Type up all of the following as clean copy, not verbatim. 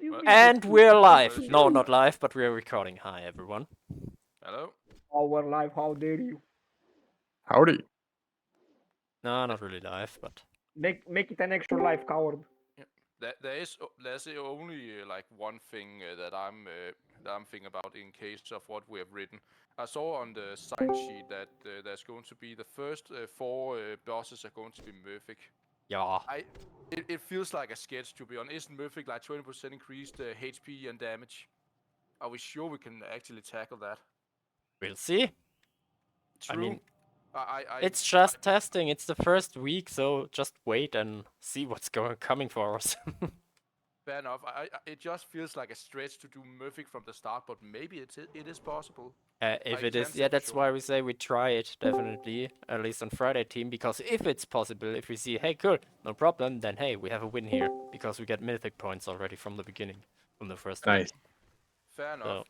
You mean And it? we're live. No, not live, but we're recording. Hi, everyone. Hello? Our life, how dare you? Howdy. No, not really live, but Make it an extra life, coward. There's only like one thing that I'm thinking about in case of what we have written. I saw on the sign sheet that there's going to be the first 4 bosses are going to be Murphic. yeah. It feels like a sketch, to be honest. Isn't Murphic like 20% increased HP and damage? Are we sure we can actually tackle that? We'll see. True. I mean, I it's just testing. It's the first week, so just wait and see what's coming for us. Fair enough. It just feels like a stretch to do Murphic from the start, but maybe it is possible. If I it is, can't say yeah, for that's sure. why we say we try it, definitely, at least on Friday team, because if it's possible, if we see, hey, cool, no problem, then hey, we have a win here, because we get mythic points already from the beginning, from the first Nice. week. Fair enough. So,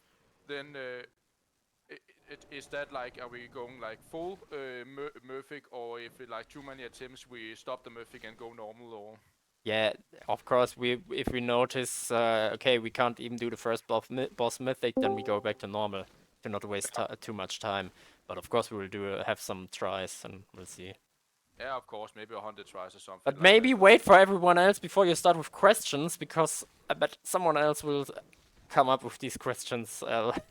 Then is that like, are we going like full Murphic, or if it like too many attempts, we stop the Murphic and go normal, or? yeah, of course, if we notice, okay, we can't even do the first boss mythic, then we go back to normal, to not waste too much time. But of course, we will have some tries, and we'll see. Yeah, of course, maybe 100 tries or something. But like maybe that. wait for everyone else before you start with questions, because I bet someone else will come up with these questions. What?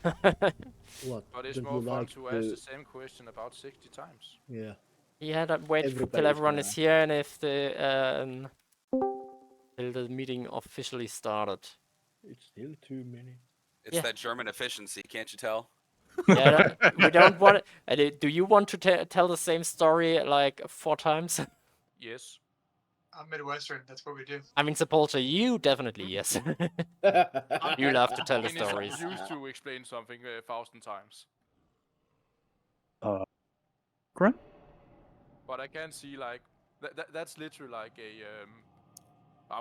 But it's Don't more you fun like to ask the same question about 60 times. Yeah. Yeah, wait till Everybody's everyone is gonna- here and if till the meeting officially started. It's still too many. It's Yeah. that German efficiency, can't you tell? Yeah, we don't want. Do you want to tell the same story like 4 times? Yes. I'm Midwestern. That's what we do. I mean, Sepultura, you definitely yes. You love to tell the Dennis stories. used to explain something 1,000 times. Grant? But I can see like that's literally like a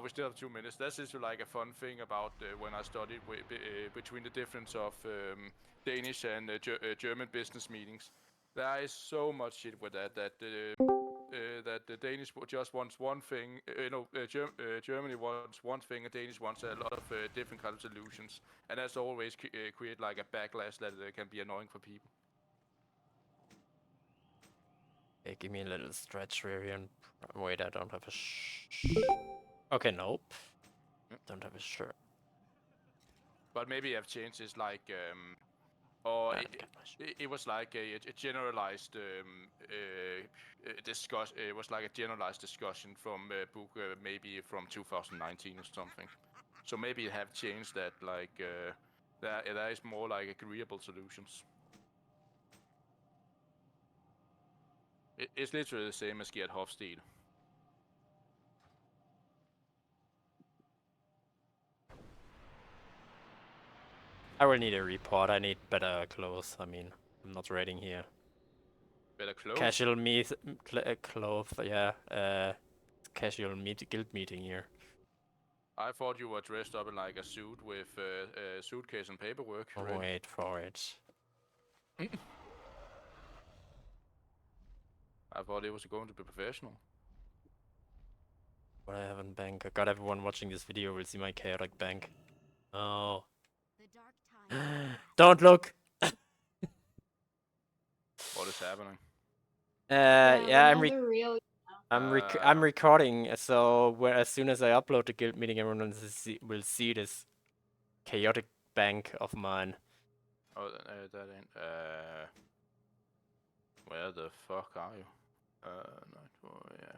we still have 2 minutes. That's literally like a fun thing about when I studied between the difference of Danish and German business meetings. There is so much shit with that that the Danish just wants one thing. Germany wants one thing, and Danish wants a lot of different kind of solutions, and that's always create like a backlash that can be annoying for people. Okay, give me a little stretch here and wait. I don't have a Okay, nope. Don't have a shirt. But maybe have changes like or it was like a generalized discuss. It was like a generalized discussion from a book, maybe from 2019 or something. So maybe it have changed that like there is more like agreeable solutions. It's literally the same as Gert Hofstede. I will need a report. I need better clothes. I mean, I'm not raiding here. Better clothes. Casual clothes, yeah. Casual guild meeting here. I thought you were dressed up in like a suit with a suitcase and paperwork. Oh, wait for it. I thought it was going to be professional. What I have in bank. I got everyone watching this video will see my chaotic bank. Oh. Don't look! What is happening? Yeah, Real, I'm recording, so as soon as I upload the guild meeting, everyone will see this chaotic bank of mine. Oh, that ain't. Where the fuck are you? Yeah.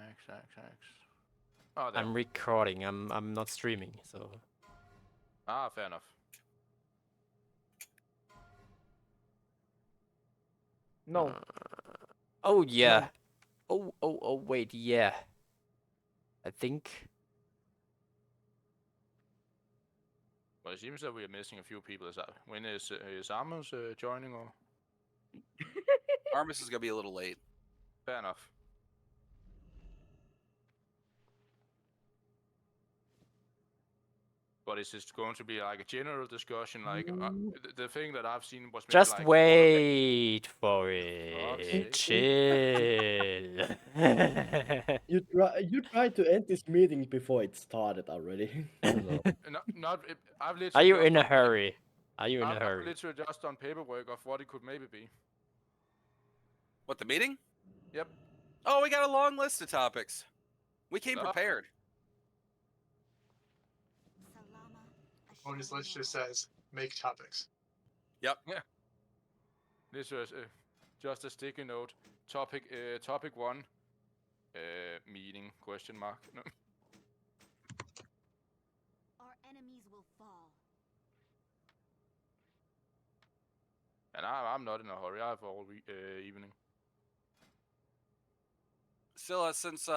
X. Oh, there. I'm recording. I'm not streaming, so. Ah, fair enough. No. Oh yeah. No. Oh wait, yeah. I think. Well, it seems that we are missing a few people. When is Amos joining or? Armus is gonna be a little late. Fair enough. But is this going to be like a general discussion? Like the thing that I've seen was maybe Just like wait for fuck's it. sake. Chill. You tried to end this meeting before it started already. I've literally Are you just in a done hurry? Are you in a I've hurry? literally just done paperwork of what it could maybe be. What, the meeting? Yep. Oh, we got a long list of topics. We came Ah. prepared. On his list just says make topics. Yep. This was just a sticky note. Topic 1. Meeting, question mark. No. Our enemies will fall. And I'm not in a hurry. I have all evening. Scylla, since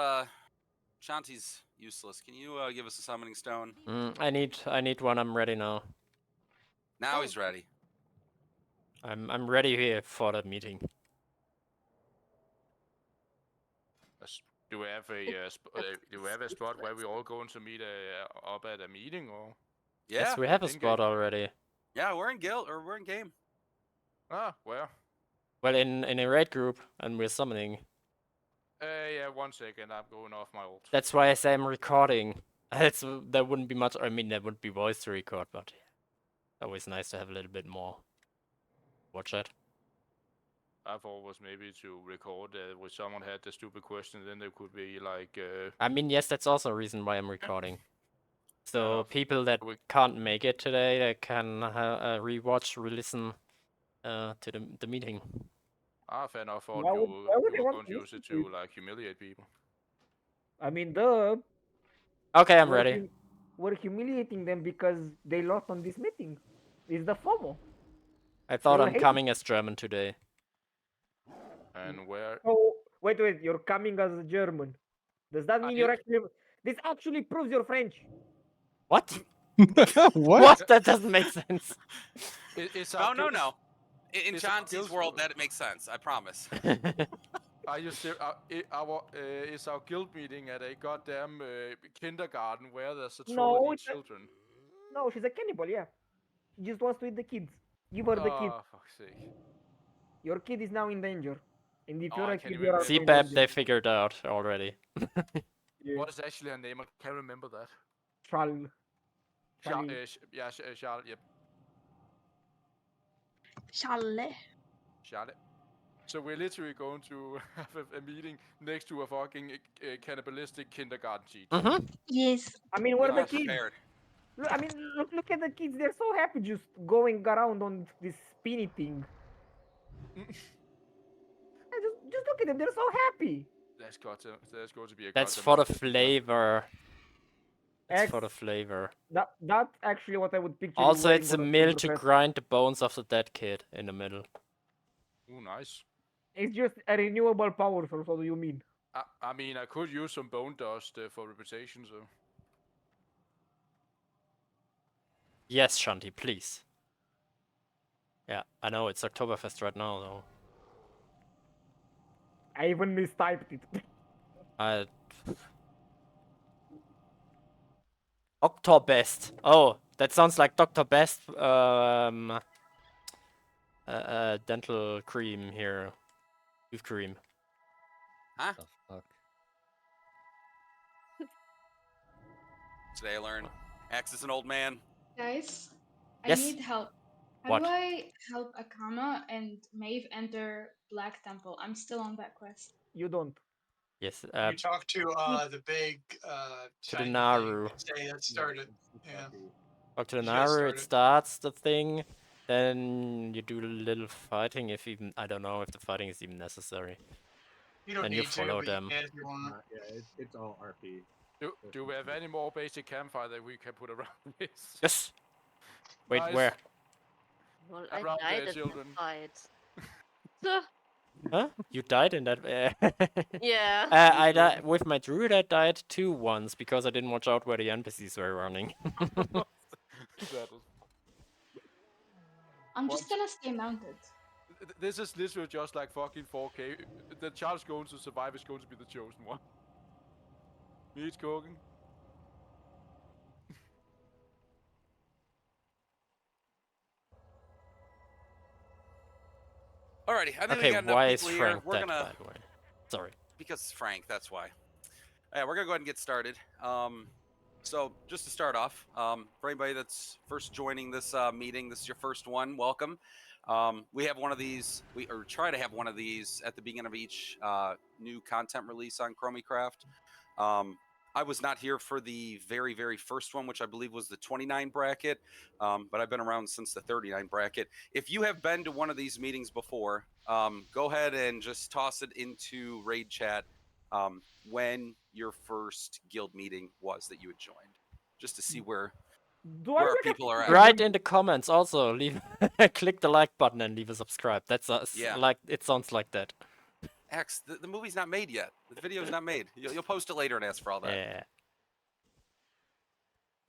Shanti's useless, can you give us a summoning stone? I need one. I'm ready now. Now he's ready. I'm ready here for the meeting. Do we have a spot where we all going to meet up at a meeting or? Yeah. Yes, we have a in-game. spot already. Yeah, we're in guild or we're in game. Ah, where? Well, in a raid group, and we're summoning. Yeah, 1 second. I'm going off my ult. That's why I say I'm recording. There wouldn't be much. I mean, there would be voice to record, but always nice to have a little bit more. Watch it. I've always maybe to record when someone had the stupid question, then there could be like. I mean, yes, that's also a reason why I'm recording. So Yeah, people that we- can't make it today, they can rewatch, re-listen to the meeting. Fair enough. Thought Why would you they were want going to to use it listen to to like humiliate people. I mean, duh. Okay, I'm we're ready. We're humiliating them because they lost on this meeting. It's the FOMO. I thought will I'm hate coming as German today. And where? Oh, wait, you're coming as a German. Does that I mean you're did. actually... This actually proves you're French. What? What? What? That doesn't make sense. It's No, no, no. In it's our Shanti's guild- world, that makes sense. I promise. Are you serious? Is our guild meeting at a goddamn kindergarten where there's a troll No, and it's a- children? No, she's a cannibal, yeah. She just wants to eat the kids. Give her the kid. Oh, fuck's sake. Your kid is now in danger. And if Oh, you're I a can't kid, even you're also in CBAP, danger. they figured out already. Yeah. What is actually her name? I can't remember that. Charles. Charles, yep. Challe. Charlotte. So we're literally going to have a meeting next to a fucking cannibalistic kindergarten teacher. Mm-hmm. Yes. I mean, We're where the not kids? prepared. I mean, look at the kids. They're so happy just going around on this spinny thing. Yeah, just look at them. They're so happy. That's going to be a That's goddamn for the awful picture. flavor. That's X, for the flavor. That's actually what I would picture. you Also, wearing it's a on mill to Oktoberfest. grind the bones of the dead kid in the middle. Ooh, nice. It's just a renewable power source. What do you mean? I mean, I could use some bone dust for reputation, so. Yes, Shanti, please. Yeah, I know it's Oktoberfest right now, though. I even mistyped it. Oktoberfest. Oh, that sounds like Dr. Best dental cream here. Tooth cream. Huh? The fuck? Today I learned Axe is an old man. Guys, Yes. I need help. How What? do I help Akama and Maeve enter Black Temple? I'm still on that quest. You don't. Yes, You talk to the big shiny thing Naru. and say that started. Yeah. talk to the You just Naru, it started. starts the thing. Then you do a little fighting if even... I don't know if the fighting is even necessary. You don't And need you to, follow but them. you can if you want. Yeah, it's all RP. Do we have any more basic campfire that we can put around this? Yes. Wait, Nice. where? Well, Around I died the in children. the fight. So, Huh? You died in that... yeah. I died with my druid. I died 2 once because I didn't watch out where the NPCs were running. I'm just gonna stay mounted. This is literally just like fucking 4K. The child's going to survive is going to be the chosen one. Meat cooking. Alrighty, I think we Okay, got enough why is people here. Frank We're dead, gonna, by the way? Sorry. because Frank, that's why. Yeah, we're gonna go ahead and get started. So just to start off, for anybody that's first joining this meeting, this is your first one, welcome. We have one of these, or try to have one of these at the beginning of each new content release on ChromieCraft. I was not here for the very, very first one, which I believe was the 29 bracket, but I've been around since the 39 bracket. If you have been to one of these meetings before, go ahead and just toss it into Raid Chat when your first guild meeting was that you had joined, just to see where Do I our wake up people are to at. the Write game? in the comments also. Leave, click the like button and leave a subscribe. That's Yeah. like it sounds like that. X, the movie's not made yet. The video's not made. You'll post it later and ask for all that. Yeah.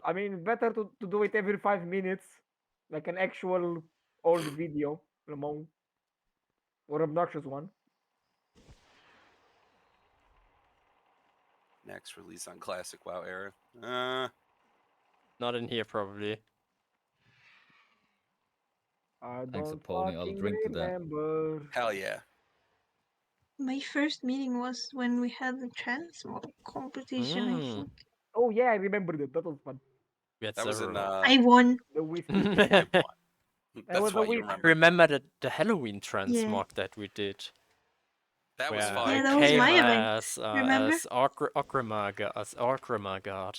I mean, better to do it every 5 minutes, like an actual old video, Ramon, or obnoxious one. Next release on Classic WoW era. Not in here probably. I Thanks for don't Pony, I'll fucking drink to that. remember. Hell yeah. My first meeting was when we had the transmog competition, I think. Oh yeah, I remember that. That was fun. We had That was in. several. I won. The whiskey. You won. That's was a why you week. remember. Remember the Halloween transmog that we did? That was where fun. I Yeah, that was came my event. as Remember? Orgrimmar God.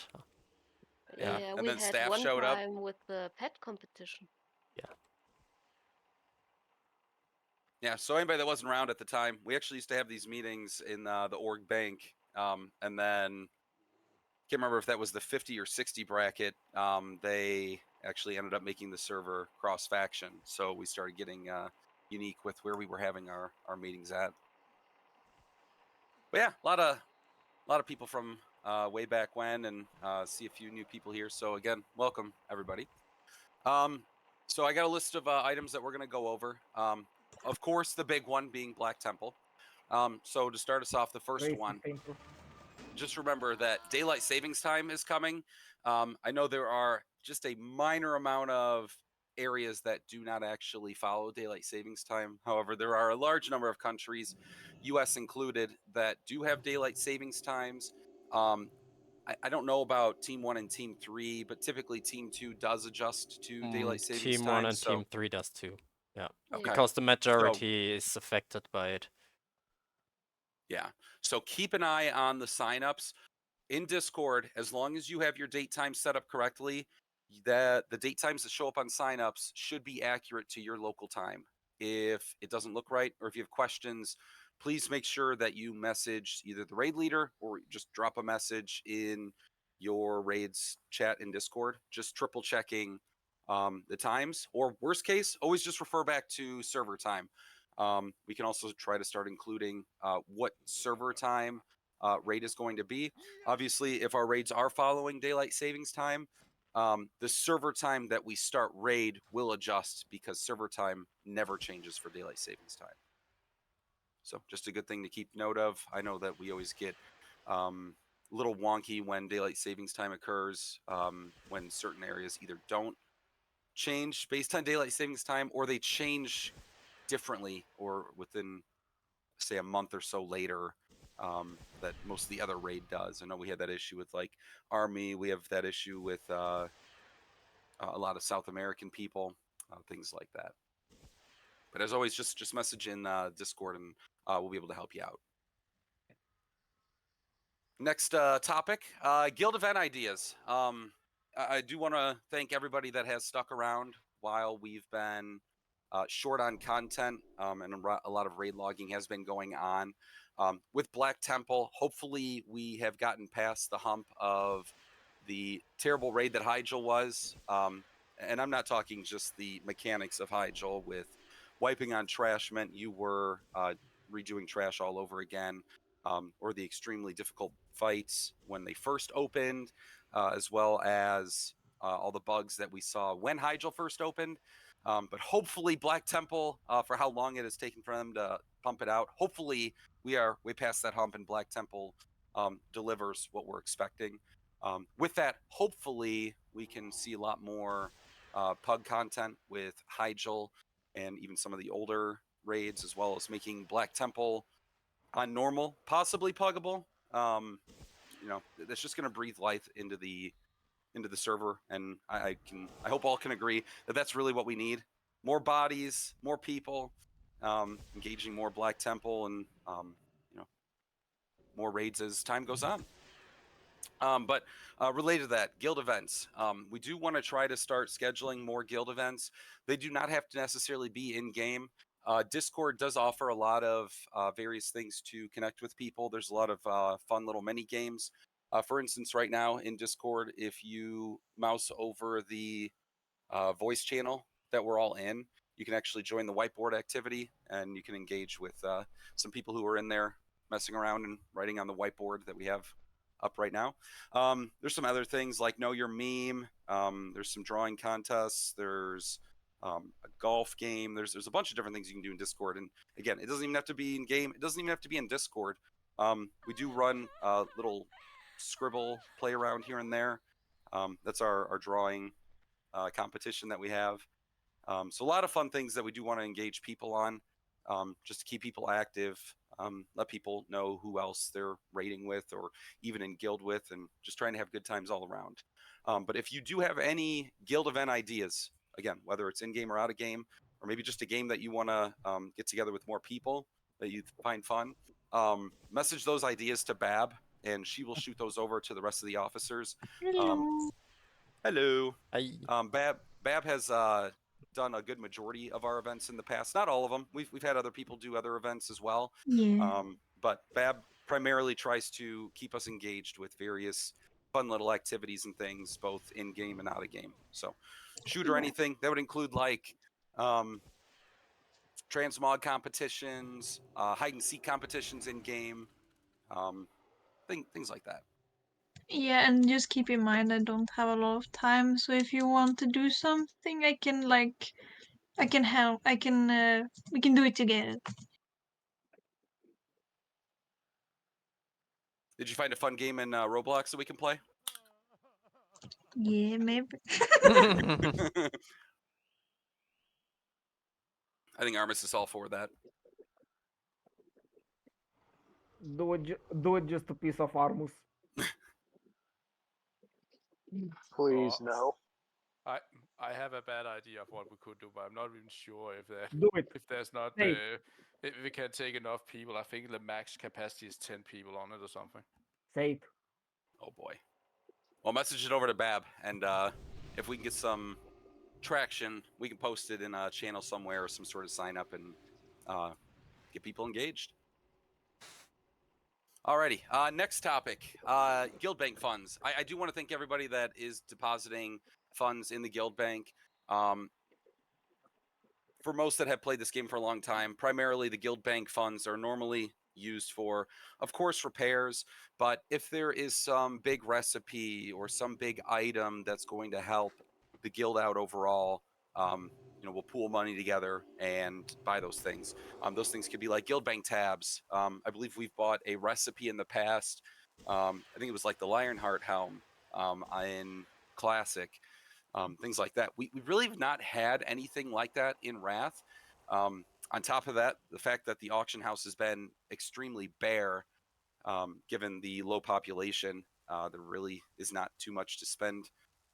Yeah. Yeah, And we then had staff one showed up. time with the pet competition. Yeah, so anybody that wasn't around at the time, we actually used to have these meetings in the org bank, and then can't remember if that was the 50 or 60 bracket. They actually ended up making the server cross faction, so we started getting unique with where we were having our meetings at. But yeah, a lot of people from way back when, and see a few new people here. So again, welcome everybody. So I got a list of items that we're going to go over. Of course, the big one being Black Temple. So to start us off, the first Racist one, painful. just remember that daylight savings time is coming. I know there are just a minor amount of areas that do not actually follow daylight savings time. However, there are a large number of countries, US included, that do have daylight savings times. I don't know about Team 1 and Team 3, but typically Team 2 does adjust to daylight savings Team time. 1 and so, Team 3 does too. Yeah. Okay. Because the majority is affected by it. Yeah. So keep an eye on the signups in Discord. As long as you have your date time set up correctly, the date times that show up on signups should be accurate to your local time. If it doesn't look right, or if you have questions, please make sure that you message either the raid leader or just drop a message in your raid's chat in Discord, just triple checking the times, or worst case, always just refer back to server time. We can also try to start including what server time raid is going to be. Obviously, if our raids are following daylight savings time, the server time that we start raid will adjust, because server time never changes for daylight savings time. So just a good thing to keep note of. I know that we always get a little wonky when daylight savings time occurs, when certain areas either don't change based on daylight savings time, or they change differently, or within, say, a month or so later, that most of the other raid does. I know we had that issue with like Army. We have that issue with a lot of South American people, things like that. But as always, just message in Discord, and we'll be able to help you out. Next topic, guild event ideas. I do want to thank everybody that has stuck around while we've been short on content, and a lot of raid logging has been going on. With Black Temple, hopefully we have gotten past the hump of the terrible raid that Hyjal was. And I'm not talking just the mechanics of Hyjal with wiping on trash meant you were redoing trash all over again, or the extremely difficult fights when they first opened, as well as all the bugs that we saw when Hyjal first opened. But hopefully Black Temple, for how long it has taken for them to pump it out, hopefully we are way past that hump, and Black Temple delivers what we're expecting. With that, hopefully we can see a lot more pug content with Hyjal, and even some of the older raids, as well as making Black Temple on normal possibly puggable. That's just going to breathe life into the server, and I hope all can agree that that's really what we need: more bodies, more people, engaging more Black Temple, and more raids as time goes on. But related to that, guild events. We do want to try to start scheduling more guild events. They do not have to necessarily be in game. Discord does offer a lot of various things to connect with people. There's a lot of fun little mini games. For instance, right now in Discord, if you mouse over the voice channel that we're all in, you can actually join the whiteboard activity, and you can engage with some people who are in there messing around and writing on the whiteboard that we have up right now. There's some other things like Know Your Meme. There's some drawing contests. There's a golf game. There's a bunch of different things you can do in Discord. And again, it doesn't even have to be in game. It doesn't even have to be in Discord. We do run a little scribble play around here and there. That's our drawing competition that we have. So a lot of fun things that we do want to engage people on, just to keep people active, let people know who else they're raiding with or even in guild with, and just trying to have good times all around. But if you do have any guild event ideas, again, whether it's in game or out of game, or maybe just a game that you want to get together with more people that you find fun, message those ideas to Bab, and she will shoot those over to the rest of the officers. Hello. Hello. I Bab has done a good majority of our events in the past. Not all of them. We've had other people do other events as well. Yeah. But Bab primarily tries to keep us engaged with various fun little activities and things, both in game and out of game. So, shoot or Yeah. anything that would include like transmog competitions, hide and seek competitions in game, things like that. Yeah, and just keep in mind I don't have a lot of time, so if you want to do something, I can help. We can do it together. Did you find a fun game in Roblox that we can play? Yeah, maybe. I think Armis is all for that. Do it just to piss off Armus. Please, Oh. no. I have a bad idea of what we could do, but I'm not even sure if Do it. if there's not Hey. if we can take enough people. I think the max capacity is 10 people on it or something. Say it. Oh boy. Well, message it over to Bab, and if we can get some traction, we can post it in a channel somewhere or some sort of sign up and get people engaged. Alrighty, next topic, guild bank funds. I do want to thank everybody that is depositing funds in the guild bank. For most that have played this game for a long time, primarily the guild bank funds are normally used for, of course, repairs. But if there is some big recipe or some big item that's going to help the guild out overall, we'll pool money together and buy those things. Those things could be like guild bank tabs. I believe we've bought a recipe in the past. I think it was like the Lionheart helm in Classic. Things like that. We really have not had anything like that in Wrath. On top of that, the fact that the auction house has been extremely bare, given the low population, there really is not too much to spend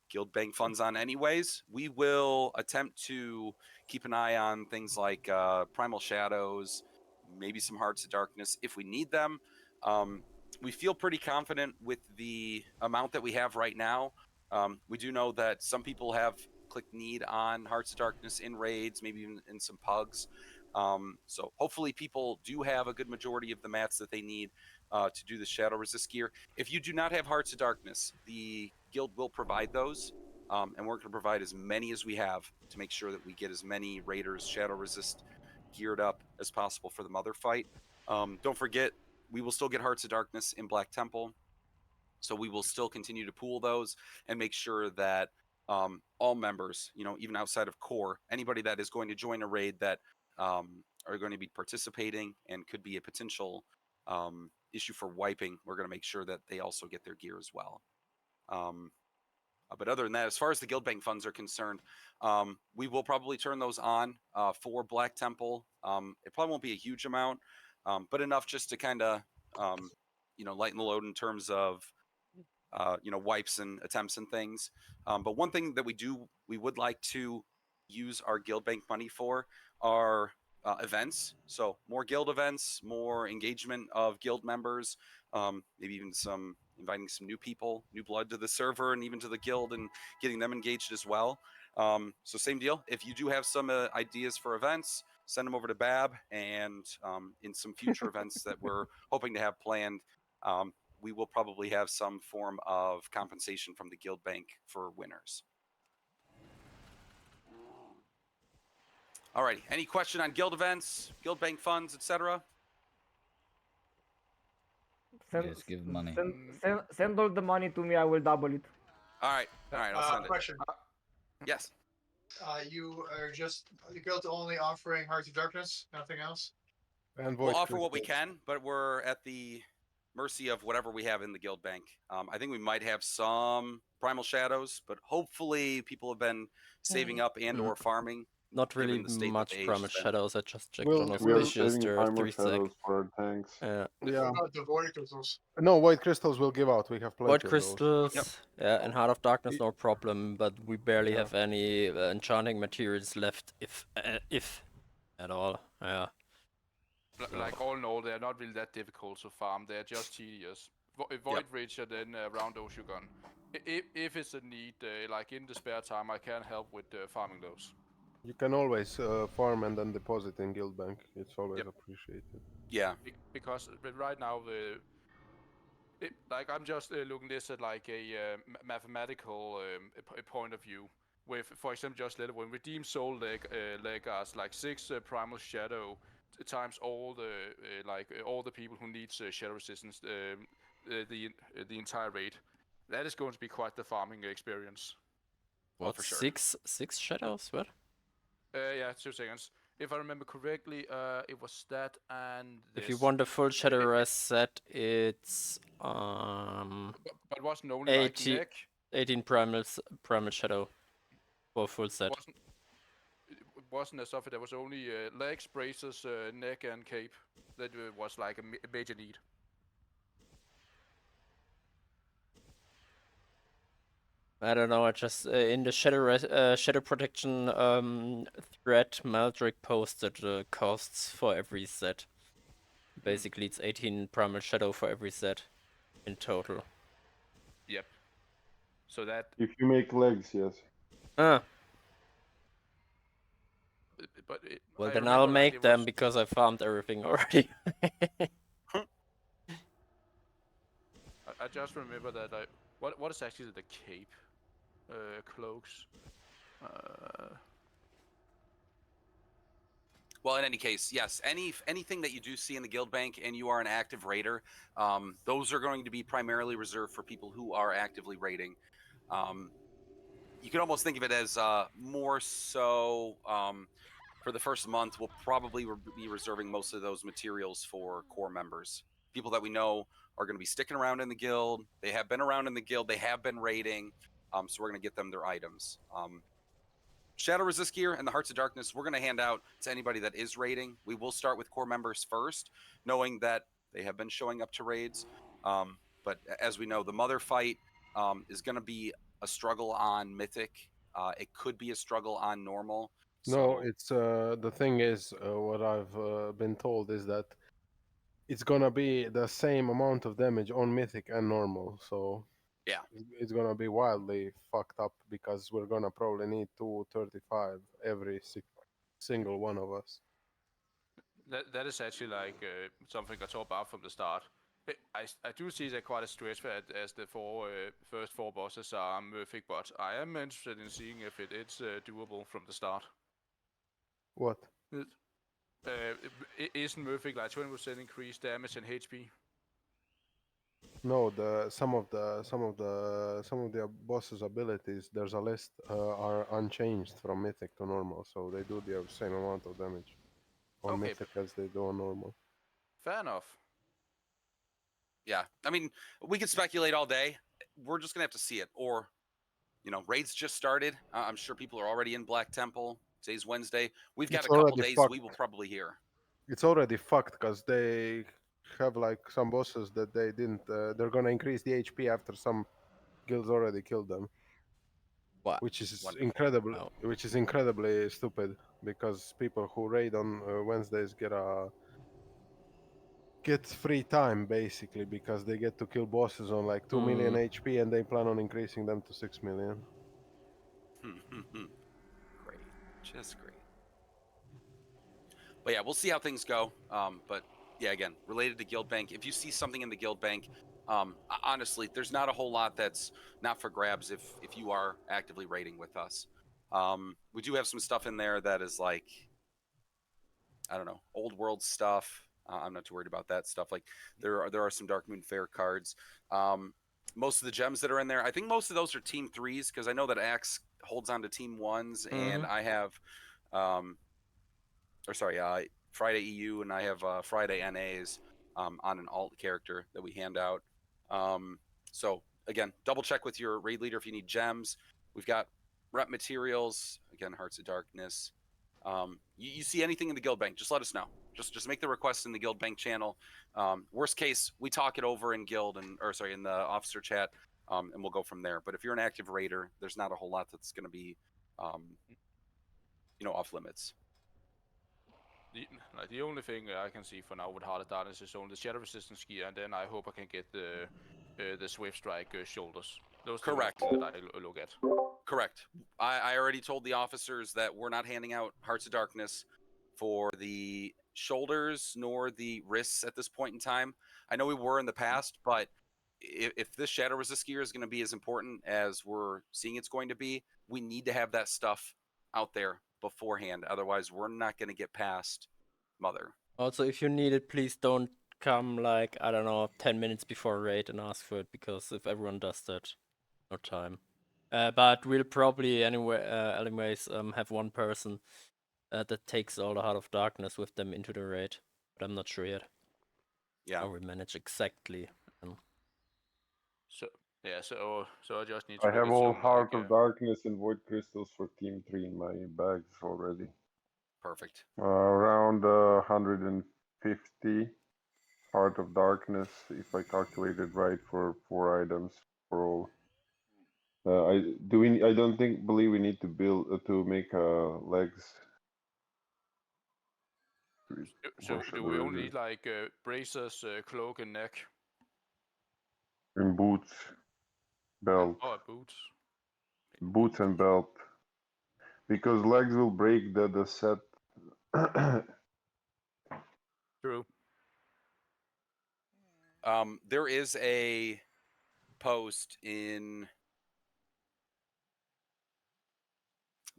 guild bank funds on anyways. We will attempt to keep an eye on things like Primal Shadows, maybe some Hearts of Darkness if we need them. We feel pretty confident with the amount that we have right now. We do know that some people have clicked need on Hearts of Darkness in raids, maybe even in some pugs. So hopefully people do have a good majority of the mats that they need to do the Shadow Resist gear. If you do not have Hearts of Darkness, the guild will provide those, and we're going to provide as many as we have to make sure that we get as many Raiders Shadow Resist geared up as possible for the Mother fight. Don't forget, we will still get Hearts of Darkness in Black Temple. So we will still continue to pool those and make sure that all members, even outside of core, anybody that is going to join a raid that are going to be participating and could be a potential issue for wiping, we're going to make sure that they also get their gear as well. But other than that, as far as the guild bank funds are concerned, we will probably turn those on for Black Temple. It probably won't be a huge amount, but enough just to kind of, lighten the load in terms of, wipes and attempts and things. But one thing that we would like to use our guild bank money for are events. So more guild events, more engagement of guild members, maybe even inviting some new people, new blood to the server and even to the guild and getting them engaged as well. So same deal. If you do have some ideas for events, send them over to Bab, and in some future events that we're hoping to have planned, we will probably have some form of compensation from the guild bank for winners. Alrighty, any question on guild events, guild bank funds, etc.? Yes, give money. Send all the money to me. I will double it. All right, I'll send it. Question. Yes. You are just the guild only offering Hearts of Darkness, nothing else? And We'll void offer what we crystals. can, but we're at the mercy of whatever we have in the guild bank. I think we might have some primal shadows, but hopefully people have been saving up and or farming. Not really given the state that much the age Primal has been. Shadows. I just checked We'll- on we are Auspicious. saving There are primal 3 sec. shadows for our tanks. Yeah. Yeah. About the void crystals. No, void crystals will give out. We have plenty Void of crystals. Yep. Yeah, and Heart of Darkness, no problem. But we barely Yeah. have any enchanting materials left, if at all. Yeah. Like all in all, they're not really that difficult to farm. They're just tedious. Void Rage and then round Oshugun. If it's a need, like in the spare time, I can help with farming those. You can always farm and then deposit in guild bank. It's always Yep. appreciated. Yeah. Because right now I'm just looking this at like a mathematical a point of view. With, for example, just let when redeem soul leg as like 6 primal shadow times all the all the people who needs shadow resistance, the entire raid. That is going to be quite the farming experience. What, for sure. 6 shadows? What? Yeah, 2 seconds. If I remember correctly, it was that and this. If you want a full shadow res set, it's But wasn't only 80, like neck. 18 primal shadow for a full set. Wasn't as often. There was only legs, braces, neck, and cape. That was like a major need. I don't know. I just in the shadow protection thread, Maldrick posted the costs for every set. Basically, it's 18 primal shadow for every set in total. Yep. So that. If you make legs, yes. Ah. But Well, I then remember, I'll like, make it them was- because I farmed everything already. I just remember that. What is actually the cape? Cloaks. Well, in any case, yes, anything that you do see in the guild bank and you are an active raider, those are going to be primarily reserved for people who are actively raiding. You can almost think of it as more so for the first month, we'll probably be reserving most of those materials for core members. People that we know are going to be sticking around in the guild. They have been around in the guild. They have been raiding. So we're going to get them their items. Shadow Resist gear and the Hearts of Darkness, we're going to hand out to anybody that is raiding. We will start with core members first, knowing that they have been showing up to raids. But as we know, the Mother fight is going to be a struggle on Mythic. It could be a struggle on normal. No, it's the thing is, what I've been told is that it's gonna be the same amount of damage on Mythic and normal. So yeah, it's gonna be wildly fucked up because we're gonna probably need 235 every single one of us. That is actually like something I talked about from the start. I do see that quite a stretch as the first 4 bosses are Mythic, but I am interested in seeing if it is doable from the start. What? Isn't Mythic like 20% increased damage and HP? No, some of the boss's abilities, there's a list, are unchanged from Mythic to normal, so they do the same amount of damage on Okay, Mythic as they do on normal. Fair enough. Yeah, I mean, we could speculate all day. We're just gonna have to see it, or raids just started. I'm sure people are already in Black Temple. Today's Wednesday. We've got It's a couple already days fucked. we will probably hear. It's already fucked because they have like some bosses that they didn't. They're gonna increase the HP after some guilds already killed them. What? Which is Wonderful. incredible. Oh. Which is incredibly stupid because people who raid on Wednesdays get free time basically because they get to kill bosses on like 2 million HP and they plan on increasing them to 6 million. Great, just great. But yeah, we'll see how things go. But yeah, again, related to Guild Bank, if you see something in the Guild Bank, honestly, there's not a whole lot that's not for grabs if you are actively raiding with us. We do have some stuff in there that is like, I don't know, old world stuff. I'm not too worried about that stuff. Like there are some Dark Moon Fair cards. Most of the gems that are in there, I think most of those are Team 3s because I know that Axe holds on to Team 1s, and I have, Friday EU, and I have Friday NAs on an alt character that we hand out. So again, double check with your raid leader if you need gems. We've got rep materials, again, Hearts of Darkness. You see anything in the Guild Bank, just let us know. Just make the request in the Guild Bank channel. Worst case, we talk it over in Guild in the officer chat, and we'll go from there. But if you're an active raider, there's not a whole lot that's going to be, off limits. The only thing I can see for now with Heart of Darkness is only the Shadow Resistance gear, and then I hope I can get the Swift Strike shoulders. Those are the things that I look at. Correct. I already told the officers that we're not handing out Hearts of Darkness for the shoulders nor the wrists at this point in time. I know we were in the past, but if this Shadow Resist gear is going to be as important as we're seeing it's going to be, we need to have that stuff out there beforehand. Otherwise, we're not going to get past Mother. Also, if you need it, please don't come like, I don't know, 10 minutes before raid and ask for it, because if everyone does that, no time. But we'll probably anyways have one person that takes all the Heart of Darkness with them into the raid. But I'm not sure yet. Yeah. How we manage exactly. So I just need to. I have all Heart of Darkness and Void Crystals for Team 3 in my bags already. Perfect. Around 150 Heart of Darkness, if I calculated right, for 4 items for all. I don't believe we need to build to make legs. So do we only need like bracers, cloak, and neck? And boots, belt. Oh, boots. Boots and belt. Because legs will break the set. True. There is a post in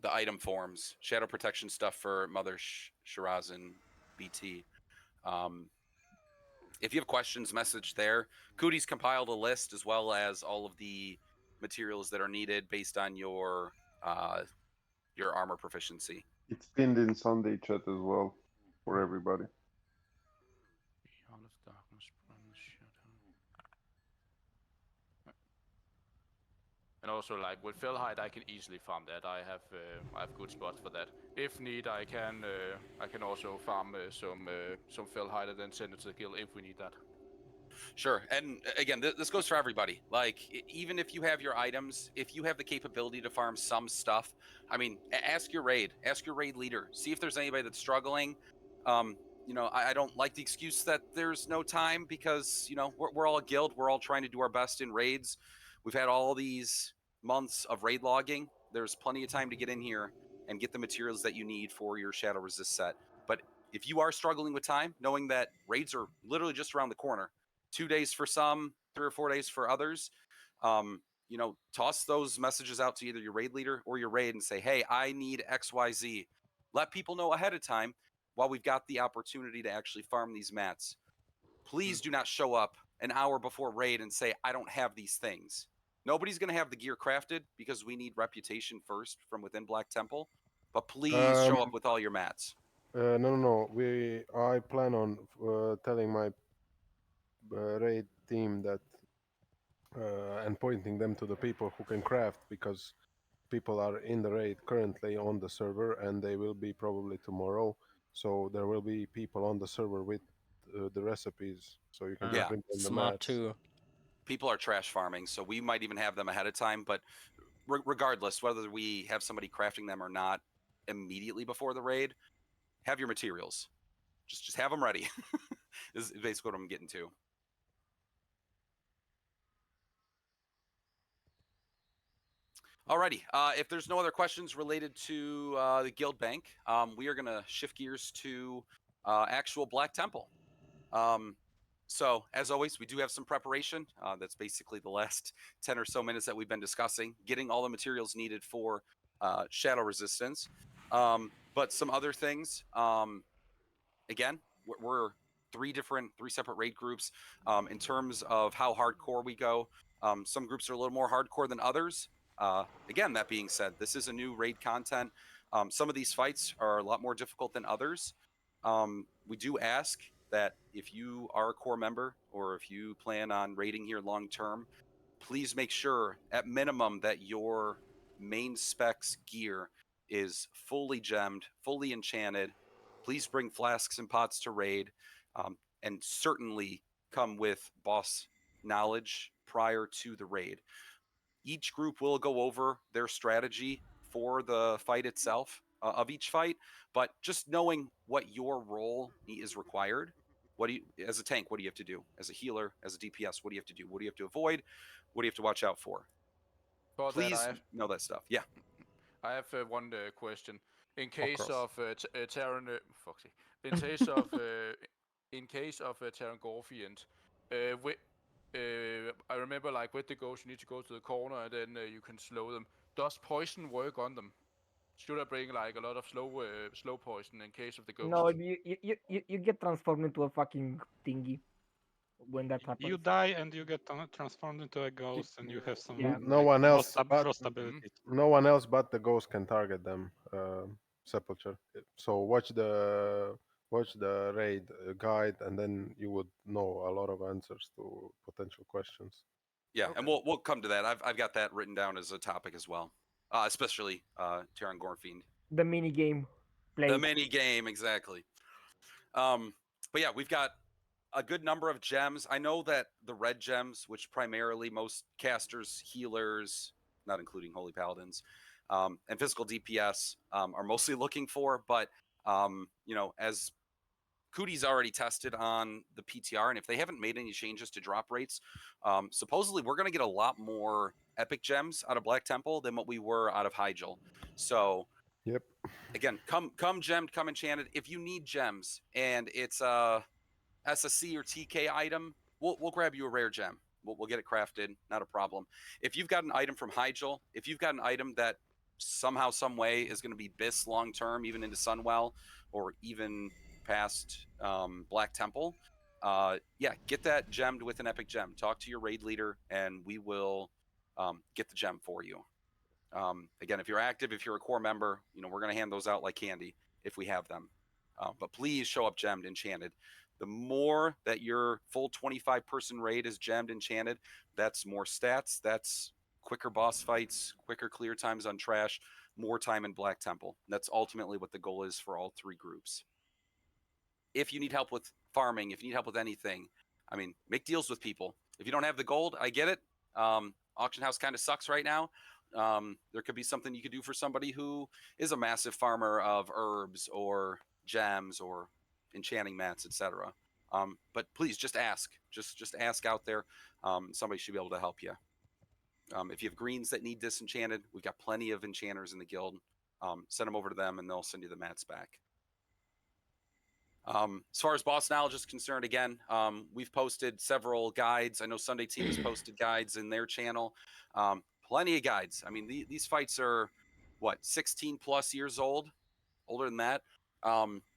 the item forms, shadow protection stuff for Mother Shirazin BT. If you have questions, message there. Cootie's compiled a list as well as all of the materials that are needed based on your armor proficiency. It's pinned in Sunday chat as well for everybody. And also, like with Fellhide, I can easily farm that. I have good spots for that. If need, I can also farm some Fellhide and then send it to the guild if we need that. Sure, and again, this goes for everybody. Like, even if you have your items, if you have the capability to farm some stuff, I mean, ask your raid leader, see if there's anybody that's struggling. I don't like the excuse that there's no time because we're all a guild. We're all trying to do our best in raids. We've had all these months of raid logging. There's plenty of time to get in here and get the materials that you need for your Shadow Resist set. But if you are struggling with time, knowing that raids are literally just around the corner, 2 days for some, 3 or 4 days for others, toss those messages out to either your raid leader or your raid and say, hey, I need XYZ. Let people know ahead of time while we've got the opportunity to actually farm these mats. Please do not show up an hour before raid and say, I don't have these things. Nobody's going to have the gear crafted because we need reputation first from within Black Temple. But please show up with all your mats. No. I plan on telling my raid team that and pointing them to the people who can craft, because people are in the raid currently on the server, and they will be probably tomorrow. So there will be people on the server with the recipes, so you can just Yeah. bring them the Smart mats. too. People are trash farming, so we might even have them ahead of time. But regardless, whether we have somebody crafting them or not immediately before the raid, have your materials. Just have them ready. Is basically what I'm getting to. Alrighty. If there's no other questions related to the guild bank, we are gonna shift gears to actual Black Temple. So, as always, we do have some preparation. That's basically the last 10 or so minutes that we've been discussing, getting all the materials needed for shadow resistance. But some other things, again, we're three separate raid groups. In terms of how hardcore we go, some groups are a little more hardcore than others. Again, that being said, this is a new raid content. Some of these fights are a lot more difficult than others. We do ask that if you are a core member or if you plan on raiding here long term, please make sure at minimum that your main specs gear is fully gemmed, fully enchanted. Please bring flasks and pots to raid, and certainly come with boss knowledge prior to the raid. Each group will go over their strategy for the fight itself, of each fight, but just knowing what your role is required. What do you, as a tank, what do you have to do? As a healer, as a DPS, what do you have to do? What do you have to avoid? What do you have to watch out for? For that, Please know that stuff. Yeah. I have one question. In course. case of Terran, Foxy. In case of Terran Gorfiant, I remember like with the ghost, you need to go to the corner and then you can slow them. Does poison work on them? Should I bring like a lot of slow poison in case of the ghost? No, you get transformed into a fucking thingy when that happens. You die and you get transformed into a ghost, and you have some No one else but frost abilities. no one else but the ghost can target them. Sepulture. So watch the raid guide, and then you would know a lot of answers to potential questions. Yeah, and we'll come to that. I've got that written down as a topic as well, especially Terran Gorfiend. The mini game. The mini game, exactly. But yeah, we've got a good number of gems. I know that the red gems, which primarily most casters, healers, not including holy paladins, and physical DPS are mostly looking for, but as Cootie's already tested on the PTR, and if they haven't made any changes to drop rates, supposedly we're going to get a lot more epic gems out of Black Temple than what we were out of Hyjal. So, yep. Again, come gemmed, come enchanted. If you need gems and it's a SSC or TK item, we'll grab you a rare gem. We'll get it crafted, not a problem. If you've got an item from Hyjal, if you've got an item that somehow, some way is going to be BIS long term, even into Sunwell or even past Black Temple, get that gemmed with an epic gem. Talk to your raid leader, and we will get the gem for you. Again, if you're active, if you're a core member, we're going to hand those out like candy if we have them. But please show up gemmed, enchanted. The more that your full 25-person raid is gemmed, enchanted, that's more stats, that's quicker boss fights, quicker clear times on trash, more time in Black Temple. That's ultimately what the goal is for all three groups. If you need help with farming, if you need help with anything, make deals with people. If you don't have the gold, I get it. Auction house kind of sucks right now. There could be something you could do for somebody who is a massive farmer of herbs or gems or enchanting mats, etc. But please just ask. Just ask out there. Somebody should be able to help you. If you have greens that need disenchanted, we've got plenty of enchanters in the guild. Send them over to them and they'll send you the mats back. As far as boss knowledge is concerned, again, we've posted several guides. I know Sunday Team has posted guides in their channel. Plenty of guides. These fights are, 16 plus years old? Older than that.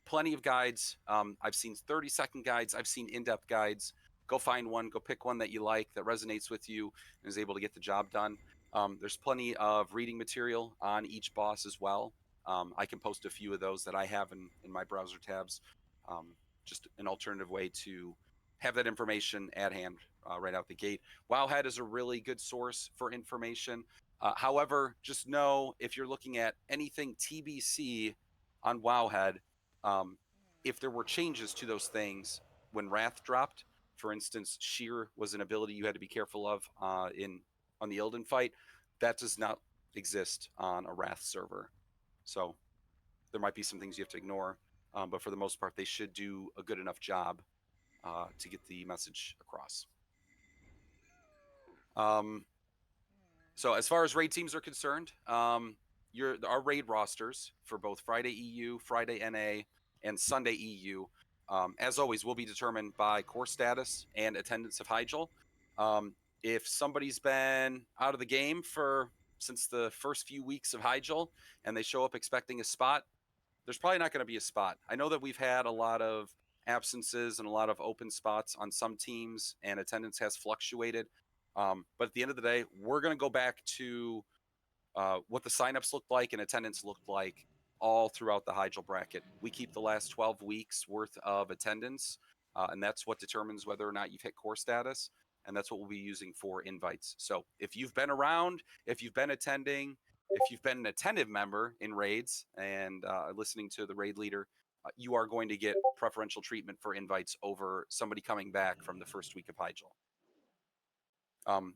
Plenty of guides. I've seen 30-second guides. I've seen in-depth guides. Go find one. Go pick one that you like, that resonates with you, and is able to get the job done. There's plenty of reading material on each boss as well. I can post a few of those that I have in my browser tabs. Just an alternative way to have that information at hand right out the gate. Wowhead is a really good source for information. However, just know if you're looking at anything TBC on Wowhead, if there were changes to those things when Wrath dropped, for instance, Shear was an ability you had to be careful of on the Illidan fight. That does not exist on a Wrath server. So there might be some things you have to ignore, but for the most part, they should do a good enough job to get the message across. So as far as raid teams are concerned, our raid rosters for both Friday EU, Friday NA, and Sunday EU, as always, will be determined by core status and attendance of Hyjal. If somebody's been out of the game since the first few weeks of Hyjal and they show up expecting a spot, there's probably not going to be a spot. I know that we've had a lot of absences and a lot of open spots on some teams, and attendance has fluctuated. But at the end of the day, we're going to go back to what the signups looked like and attendance looked like all throughout the Hyjal bracket. We keep the last 12 weeks worth of attendance, and that's what determines whether or not you've hit core status, and that's what we'll be using for invites. So if you've been around, if you've been attending, if you've been an attentive member in raids and listening to the raid leader, you are going to get preferential treatment for invites over somebody coming back from the first week of Hyjal.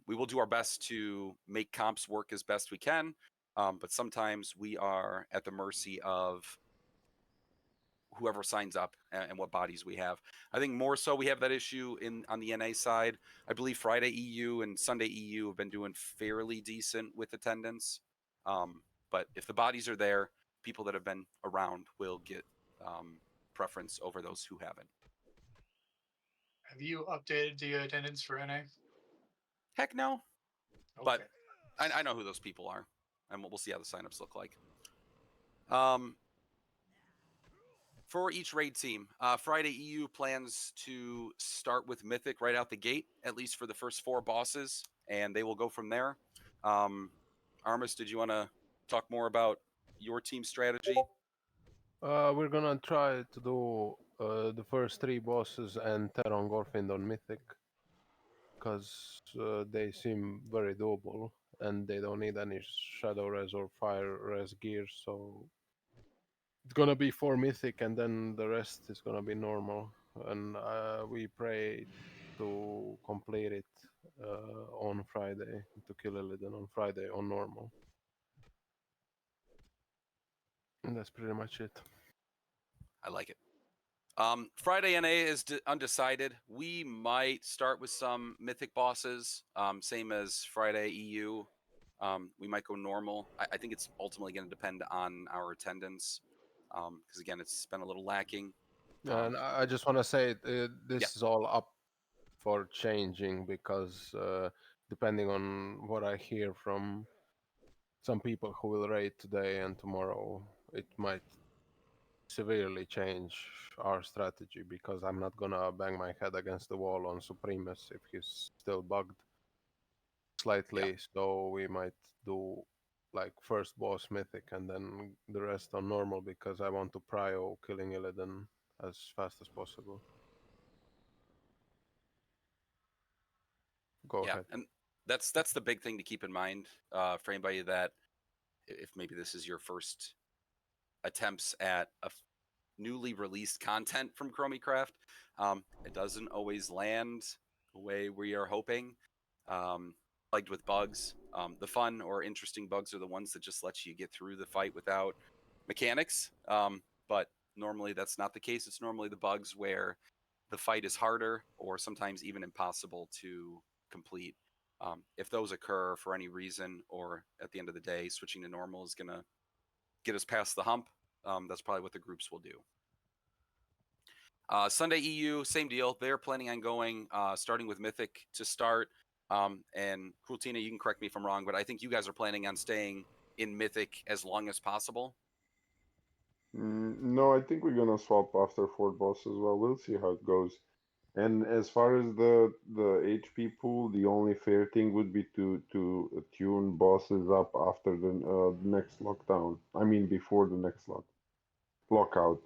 We will do our best to make comps work as best we can, but sometimes we are at the mercy of whoever signs up and what bodies we have. I think more so we have that issue on the NA side. I believe Friday EU and Sunday EU have been doing fairly decent with attendance. But if the bodies are there, people that have been around will get preference over those who haven't. Have you updated the attendance for NA? Heck no. Okay. But I know who those people are, and we'll see how the signups look like. For each raid team, Friday EU plans to start with Mythic right out the gate, at least for the first 4 bosses, and they will go from there. Armis, did you want to talk more about your team strategy? We're gonna try to do the first 3 bosses and Terran Gorfind on Mythic, because they seem very doable and they don't need any Shadow Res or Fire Res gear, so it's gonna be 4 Mythic and then the rest is gonna be normal, and we pray to complete it on Friday, to kill Illidan on Friday on normal. And that's pretty much it. I like it. Friday NA is undecided. We might start with some Mythic bosses, same as Friday EU. We might go normal. I think it's ultimately going to depend on our attendance, because again, it's been a little lacking. And I just want to say this is all up for changing, because depending on what I hear from some people who will raid today and tomorrow, it might severely change our strategy, because I'm not gonna bang my head against the wall on Supremus if he's still bugged slightly. So we might do like first boss Mythic and then the rest on normal, because I want to prio killing Illidan as fast as possible. Go ahead. And that's the big thing to keep in mind for anybody that, if maybe this is your first attempts at a newly released content from ChromieCraft, it doesn't always land the way we are hoping. Like with bugs, the fun or interesting bugs are the ones that just let you get through the fight without mechanics. But normally that's not the case. It's normally the bugs where the fight is harder or sometimes even impossible to complete. If those occur for any reason, or at the end of the day, switching to normal is going to get us past the hump, that's probably what the groups will do. Sunday EU, same deal. They're planning on going, starting with Mythic to start. And Crueltina, you can correct me if I'm wrong, but I think you guys are planning on staying in Mythic as long as possible. No, I think we're gonna swap after 4 bosses. Well, we'll see how it goes. And as far as the HP pool, the only fair thing would be to tune bosses up after the next lockdown. I mean, before the next lockout.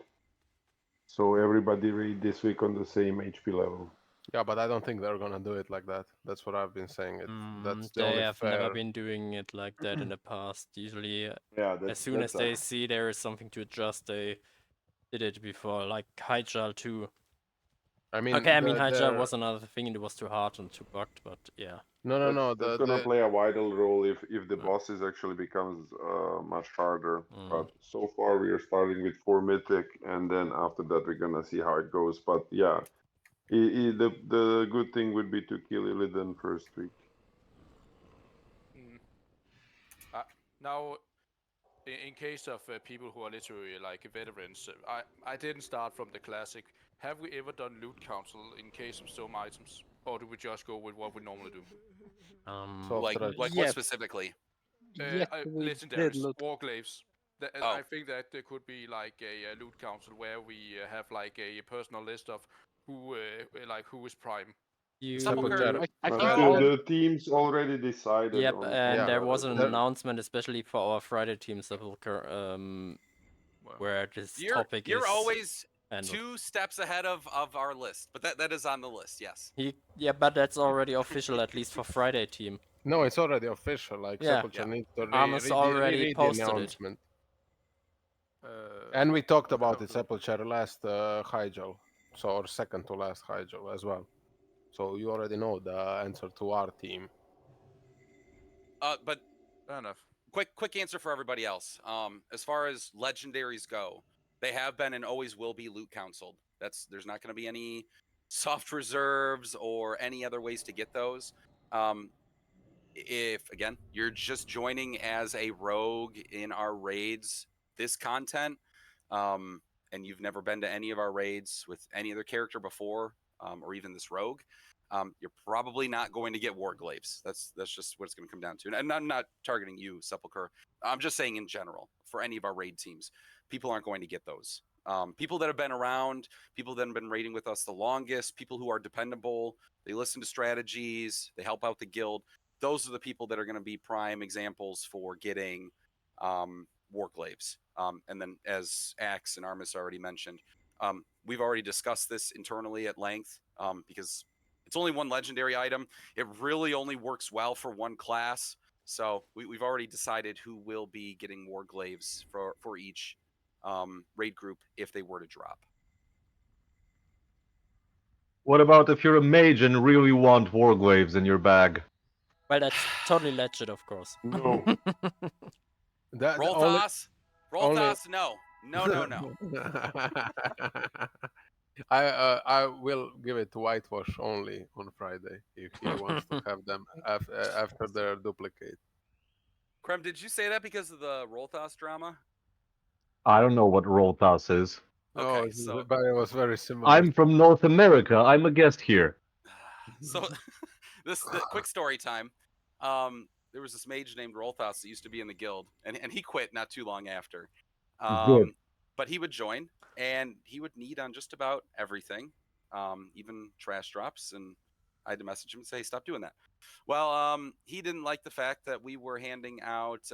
So everybody raid this week on the same HP level. Yeah, but I don't think they're gonna do it like that. That's what I've been saying. That's the They only have fair. never been doing it like that in the past. Usually, Yeah, as soon as they see there is something to adjust, they did it before, like Hyjal too. I mean, okay, I mean Hyjal was another thing and it was too hard and too bugged, but yeah. No. That's gonna play a vital role if the bosses actually becomes much harder. But so far we are starting with 4 mythic, and then after that we're gonna see how it goes. But yeah, the good thing would be to kill Illidan first week. Now, in case of people who are literally like veterans, I didn't start from the classic. Have we ever done loot council in case of some items, or do we just go with what we normally do? Like what specifically? Legendaries, warglaves. I think that there could be like a loot council where we have like a personal list of who is prime. The teams already decided. Yep, on and there that. was an announcement, especially for our Friday team, Sepulchre, where this topic You're is always handled. 2 steps ahead of our list, but that is on the list. Yes. Yeah, but that's already official, at least for Friday team. No, it's already official. Like Sepulchre needs to Amos already read the posted announcement. And we talked about it, Sepulchre, last Hyjal, so or second to last Hyjal as well. So you already know the answer to our team. But fair enough. Quick answer for everybody else. As far as legendaries go, they have been and always will be loot counseled. There's not going to be any soft reserves or any other ways to get those. If again you're just joining as a rogue in our raids this content, and you've never been to any of our raids with any other character before, or even this rogue, you're probably not going to get warglaves. That's just what it's going to come down to. And I'm not targeting you, Sepulchre. I'm just saying in general for any of our raid teams, people aren't going to get those. People that have been around, people that have been raiding with us the longest, people who are dependable, they listen to strategies, they help out the guild. Those are the people that are going to be prime examples for getting warglaves. And then, as Axe and Armis already mentioned, we've already discussed this internally at length, because it's only one legendary item. It really only works well for one class. So we've already decided who will be getting warglaves for each raid group if they were to drop. What about if you're a mage and really want warglaves in your bag? Well, that's totally legit, of course. No. Rolthos? Rolthos, no. I will give it to Whitewash only on Friday if he wants to have them after their duplicate. Krem, did you say that because of the Rolthos drama? I don't know what Roltas is. Okay, but it was very similar. I'm from North America. I'm a guest here. So, the quick story time. There was this mage named Rolthos that used to be in the guild, and he quit not too long after. Good. But he would join, and he would need on just about everything, even trash drops. And I had to message him and say, hey, stop doing that. Well, he didn't like the fact that we were handing out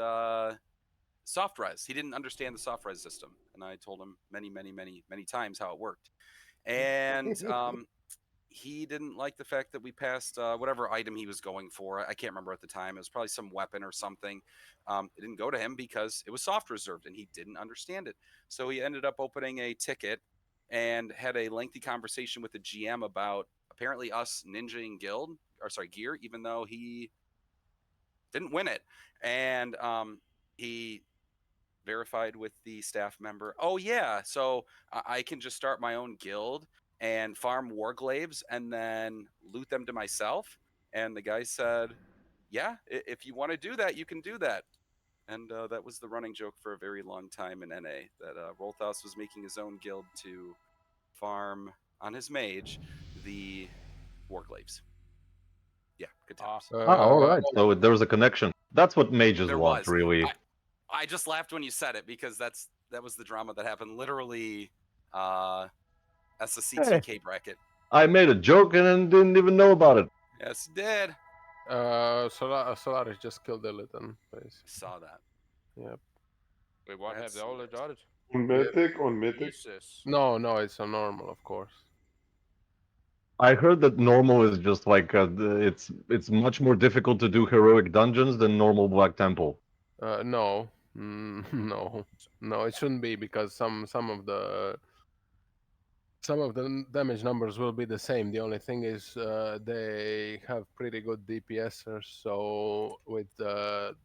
soft res. He didn't understand the soft res system, and I told him many times how it worked. And he didn't like the fact that we passed whatever item he was going for. I can't remember at the time. It was probably some weapon or something. It didn't go to him because it was soft reserved and he didn't understand it. So he ended up opening a ticket and had a lengthy conversation with the GM about apparently us ninjaing gear, even though he didn't win it. And he verified with the staff member, oh yeah, so I can just start my own guild and farm warglaves and then loot them to myself. And the guy said, yeah, if you want to do that, you can do that. And that was the running joke for a very long time in NA, that Rolthos was making his own guild to farm on his mage the warglaves. Yeah, good times. All right. So there was a connection. That's what mages There want, was. really. I just laughed when you said it because that was the drama that happened literally as the CTK bracket. I made a joke and didn't even know about it. Yes, you did. Solaris just killed Illidan. Saw that. Yep. Wait, what have they all done it? On Mythic? On Mythic? Jesus. No, it's a normal, of course. I heard that normal is just like it's much more difficult to do heroic dungeons than normal Black Temple. No, no, it shouldn't be because some of the damage numbers will be the same. The only thing is they have pretty good DPSers, so with the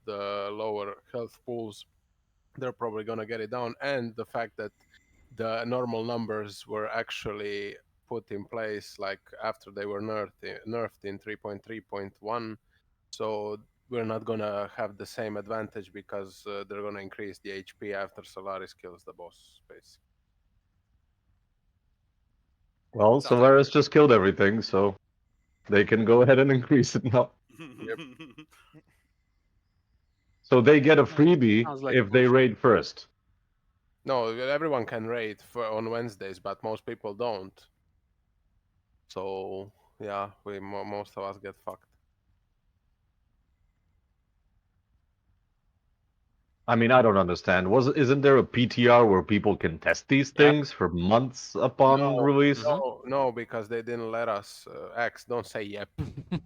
lower health pools, they're probably gonna get it down. And the fact that the normal numbers were actually put in place like after they were nerfed in 3.3.1, so we're not gonna have the same advantage because they're gonna increase the HP after Solaris kills the boss space. Well, Sounds like Solaris just killed everything, so they can go ahead and increase it now. Yep. So they get a freebie Sounds like if they raid first. No, everyone can raid on Wednesdays, but most people don't. So yeah, most of us get fucked. I mean, I don't understand. Isn't there a PTR where people can test these things for months upon No, release? no, because they didn't let us. Don't say yep,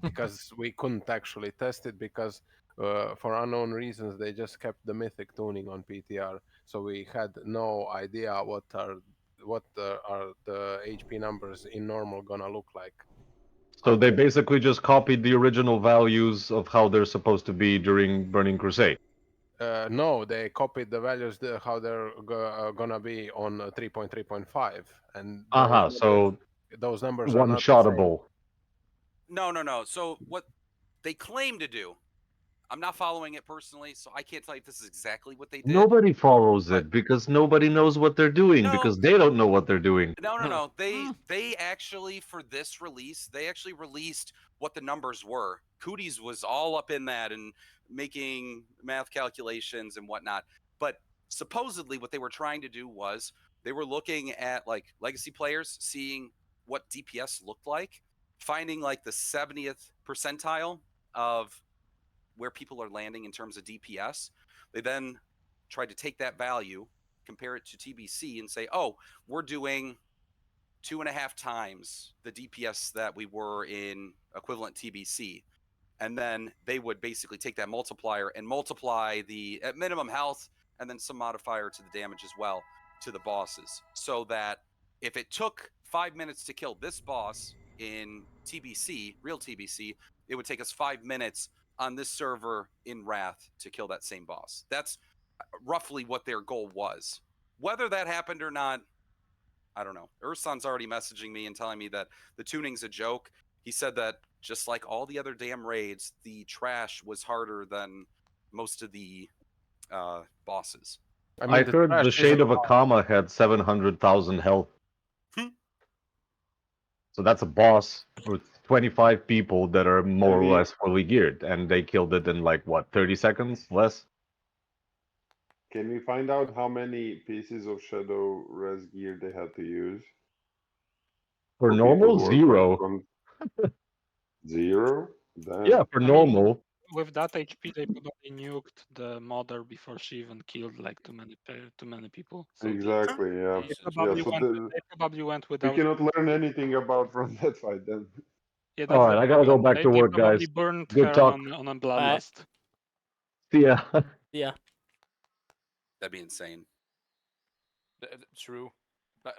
because we couldn't actually test it because for unknown reasons they just kept the mythic tuning on PTR, so we had no idea what are the HP numbers in normal gonna look like. So they basically just copied the original values of how they're supposed to be during Burning Crusade. No, they copied the values how they're gonna be on 3.3.5, and So those numbers are not the same. one-shotable. No. So what they claim to do, I'm not following it personally, so I can't tell you if this is exactly what they did. Nobody follows it because nobody knows what they're doing because they don't know what they're doing. No. They actually, for this release, they actually released what the numbers were. Cooties was all up in that and making math calculations and whatnot. But supposedly what they were trying to do was they were looking at like legacy players, seeing what DPS looked like, finding like the 70th percentile of where people are landing in terms of DPS. They then tried to take that value, compare it to TBC, and say, oh, we're doing 2.5 times the DPS that we were in equivalent TBC. And then they would basically take that multiplier and multiply the at minimum health and then some modifier to the damage as well to the bosses. So that if it took 5 minutes to kill this boss in TBC, real TBC, it would take us 5 minutes on this server in Wrath to kill that same boss. That's roughly what their goal was. Whether that happened or not, I don't know. Ursan's already messaging me and telling me that the tuning's a joke. He said that just like all the other damn raids, the trash was harder than most of the bosses. I heard the Shade of a Comma had 700,000 health. So that's a boss with 25 people that are more or less fully geared, and they killed it in like what, 30 seconds less? Can we find out how many pieces of Shadow Res gear they had to use? For people normal, who are 0. Zero? Damn. Yeah, for I normal. mean, with that HP, they probably nuked the mother before she even killed like too many people. So Exactly, yeah. They probably, so they probably went we without. cannot learn anything about from that fight then. Yeah, that's All the right, I gotta go problem. back to They work, probably guys. burned Good her talk. on a bloodlust. See ya. Yeah. That'd be insane. True.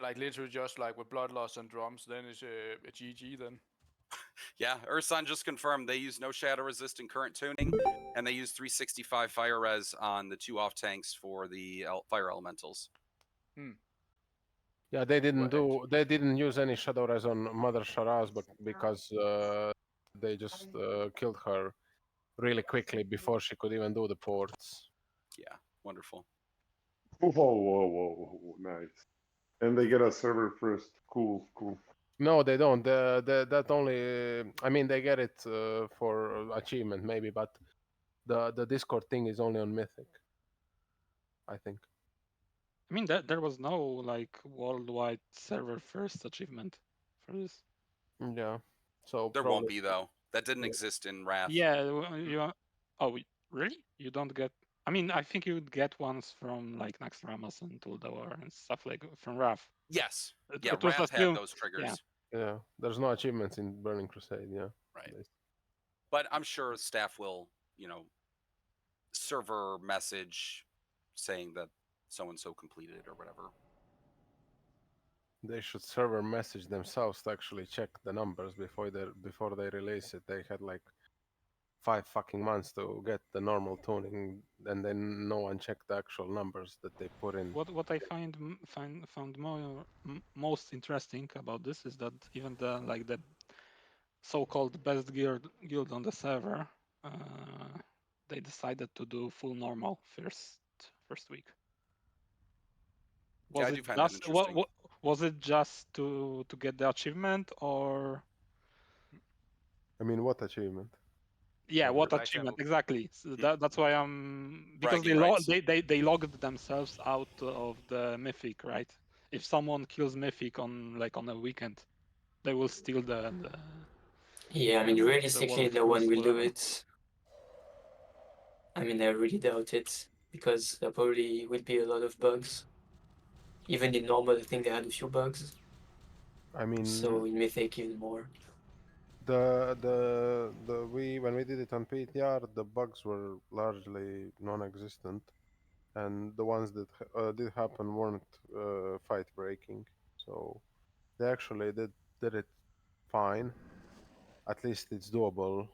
Like literally just like with bloodlust and drums, then it's a GG then. Yeah, Ursan just confirmed they use no shadow resist in current tuning, and they use 365 fire res on the 2 off tanks for the fire elementals. Yeah, they didn't use any shadow res on Mother Sharaz, but because they just killed her really quickly before she could even do the ports. Yeah, wonderful. Whoa, nice. And they get a server first. Cool. No, they don't. That only. I mean, they get it for achievement maybe, but the Discord thing is only on Mythic, I think. I mean, there was no like worldwide server first achievement for this. Yeah. So there won't be though. That didn't exist in Wrath. Yeah, you. Oh, really? You don't get? I mean, I think you would get ones from like Naxxramas and Tuldawar and stuff like from Wrath. Yes. It was Wrath had assumed, those triggers. Yeah, Yeah, there's no achievements in Burning Crusade. Yeah, Right. But I'm sure staff will, server message saying that so and so completed or whatever. They should server message themselves to actually check the numbers before they release it. They had like 5 fucking months to get the normal tuning, and then no one checked the actual numbers that they put in. What I found most interesting about this is that even the so-called best guild on the server, they decided to do full normal first week. Yeah, I do find that interesting. Was it just to get the achievement, or? I mean, what achievement? Yeah, what Black achievement Temple. exactly? So that's why because Bragging rights. they logged themselves out of the mythic, right? If someone kills mythic on a weekend, they will steal the Yeah, I mean, the realistically, World no one Curse, will do whatever. it. I mean, I really doubt it because there probably will be a lot of bugs. Even in normal, I think they had a few bugs. I mean, So in Mythic, even more. when we did it on PTR, the bugs were largely non-existent, and the ones that did happen weren't fight breaking. So they actually did it fine. At least it's doable,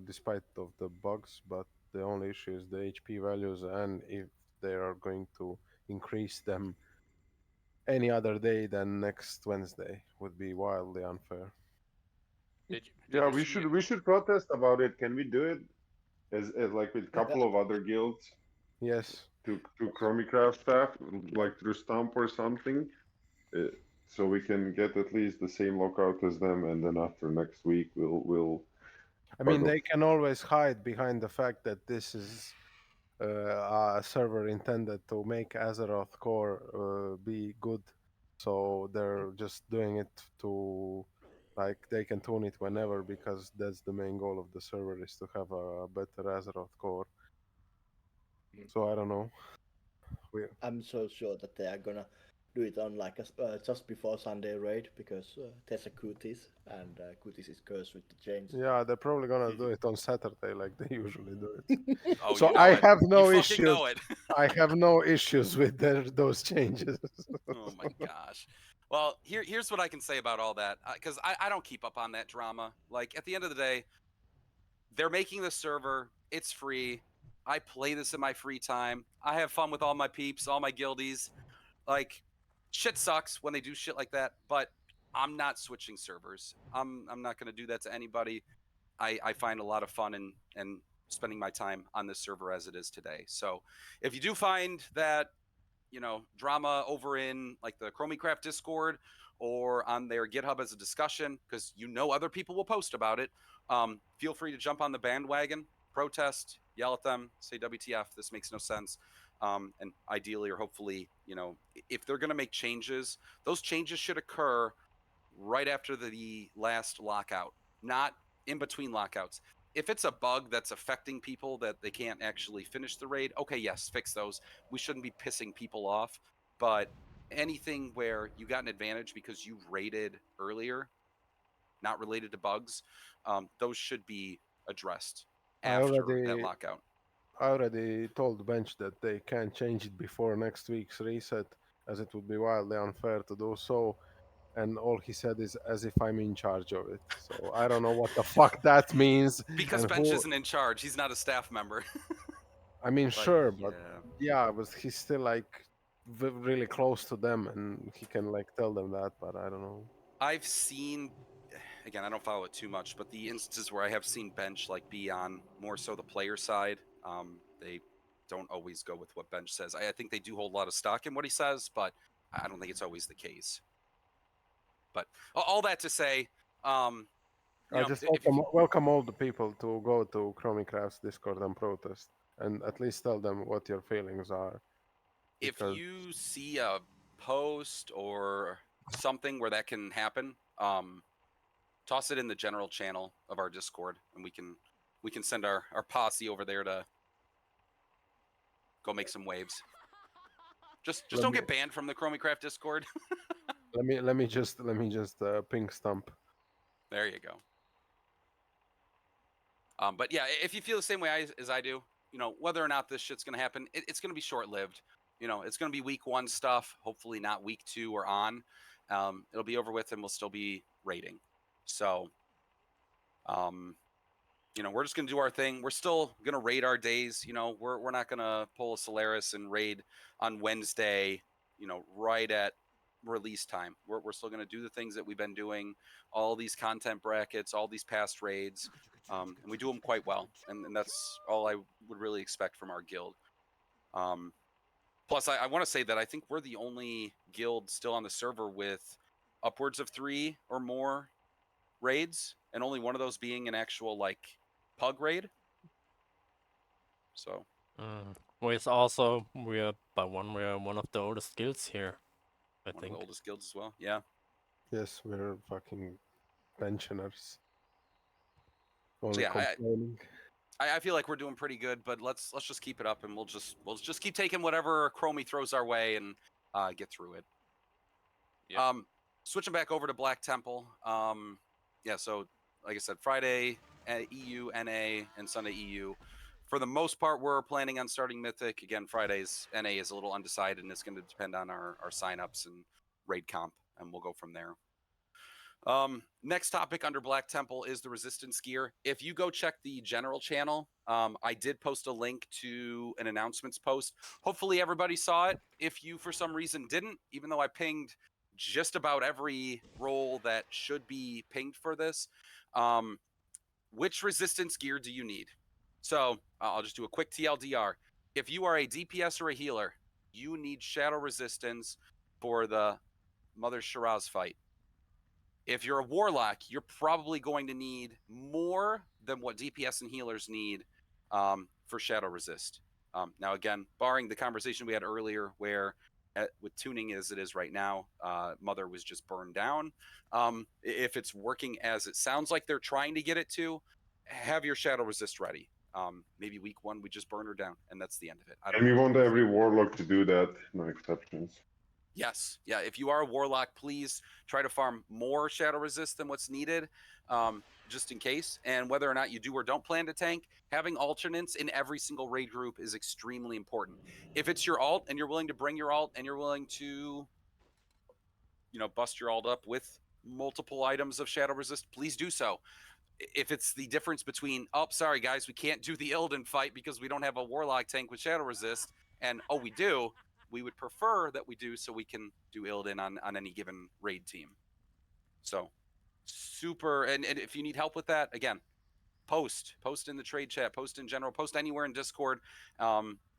despite of the bugs. But the only issue is the HP values, and if they are going to increase them any other day than next Wednesday, would be wildly unfair. Did Yeah, you we see? should protest about it. Can we do it as like with a couple of other guilds Yes. to ChromieCraft staff, like through Stump or something, so we can get at least the same lockout as them, and then after next week we'll. I mean, Part they of- can always hide behind the fact that this is a server intended to make Azeroth core be good, so they're just doing it to, like, they can tune it whenever, because that's the main goal of the server, is to have a better Azeroth core. So I don't know. I'm so sure that they are gonna do it on like just before Sunday raid, because there's a Kutis, and Kutis is cursed with the change. Yeah, they're probably gonna do it on Saturday like they usually do it. Oh, So you know I it. have no You fucking issues. know it. I have no issues with those changes. Oh my gosh. Well, here's what I can say about all that, because I don't keep up on that drama. Like, at the end of the day, they're making the server. It's free. I play this in my free time. I have fun with all my peeps, all my guildies. Like, shit sucks when they do shit like that, but I'm not switching servers. I'm not going to do that to anybody. I find a lot of fun and spending my time on this server as it is today. So if you do find that, drama over in like the ChromieCraft Discord or on their GitHub as a discussion, because other people will post about it, feel free to jump on the bandwagon, protest, yell at them, say WTF, this makes no sense. And ideally, or hopefully, if they're going to make changes, those changes should occur right after the last lockout, not in between lockouts. If it's a bug that's affecting people that they can't actually finish the raid, okay, yes, fix those. We shouldn't be pissing people off. But anything where you got an advantage because you raided earlier, not related to bugs, those should be addressed after that lockout. I already told Bench that they can't change it before next week's reset, as it would be wildly unfair to do so. And all he said is, as if I'm in charge of it. So I don't know what the fuck that means. Because and Bench isn't in charge. He's not a staff member. I mean, But, sure, but yeah, but he's still like really close to them, and he can like tell them that. But I don't know. I've seen, again, I don't follow it too much, but the instances where I have seen Bench like be on more so the player side, they don't always go with what Bench says. I think they do hold a lot of stock in what he says, but I don't think it's always the case. But all that to say, I just welcome all the people to go to ChromieCraft's Discord and protest, and at least tell them what your feelings are. If you see a post or something where that can happen, toss it in the general channel of our Discord, and we can send our posse over there to go make some waves. Just don't get banned from the ChromieCraft Discord. Let me just ping stump. There you go. But yeah, if you feel the same way as I do, you know, whether or not this shit's gonna happen, it's gonna be short lived. You know, it's gonna be week 1 stuff. Hopefully not week 2 or on. It'll be over with, and we'll still be raiding. So, you know, we're just gonna do our thing. We're still gonna raid our days. You know, we're not gonna pull a Solaris and raid on Wednesday. You know, right at release time. We're still gonna do the things that we've been doing. All these content brackets, all these past raids, and we do them quite well. And that's all I would really expect from our guild. Plus, I want to say that I think we're the only guild still on the server with upwards of 3 or more raids, and only one of those being an actual like pug raid. So We're one of the oldest guilds here. I one think. of the oldest guilds as well. Yeah. Yes, we're fucking pensioners. So Only yeah, complaining. I feel like we're doing pretty good, but let's just keep it up, and we'll just keep taking whatever Chromie throws our way and get through it. Yeah. Switching back over to Black Temple. Yeah, so like I said, Friday EU, NA, and Sunday EU. For the most part, we're planning on starting Mythic. Again, Friday's NA is a little undecided, and it's going to depend on our signups and raid comp, and we'll go from there. Next topic under Black Temple is the Resistance gear. If you go check the general channel, I did post a link to an announcements post. Hopefully everybody saw it. If you, for some reason, didn't, even though I pinged just about every role that should be pinged for this, which Resistance gear do you need? So I'll just do a quick TLDR. If you are a DPS or a healer, you need Shadow Resistance for the Mother Shiraz fight. If you're a warlock, you're probably going to need more than what DPS and healers need for Shadow Resist. Now, again, barring the conversation we had earlier where with tuning as it is right now, Mother was just burned down. If it's working as it sounds like they're trying to get it to, have your Shadow Resist ready. Maybe week 1, we just burn her down, and that's the end of it. I don't And we know. want every warlock to do that, no exceptions. Yes. Yeah. If you are a warlock, please try to farm more shadow resist than what's needed, just in case. And whether or not you do or don't plan to tank, having alternates in every single raid group is extremely important. If it's your alt and you're willing to bring your alt and you're willing to, you know, bust your alt up with multiple items of shadow resist, please do so. If it's the difference between, oh, sorry guys, we can't do the Illidan fight because we don't have a warlock tank with shadow resist, and oh, we do, we would prefer that we do so we can do Illidan on any given raid team. So super, and if you need help with that, again, post in the trade chat, post in general, post anywhere in Discord,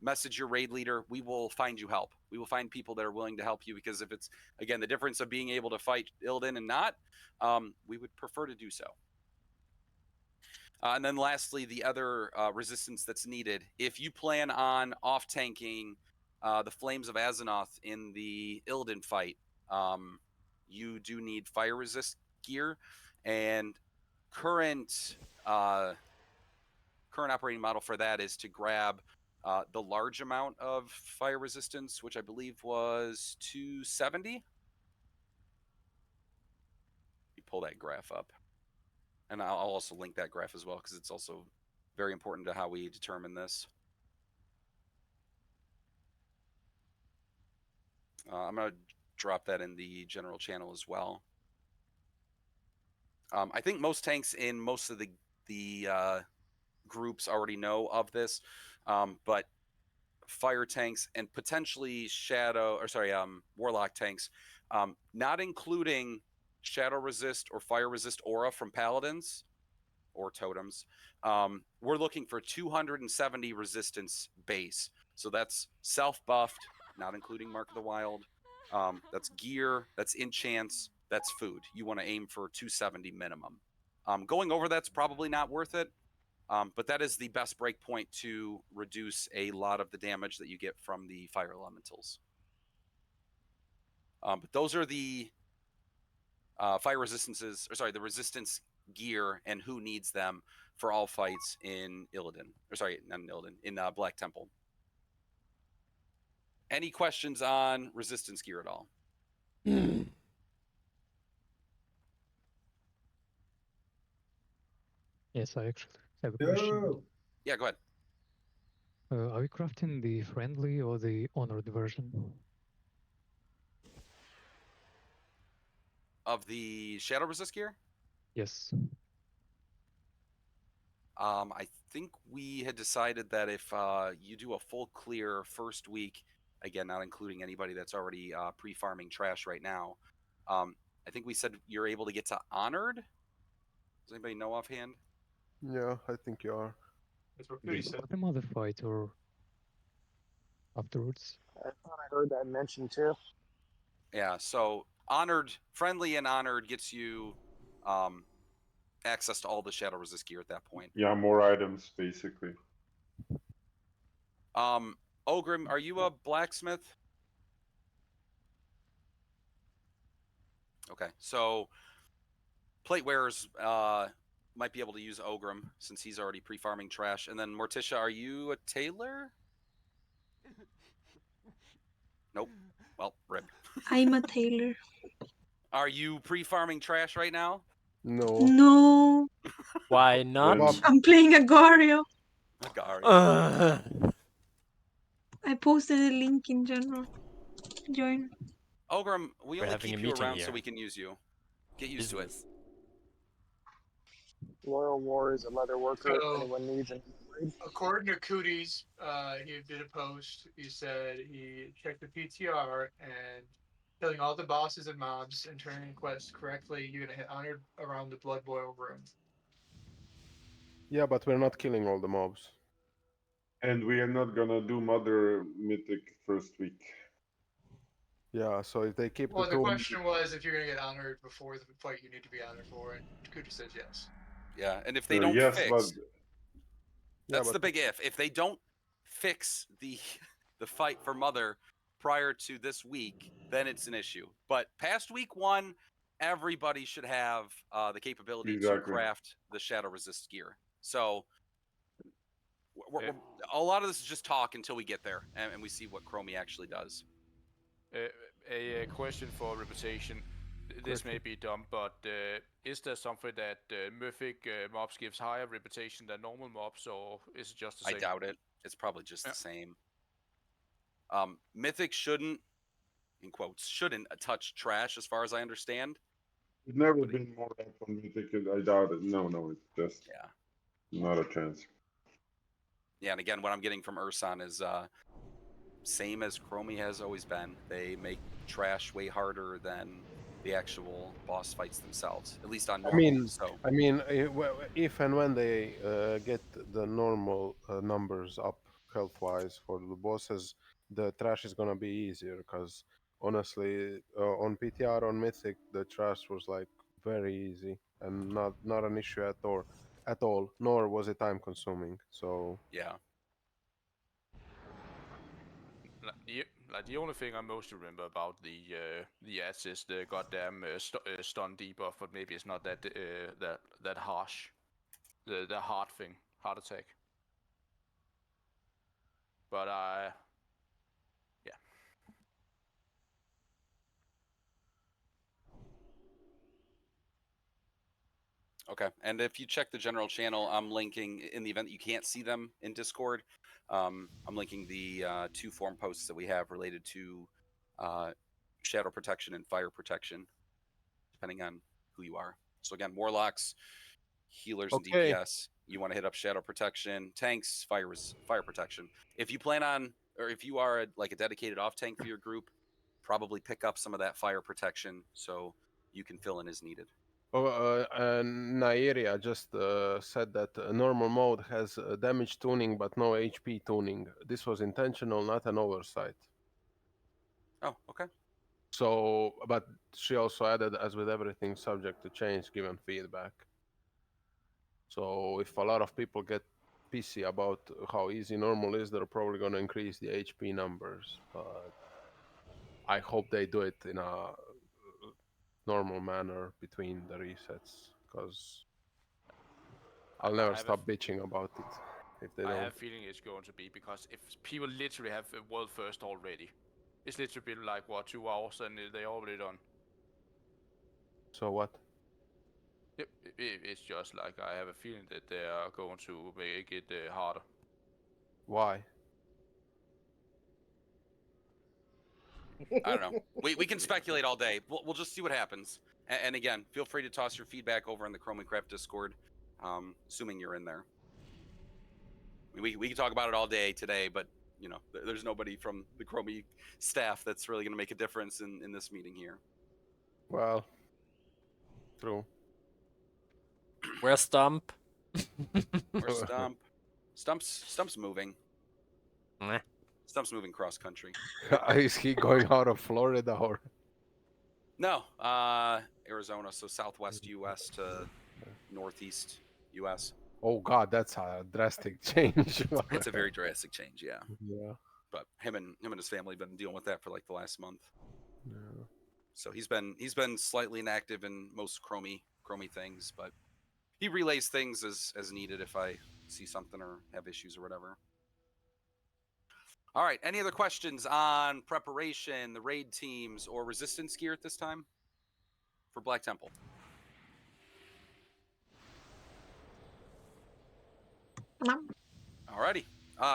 message your raid leader. We will find you help. We will find people that are willing to help you, because if it's, again, the difference of being able to fight Illidan and not, we would prefer to do so. And then lastly, the other resistance that's needed. If you plan on off-tanking the Flames of Azeroth in the Illidan fight, you do need fire resist gear. And current operating model for that is to grab the large amount of fire resistance, which I believe was 270. Let me pull that graph up. And I'll also link that graph as well, because it's also very important to how we determine this. I'm going to drop that in the general channel as well. I think most tanks in most of the groups already know of this, but fire tanks and potentially warlock tanks, not including shadow resist or fire resist aura from paladins or totems, we're looking for 270 resistance base. So that's self-buffed, not including Mark of the Wild. That's gear, that's enchants, that's food. You want to aim for 270 minimum. Going over that's probably not worth it, but that is the best break point to reduce a lot of the damage that you get from the fire elementals. But those are the fire resistances, the resistance gear and who needs them for all fights in Illidan. Or sorry, not in Illidan, in Black Temple. Any questions on resistance gear at all? Yes, I actually have a question. Yeah, go ahead. Are we crafting the friendly or the honored version? Of the shadow resist gear? Yes. I think we had decided that if you do a full clear first week, again, not including anybody that's already pre-farming trash right now, I think we said you're able to get to honored. Does anybody know offhand? Yeah, I think you are. That's what Before the mother fight or afterwards? I thought I heard that mentioned too. Yeah, so honored, friendly and honored gets you access to all the shadow resist gear at that point. Yeah, more items basically. Ogrim, are you a blacksmith? Okay, so plate wearers might be able to use Ogrim since he's already pre-farming trash. And then Morticia, are you a tailor? Nope. Well, rip. I'm a tailor. Are you pre-farming trash right now? No. No. Why not? I'm playing Agario. Agario. I posted a link in general. Join. Ogrim, we We're only having a keep you meeting around so here. we can use you. Get used to it. Loyal War is a leather worker. If So- anyone needs an upgrade. According to Cooties, he did a post. He said he checked the PTR and killing all the bosses and mobs and turning quests correctly, you're gonna hit honored around the blood boil room. Yeah, but we're not killing all the mobs. And we are not gonna do Mother Mythic first week. Yeah, so if they keep Well, the the two... question was if you're gonna get honored before the fight you need to be honored for, and Cooties says yes. Yeah, and if they don't yes, fix, but that's the big if. If they don't fix the the fight for Mother prior to this week, then it's an issue. But past week 1, everybody should have the capability to Exactly. craft the shadow resist gear. So a lot of this is just talk until we get there and we see what Chromie actually does. A question for reputation. This may be dumb, but is there something that mythic mobs gives higher reputation than normal mobs, or is it just the same? I doubt it. It's probably just the same. Mythic shouldn't, in quotes, shouldn't touch trash as far as I understand. it's never been more up on Mythic. I doubt it. No, it's just not a chance. Yeah, and again, what I'm getting from Urson is same as Chromie has always been. They make trash way harder than the actual boss fights themselves, at least on normal. I mean, if and when they get the normal numbers up health-wise for the bosses, the trash is gonna be easier. Because honestly, on PTR on Mythic, the trash was like very easy and not an issue at all. Nor was it time-consuming. So yeah. Like the only thing I most remember about the ads is the goddamn stun debuff, but maybe it's not that that harsh. The heart thing, heart attack. But yeah. Okay, and if you check the general channel, I'm linking in the event that you can't see them in Discord. I'm linking the 2 forum posts that we have related to shadow protection and fire protection, depending on who you are. So again, warlocks, healers, and Okay. DPS. You want to hit up shadow protection, tanks, fire protection. If you plan on, or if you are like a dedicated off tank for your group, probably pick up some of that fire protection so you can fill in as needed. Nairia just said that normal mode has damage tuning but no HP tuning. This was intentional, not an oversight. Oh, okay. So, but she also added, as with everything, subject to change given feedback. So, if a lot of people get pissy about how easy normal is, they're probably going to increase the HP numbers. But I hope they do it in a normal manner between the resets, because I'll never stop bitching about it if they I don't. have a feeling it's going to be, because if people literally have world first already, it's literally been like what, 2 hours and they already done. So what? Yep, it's just like I have a feeling that they are going to make it harder. Why? I don't know. We can speculate all day. We'll just see what happens. And again, feel free to toss your feedback over in the ChromieCraft Discord, assuming you're in there. We can talk about it all day today, but you know, there's nobody from the Chromie staff that's really going to make a difference in this meeting here. Well, true. Where's Stump? Where's Stump? Stump's moving. Meh. Stump's moving cross country. Is he going out of Florida or? No, Arizona, so southwest U.S. to northeast U.S. Oh God, that's a drastic change. It's a very drastic change, yeah. Yeah. But him and his family have been dealing with that for like the last month. Yeah. So he's been slightly inactive in most Chromie things, but he relays things as needed if I see something or have issues or whatever. All right. Any other questions on preparation, the raid teams, or resistance gear at this time for Black Temple? All righty.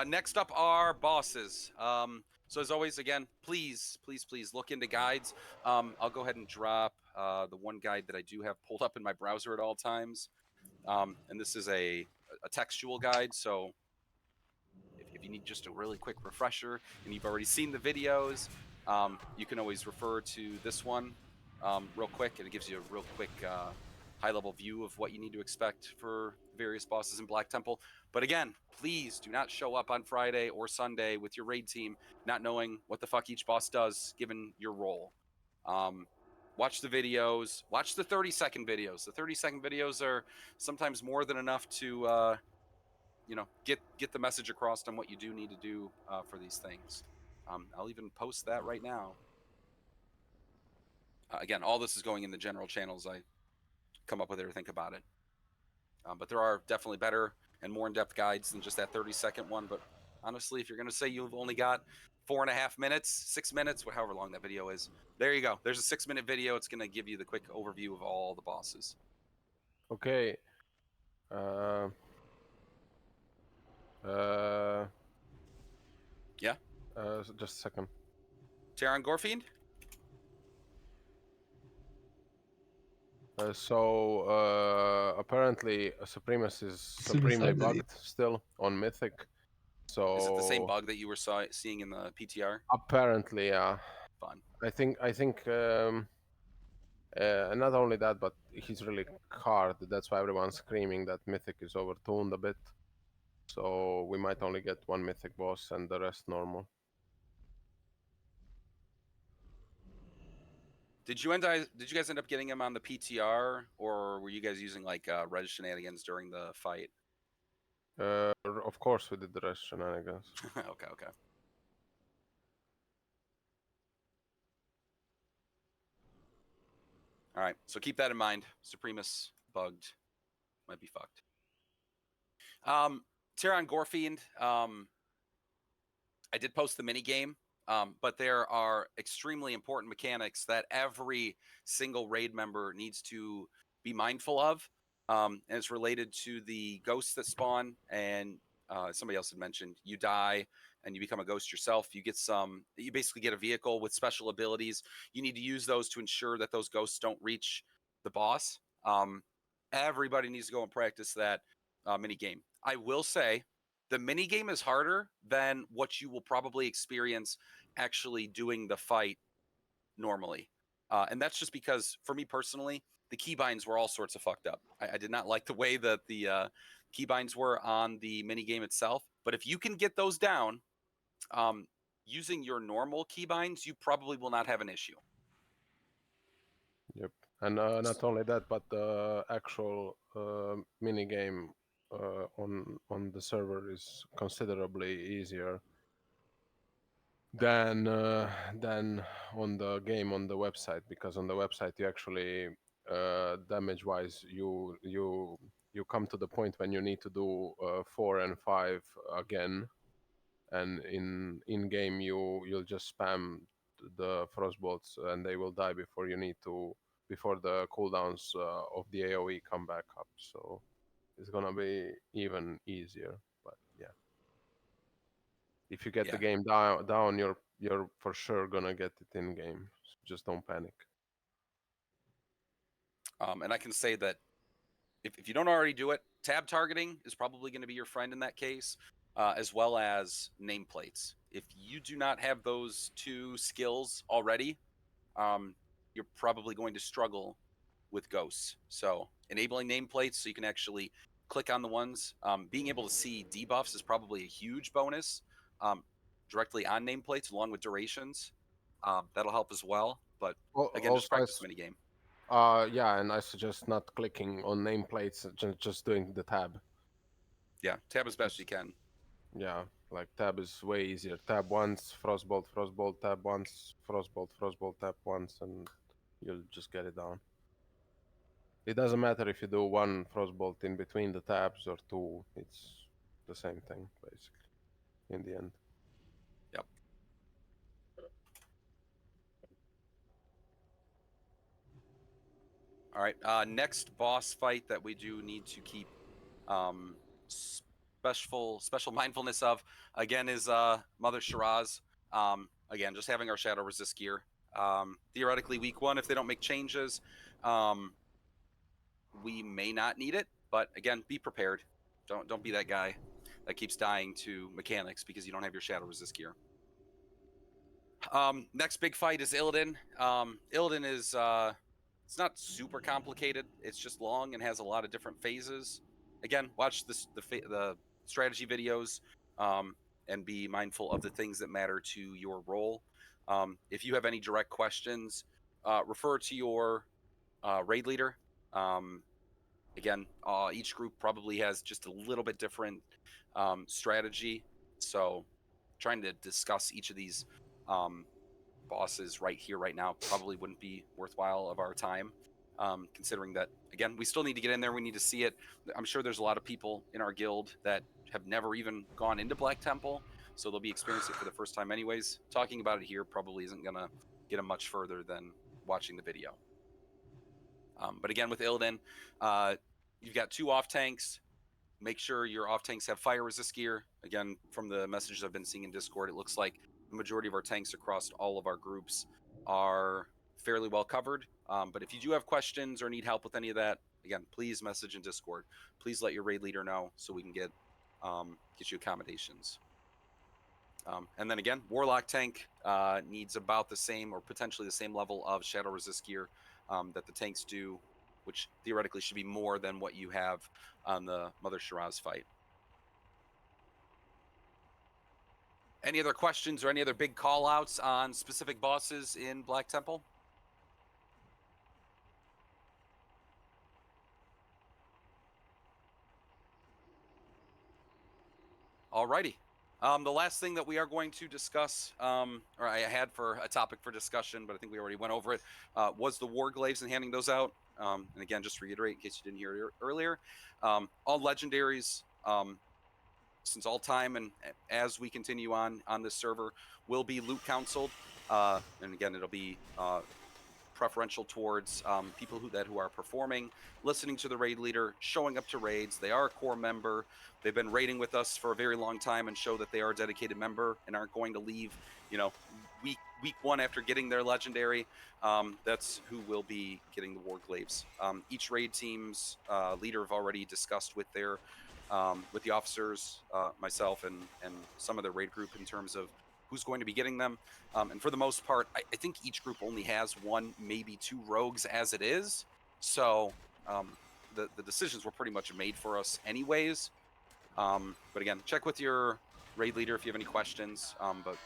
Next up are bosses. So as always, again, please look into guides. I'll go ahead and drop the one guide that I do have pulled up in my browser at all times. And this is a textual guide, so if you need just a really quick refresher and you've already seen the videos, you can always refer to this one real quick, and it gives you a real quick high-level view of what you need to expect for various bosses in Black Temple. But again, please do not show up on Friday or Sunday with your raid team not knowing what the fuck each boss does given your role. Watch the videos. Watch the 30-second videos. The 30-second videos are sometimes more than enough to you know, get the message across on what you do need to do for these things. I'll even post that right now. Again, all this is going in the general channels. I come up with everything about it. But there are definitely better and more in-depth guides than just that 30-second one. But honestly, if you're going to say you've only got 4.5 minutes, 6 minutes, however long that video is, there you go. There's a 6-minute video. It's going to give you the quick overview of all the bosses. Okay. Yeah. Just a second. Terran Gorfiend? Apparently Supremus is Suicide supremely Elite. bugged still on Mythic. So Is it the same bug that you were seeing in the PTR? apparently, yeah. Fun. I think not only that, but he's really hard. That's why everyone's screaming that Mythic is overtuned a bit. So we might only get one Mythic boss and the rest normal. Did you guys end up getting him on the PTR, or were you guys using like res shenanigans during the fight? Of course we did the rest shenanigans. Okay. All right, so keep that in mind. Supremus bugged, might be fucked. Terran Gorfiend, I did post the mini game, but there are extremely important mechanics that every single raid member needs to be mindful of. And it's related to the ghosts that spawn. And somebody else had mentioned you die and you become a ghost yourself. You basically get a vehicle with special abilities. You need to use those to ensure that those ghosts don't reach the boss. Everybody needs to go and practice that mini game. I will say the mini game is harder than what you will probably experience actually doing the fight normally. And that's just because for me personally, the keybinds were all sorts of fucked up. I did not like the way that the keybinds were on the mini game itself. But if you can get those down using your normal keybinds, you probably will not have an issue. Yep. And not only that, but the actual mini game on the server is considerably easier than on the game on the website, because on the website you actually damage wise you come to the point when you need to do 4 and 5 again, and in game you'll just spam the frostbolts and they will die before you need to before the cooldowns of the AoE come back up. So it's gonna be even easier. But yeah, if you get the game down, you're for sure gonna get it in game. So just don't panic. And I can say that if you don't already do it, tab targeting is probably going to be your friend in that case, as well as nameplates. If you do not have those two skills already, you're probably going to struggle with ghosts. So enabling nameplates so you can actually click on the ones. Being able to see debuffs is probably a huge bonus directly on nameplates along with durations. That'll help as well. But again, just practice minigame. Yeah, and I suggest not clicking on nameplates, just doing the tab. Yeah, tab as best you can. Yeah, like tab is way easier. Tab once, frostbolt, frostbolt, tab once, frostbolt, frostbolt, tab once, and you'll just get it down. It doesn't matter if you do one frostbolt in between the tabs or two, it's the same thing, basically, in the end. Yep. All right, next boss fight that we do need to keep special mindfulness of, again, is Mother Shiraz. Again, just having our Shadow Resist gear. Theoretically, week 1, if they don't make changes, we may not need it, but again, be prepared. Don't be that guy that keeps dying to mechanics because you don't have your Shadow Resist gear. Next big fight is Illidan. Illidan is it's not super complicated. It's just long and has a lot of different phases. Again, watch the strategy videos and be mindful of the things that matter to your role. If you have any direct questions, refer to your raid leader. Again, each group probably has just a little bit different strategy. So trying to discuss each of these bosses right here, right now, probably wouldn't be worthwhile of our time, considering that, again, we still need to get in there. We need to see it. I'm sure there's a lot of people in our guild that have never even gone into Black Temple, so they'll be experiencing it for the first time anyways. Talking about it here probably isn't going to get them much further than watching the video. But again, with Illidan, you've got 2 off tanks. Make sure your off tanks have fire resist gear. Again, from the messages I've been seeing in Discord, it looks like the majority of our tanks across all of our groups are fairly well covered. But if you do have questions or need help with any of that, again, please message in Discord. Please let your raid leader know so we can get you accommodations. And then again, Warlock tank needs about the same or potentially the same level of shadow resist gear that the tanks do, which theoretically should be more than what you have on the Mother Shiraz fight. Any other questions or any other big call outs on specific bosses in Black Temple? Alrighty. The last thing that we are going to discuss, or I had for a topic for discussion, but I think we already went over it, was the Warglaives and handing those out. And again, just to reiterate in case you didn't hear it earlier, all legendaries, since all time and as we continue on this server, will be loot counseled. And again, it'll be preferential towards people who are performing, listening to the raid leader, showing up to raids. They are a core member. They've been raiding with us for a very long time and show that they are a dedicated member and aren't going to leave, week 1 after getting their legendary. That's who will be getting the Warglaives. Each raid team's leader have already discussed with their with the officers, myself, and some of the raid group in terms of who's going to be getting them. And for the most part, I think each group only has 1, maybe 2 rogues as it is. So the decisions were pretty much made for us anyways. But again, check with your raid leader if you have any questions. But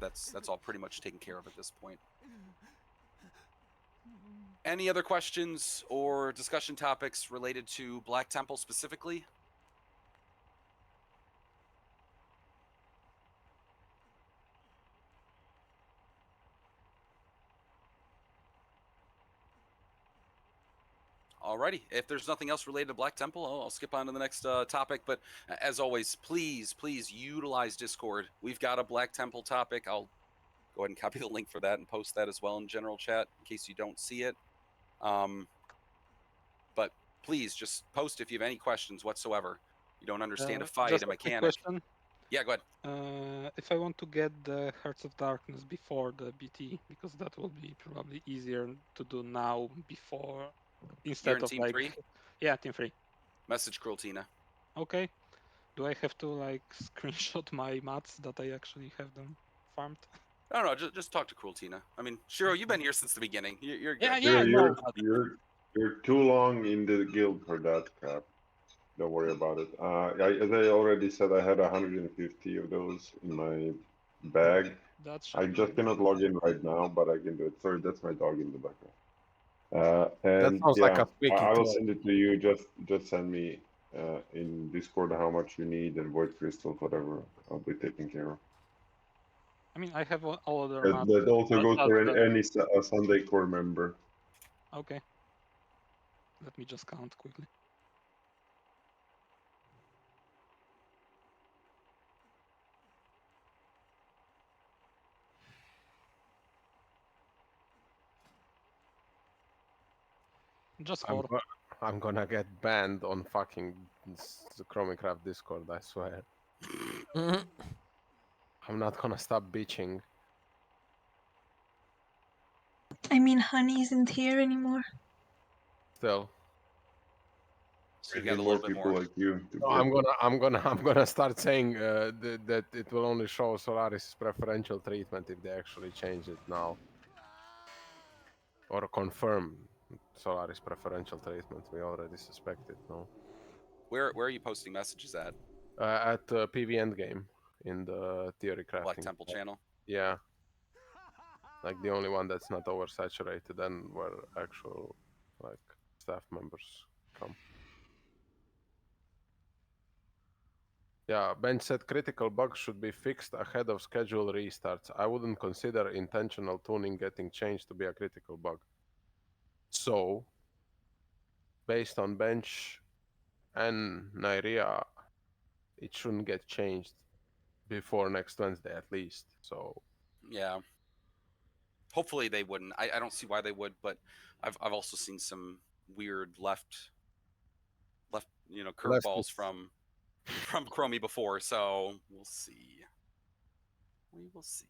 that's all pretty much taken care of at this point. Any other questions or discussion topics related to Black Temple specifically? Alrighty, if there's nothing else related to Black Temple, I'll skip on to the next topic. But as always, please utilize Discord. We've got a Black Temple topic. I'll go ahead and copy the link for that and post that as well in general chat in case you don't see it. But please just post if you have any questions whatsoever. You don't understand a fight, just a a quick mechanic. question. Yeah, go ahead. If I want to get the Hearts of Darkness before the BT, because that will be probably easier to do now before instead You're in of Team 3? Yeah, Team 3. Message Crueltina. Okay. Do I have to like screenshot my mats that I actually have them farmed? I don't know. Just talk to Crueltina. I mean, Shiro, you've been here since the beginning. You're good. Yeah, no. You're too long in the guild for that crap. Don't worry about it. As I already said, I had 150 of those in my bag. I just cannot log in right now, but I can do it. Sorry, that's my dog in the background. That And sounds yeah, like a squeaky I will toy. send it to you. Just send me in Discord how much you need and void crystals, whatever. I'll be taking care of. I mean, I have all other That, mats. that also goes for that- any Sunday core member. Okay. Let me just count quickly. Just four. I'm gonna get banned on fucking the ChromieCraft Discord, I swear. I'm not gonna stop bitching. I mean, Honey isn't here anymore. Still. So I need more people like you. No, I'm gonna start saying that it will only show Solaris preferential treatment if they actually change it now, or confirm Solaris preferential treatment. We already suspect it, no? Where are you posting messages at? At PV Endgame in the theory crafting. Black Temple channel? Yeah. Like the only one that's not oversaturated and where actual like staff members come. Yeah, Bench said critical bugs should be fixed ahead of schedule restarts. I wouldn't consider intentional tuning getting changed to be a critical bug. So, based on Bench and Nyria, it shouldn't get changed before next Wednesday at least. So, Yeah. Hopefully they wouldn't. I don't see why they would, but I've also seen some weird left curveballs from Chromie before, so we'll see. We will see.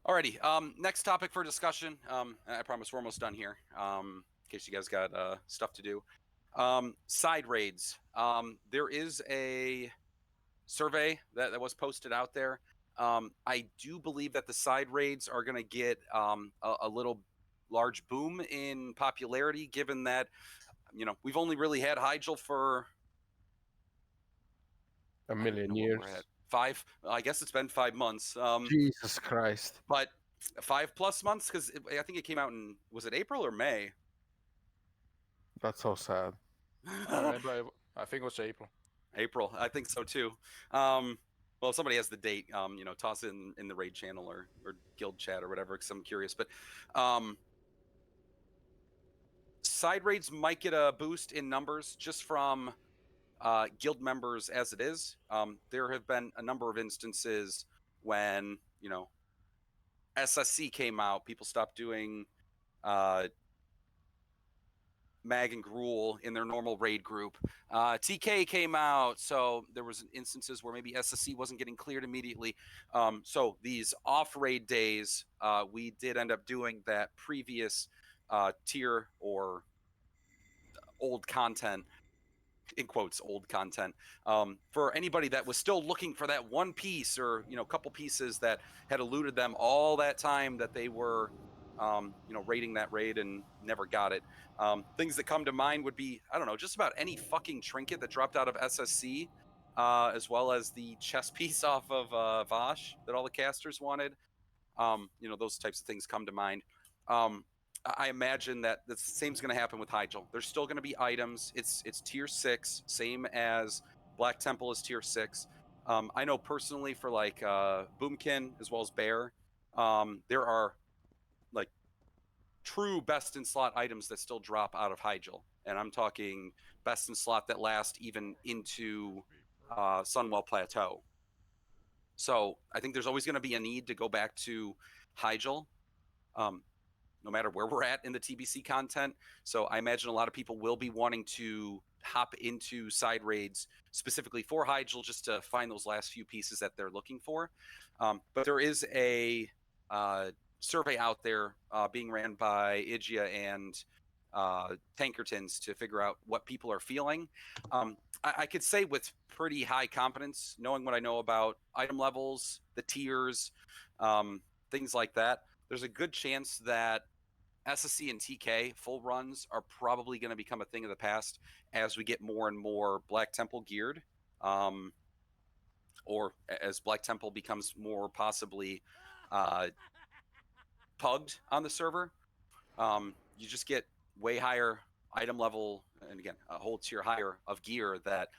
Alrighty, next topic for discussion. I promise we're almost done here. In case you guys got stuff to do. Side raids. There is a survey that was posted out there. I do believe that the side raids are going to get a little large boom in popularity, given that we've only really had Hyjal for a million years. 5. I guess it's been 5 months. Jesus Christ! But 5+ months, because I think it came out in, was it April or May? That's so sad. I remember. I think it was April. April, I think so too. Well, if somebody has the date, toss it in the raid channel or guild chat or whatever, because I'm curious. But side raids might get a boost in numbers just from guild members as it is. There have been a number of instances when SSC came out, people stopped doing Mag and Gruul in their normal raid group. TK came out, so there was instances where maybe SSC wasn't getting cleared immediately. So these off-raid days, we did end up doing that previous tier or old content, in quotes, old content, for anybody that was still looking for that one piece or a couple pieces that had eluded them all that time that they were raiding that raid and never got it. Things that come to mind would be, I don't know, just about any fucking trinket that dropped out of SSC, as well as the chess piece off of Vosh that all the casters wanted. Those types of things come to mind. I imagine that the same's going to happen with Hyjal. There's still going to be items. It's tier 6, same as Black Temple is tier 6. I know personally for like Boomkin as well as Bear, there are like true best in slot items that still drop out of Hyjal, and I'm talking best in slot that last even into Sunwell Plateau. So I think there's always going to be a need to go back to Hyjal, no matter where we're at in the TBC content. So I imagine a lot of people will be wanting to hop into side raids specifically for Hyjal just to find those last few pieces that they're looking for. But there is a survey out there being ran by Igia and Tankertons to figure out what people are feeling. I could say with pretty high confidence, knowing what I know about item levels, the tiers, things like that, there's a good chance that SSC and TK full runs are probably going to become a thing of the past as we get more and more Black Temple geared, or as Black Temple becomes more possibly pugged on the server. You just get way higher item level, and again, a whole tier higher of gear that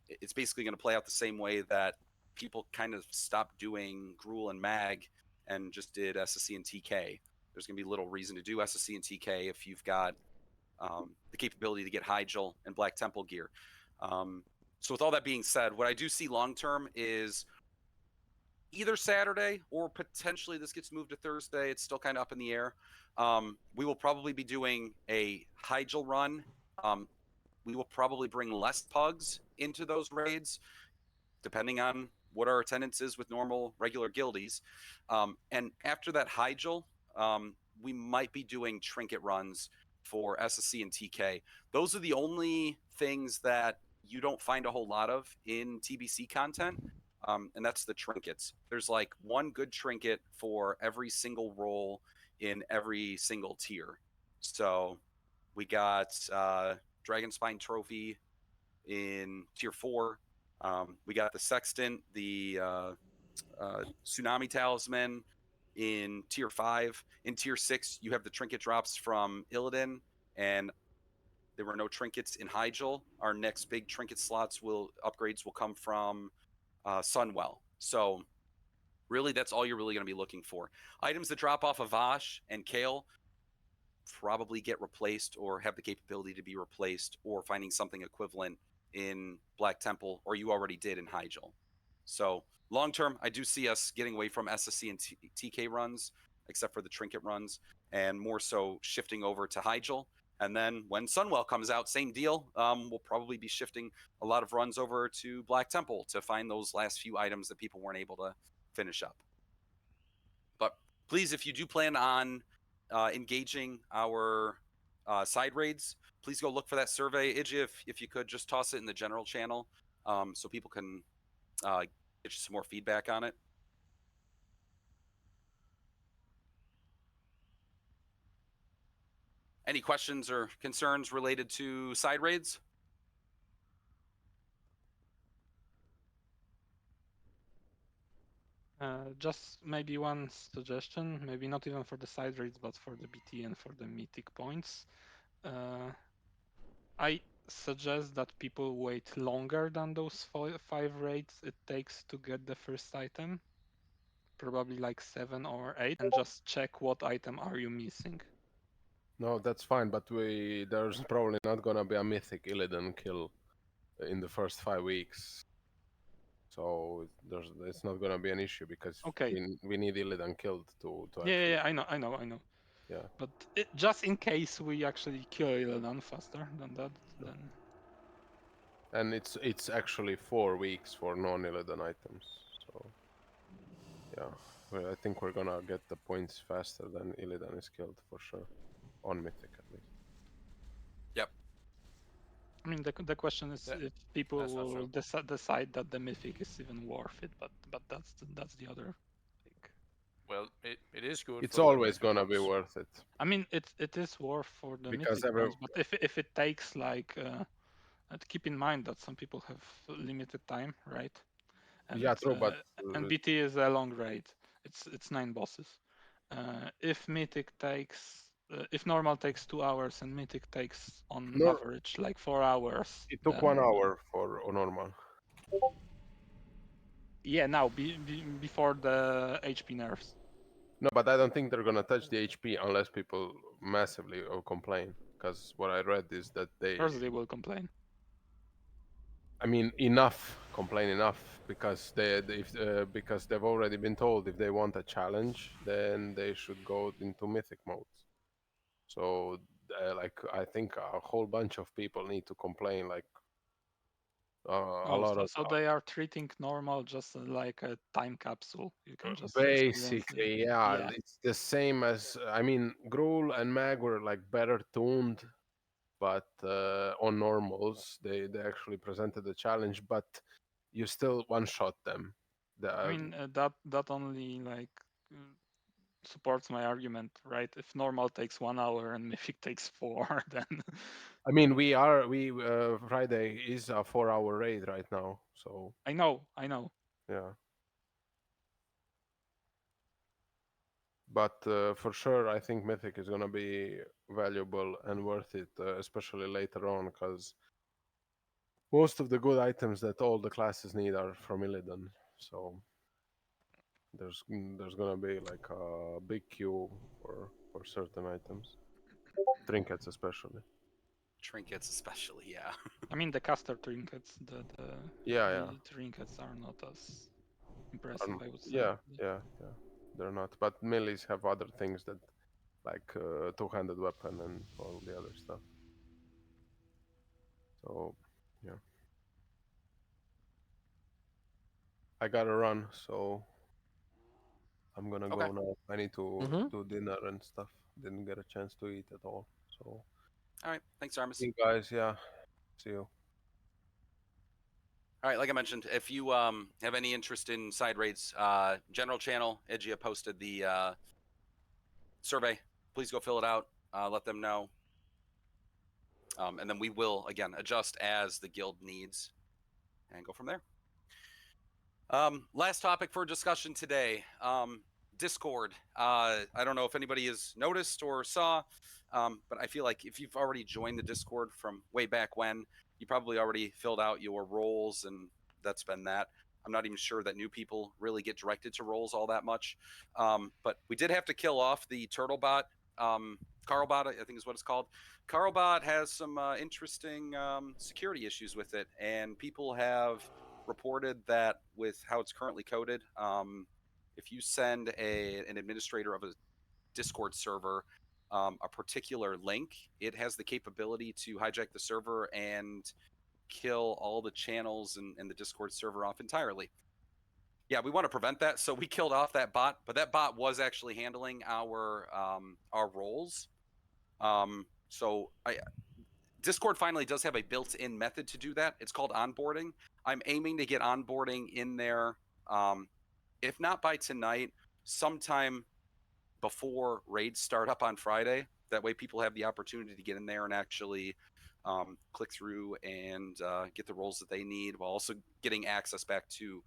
it's basically going to play out the same way that people kind of stopped doing Gruul and Mag and just did SSC and TK. There's going to be little reason to do SSC and TK if you've got the capability to get Hyjal and Black Temple gear. So with all that being said, what I do see long term is either Saturday or potentially this gets moved to Thursday. It's still kind of up in the air. We will probably be doing a Hyjal run. We will probably bring less pugs into those raids, depending on what our attendance is with normal, regular guildies. And after that Hyjal, we might be doing trinket runs for SSC and TK. Those are the only things that you don't find a whole lot of in TBC content. And that's the trinkets. There's like one good trinket for every single role in every single tier. So we got Dragon Spine Trophy in tier 4. We got the Sextant, the Tsunami Talisman in tier 5. In tier 6, you have the trinket drops from Illidan, and there were no trinkets in Hyjal. Our next big trinket upgrades will come from Sunwell. So really, that's all you're really going to be looking for. Items that drop off of Vash and Kale probably get replaced or have the capability to be replaced, or finding something equivalent in Black Temple, or you already did in Hyjal. So long term, I do see us getting away from SSC and TK runs, except for the trinket runs, and more so shifting over to Hyjal. And then when Sunwell comes out, same deal. We'll probably be shifting a lot of runs over to Black Temple to find those last few items that people weren't able to finish up. But please, if you do plan on engaging our side raids, please go look for that survey. Iji, if you could just toss it in the general channel so people can get you some more feedback on it. Any questions or concerns related to side raids? Just maybe one suggestion, maybe not even for the side raids, but for the BT and for the mythic points. I suggest that people wait longer than those 5 raids it takes to get the first item, probably like 7 or 8, and just check what item are you missing. No, that's fine, but there's probably not gonna be a mythic Illidan kill in the first 5 weeks. So it's not gonna be an issue because we need Illidan killed to actually. Yeah, I know. Yeah. But just in case we actually kill Illidan faster than that, then. And it's actually 4 weeks for non-Illidan items. So yeah, well, I think we're gonna get the points faster than Illidan is killed for sure, on mythic at least. Yep. I mean, the question is if people will decide that the mythic is even worth it, but that's the other thing. Well, it is good. It's for the always mythic gonna be ones. worth it. I mean, it is worth for the Because mythic ones, but if it takes like, keep in mind that some people have limited time, right? And, yeah, true, but and BT is a long raid. It's 9 bosses. If mythic takes, if normal takes 2 hours and mythic takes on average like 4 hours, it took 1 hour for normal. Yeah, now before the HP nerfs. No, but I don't think they're gonna touch the HP unless people massively complain. Because what I read is that First they will complain. I mean, enough complain enough because because they've already been told if they want a challenge, then they should go into mythic modes. So like I think a whole bunch of people need to complain like a lot of so they are treating normal just like a time capsule. You can just experience it. basically, yeah, it's the same as I mean, Gruul and Mag were like better tuned, but on normals they actually presented a challenge, but you still one shot them. I mean that only like supports my argument, right? If normal takes 1 hour and mythic takes 4, then I mean, we Friday is a 4-hour raid right now, so I know. yeah. But for sure, I think Mythic is gonna be valuable and worth it, especially later on, because most of the good items that all the classes need are from Illidan. So there's gonna be like a big queue for certain items, trinkets especially. Trinkets, especially, yeah. I mean the caster trinkets, the Yeah. trinkets are not as impressive, I would say. Yeah. They're not, but millies have other things that, like two-handed weapon and all the other stuff. So, yeah. I gotta run, so I'm gonna go now. I need to do dinner and stuff. Didn't get a chance to eat at all. So, All right, thanks, Armis. you guys, yeah. See you. All right, like I mentioned, if you have any interest in side raids, general channel, Edgia posted the survey. Please go fill it out. Let them know. And then we will, again, adjust as the guild needs and go from there. Last topic for discussion today, Discord. I don't know if anybody has noticed or saw, but I feel like if you've already joined the Discord from way back when, you probably already filled out your roles, and that's been that. I'm not even sure that new people really get directed to roles all that much. But we did have to kill off the Turtlebot. Carlbot, I think is what it's called. Carlbot has some interesting security issues with it, and people have reported that with how it's currently coded, if you send an administrator of a Discord server a particular link, it has the capability to hijack the server and kill all the channels and the Discord server off entirely. Yeah, we want to prevent that, so we killed off that bot, but that bot was actually handling our roles. So Discord finally does have a built-in method to do that. It's called onboarding. I'm aiming to get onboarding in there, if not by tonight, sometime before raids start up on Friday. That way people have the opportunity to get in there and actually click through and get the roles that they need while also getting access back to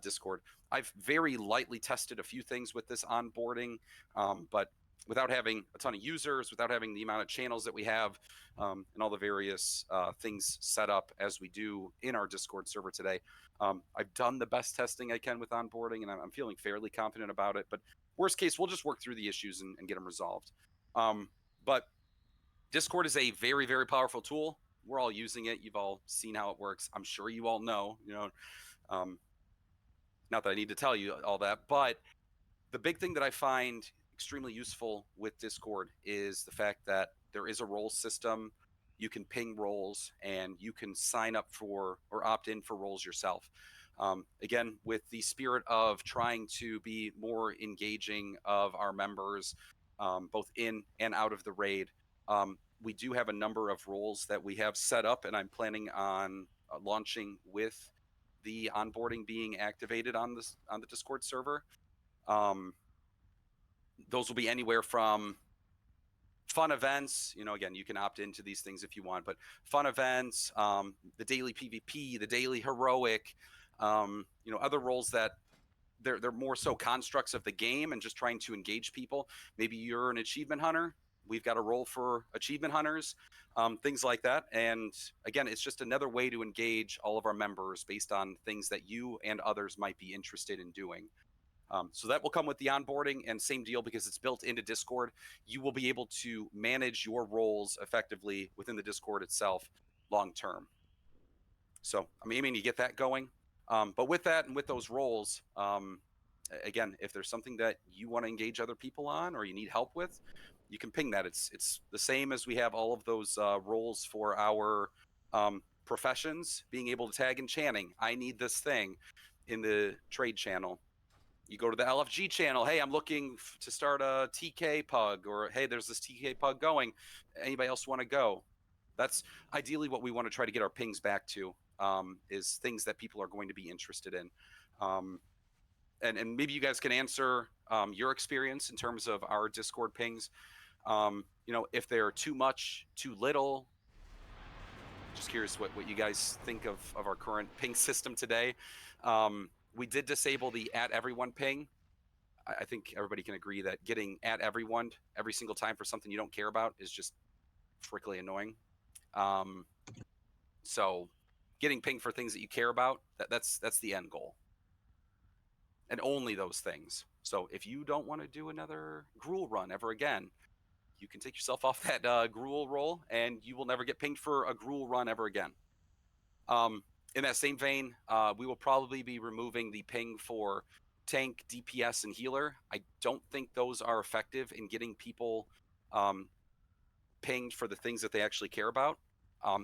Discord. I've very lightly tested a few things with this onboarding, but without having a ton of users, without having the amount of channels that we have, and all the various things set up as we do in our Discord server today, I've done the best testing I can with onboarding, and I'm feeling fairly confident about it. But worst case, we'll just work through the issues and get them resolved. But Discord is a very, very powerful tool. We're all using it. You've all seen how it works. I'm sure you all know, not that I need to tell you all that, but the big thing that I find extremely useful with Discord is the fact that there is a role system. You can ping roles and you can sign up for or opt in for roles yourself. Again, with the spirit of trying to be more engaging of our members, both in and out of the raid, we do have a number of roles that we have set up, and I'm planning on launching with the onboarding being activated on the Discord server. Those will be anywhere from fun events. Again, you can opt into these things if you want, but fun events, the daily PvP, the daily heroic, other roles that they're more so constructs of the game and just trying to engage people. Maybe you're an achievement hunter. We've got a role for achievement hunters, things like that. And again, it's just another way to engage all of our members based on things that you and others might be interested in doing. So that will come with the onboarding, and same deal because it's built into Discord. You will be able to manage your roles effectively within the Discord itself long term. So I'm aiming to get that going. But with that and with those roles, again, if there's something that you want to engage other people on or you need help with, you can ping that. It's the same as we have all of those roles for our professions, being able to tag in chanting. I need this thing in the trade channel. You go to the LFG channel. Hey, I'm looking to start a TK pug, or hey, there's this TK pug going. Anybody else want to go? That's ideally what we want to try to get our pings back to, is things that people are going to be interested in. And maybe you guys can answer your experience in terms of our Discord pings. If they're too much, too little. Just curious what you guys think of our current ping system today. We did disable the @everyone ping. I think everybody can agree that getting @everyone every single time for something you don't care about is just frickly annoying. So getting pinged for things that you care about, that's the end goal. And only those things. So if you don't want to do another gruel run ever again, you can take yourself off that gruel roll and you will never get pinged for a gruel run ever again. In that same vein, we will probably be removing the ping for tank, DPS, and healer. I don't think those are effective in getting people pinged for the things that they actually care about.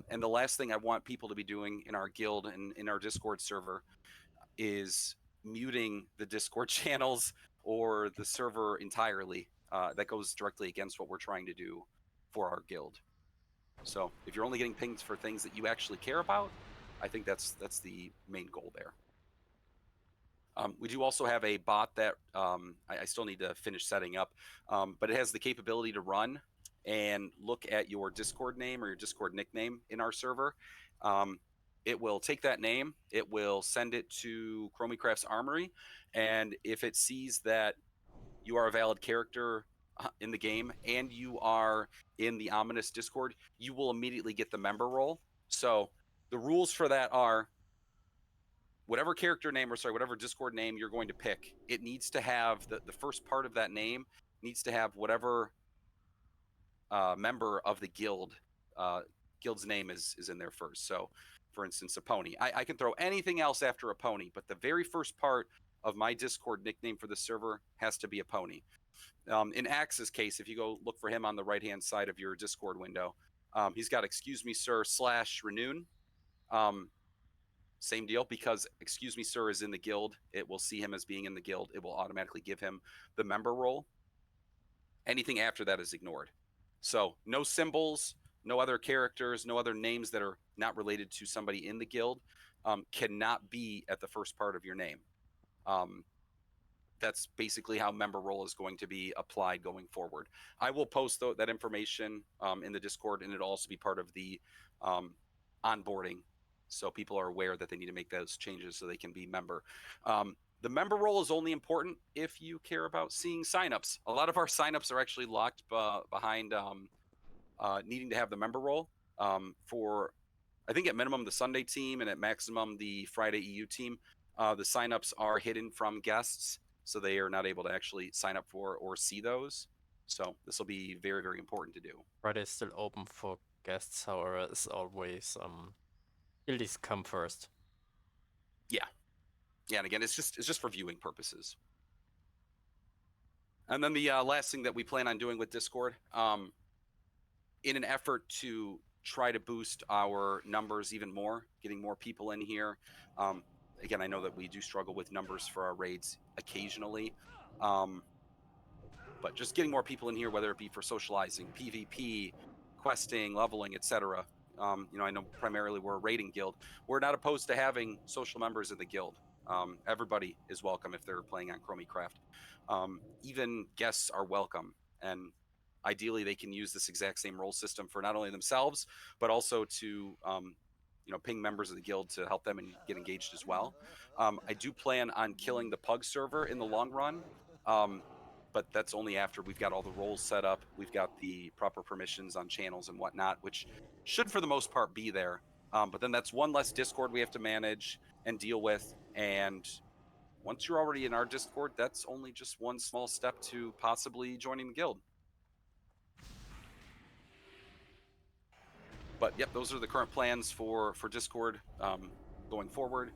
And the last thing I want people to be doing in our guild and in our Discord server is muting the Discord channels or the server entirely. That goes directly against what we're trying to do for our guild. So if you're only getting pinged for things that you actually care about, I think that's the main goal there. We do also have a bot that I still need to finish setting up, but it has the capability to run and look at your Discord name or your Discord nickname in our server. It will take that name, it will send it to ChromieCraft's Armory, and if it sees that you are a valid character in the game and you are in the ominous Discord, you will immediately get the member role. So the rules for that are whatever character name, or sorry, whatever Discord name you're going to pick, it needs to have the first part of that name needs to have whatever member of the guild's name is in there first. So for instance, a pony. I can throw anything else after a pony, but the very first part of my Discord nickname for the server has to be a pony. In Axe's case, if you go look for him on the right-hand side of your Discord window, he's got excuse me, sir, /Renoon. Same deal, because excuse me, sir is in the guild. It will see him as being in the guild. It will automatically give him the member role. Anything after that is ignored. So no symbols, no other characters, no other names that are not related to somebody in the guild cannot be at the first part of your name. That's basically how member role is going to be applied going forward. I will post that information in the Discord, and it'll also be part of the onboarding, so people are aware that they need to make those changes so they can be member. The member role is only important if you care about seeing signups. A lot of our signups are actually locked behind needing to have the member role for, I think at minimum the Sunday team and at maximum the Friday EU team. The signups are hidden from guests, so they are not able to actually sign up for or see those. So this will be very, very important to do. Friday is still open for guests, however, as always, guildies come first. Yeah, and again, it's just for viewing purposes. And then the last thing that we plan on doing with Discord, in an effort to try to boost our numbers even more, getting more people in here. Again, I know that we do struggle with numbers for our raids occasionally, but just getting more people in here, whether it be for socializing, PvP, questing, leveling, etc. I know primarily we're a raiding guild. We're not opposed to having social members in the guild. Everybody is welcome if they're playing on ChromieCraft. Even guests are welcome, and ideally they can use this exact same role system for not only themselves, but also to ping members of the guild to help them and get engaged as well. I do plan on killing the pug server in the long run, but that's only after we've got all the roles set up, we've got the proper permissions on channels and whatnot, which should for the most part be there. But then that's one less Discord we have to manage and deal with, and once you're already in our Discord, that's only just one small step to possibly joining the guild. But yep, those are the current plans for Discord going forward.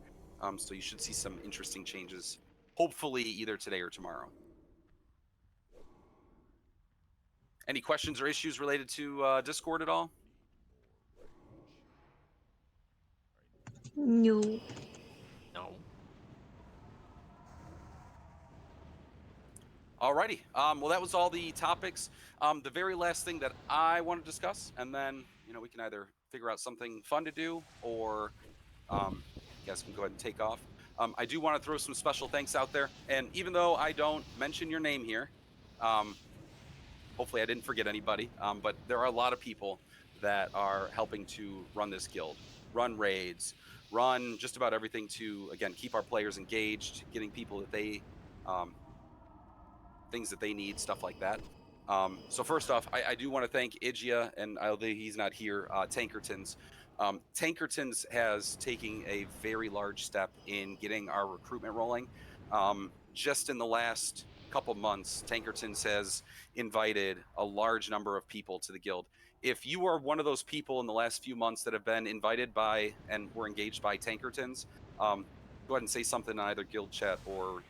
So you should see some interesting changes, hopefully either today or tomorrow. Any questions or issues related to Discord at all? No. No. Alrighty. Well, that was all the topics. The very last thing that I want to discuss, and then we can either figure out something fun to do, or you guys can go ahead and take off. I do want to throw some special thanks out there, and even though I don't mention your name here, hopefully I didn't forget anybody. But there are a lot of people that are helping to run this guild, run raids, run just about everything to, again, keep our players engaged, getting people that they things that they need, stuff like that. So first off, I do want to thank Igia, and although he's not here, Tankertons. Tankertons has taken a very large step in getting our recruitment rolling. Just in the last couple months, Tankertons has invited a large number of people to the guild. If you are one of those people in the last few months that have been invited by and were engaged by Tankertons, go ahead and say something in either guild chat or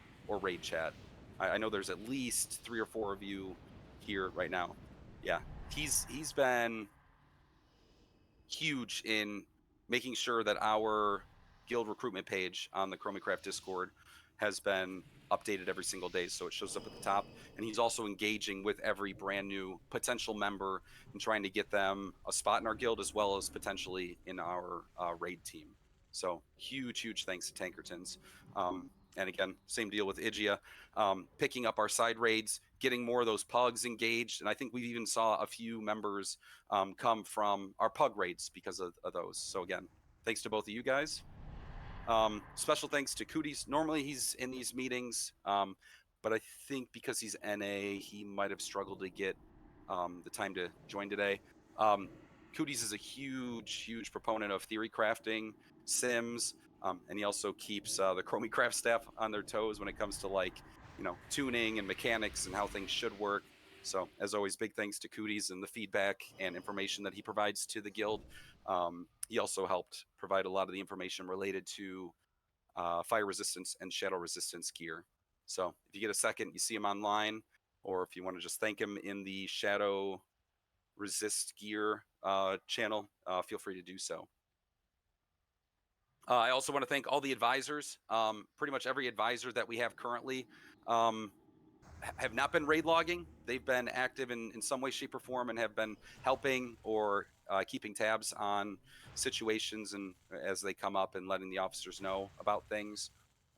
raid chat. I know there's at least 3 or 4 of you here right now. Yeah, he's been huge in making sure that our guild recruitment page on the ChromieCraft Discord has been updated every single day, so it shows up at the top. And he's also engaging with every brand new potential member and trying to get them a spot in our guild, as well as potentially in our raid team. So huge thanks to Tankertons. And again, same deal with Igia, picking up our side raids, getting more of those pugs engaged. And I think we even saw a few members come from our pug raids because of those. So again, thanks to both of you guys. Special thanks to Cooties. Normally he's in these meetings, but I think because he's NA, he might have struggled to get the time to join today. Cooties is a huge proponent of theory crafting, sims, and he also keeps the ChromieCraft staff on their toes when it comes to tuning and mechanics and how things should work. So as always, big thanks to Cooties and the feedback and information that he provides to the guild. He also helped provide a lot of the information related to fire resistance and shadow resistance gear. So if you get a second, you see him online, or if you want to just thank him in the shadow resist gear channel, feel free to do so. I also want to thank all the advisors. Pretty much every advisor that we have currently have not been raid logging. They've been active in some way, shape, or form, and have been helping or keeping tabs on situations and as they come up and letting the officers know about things.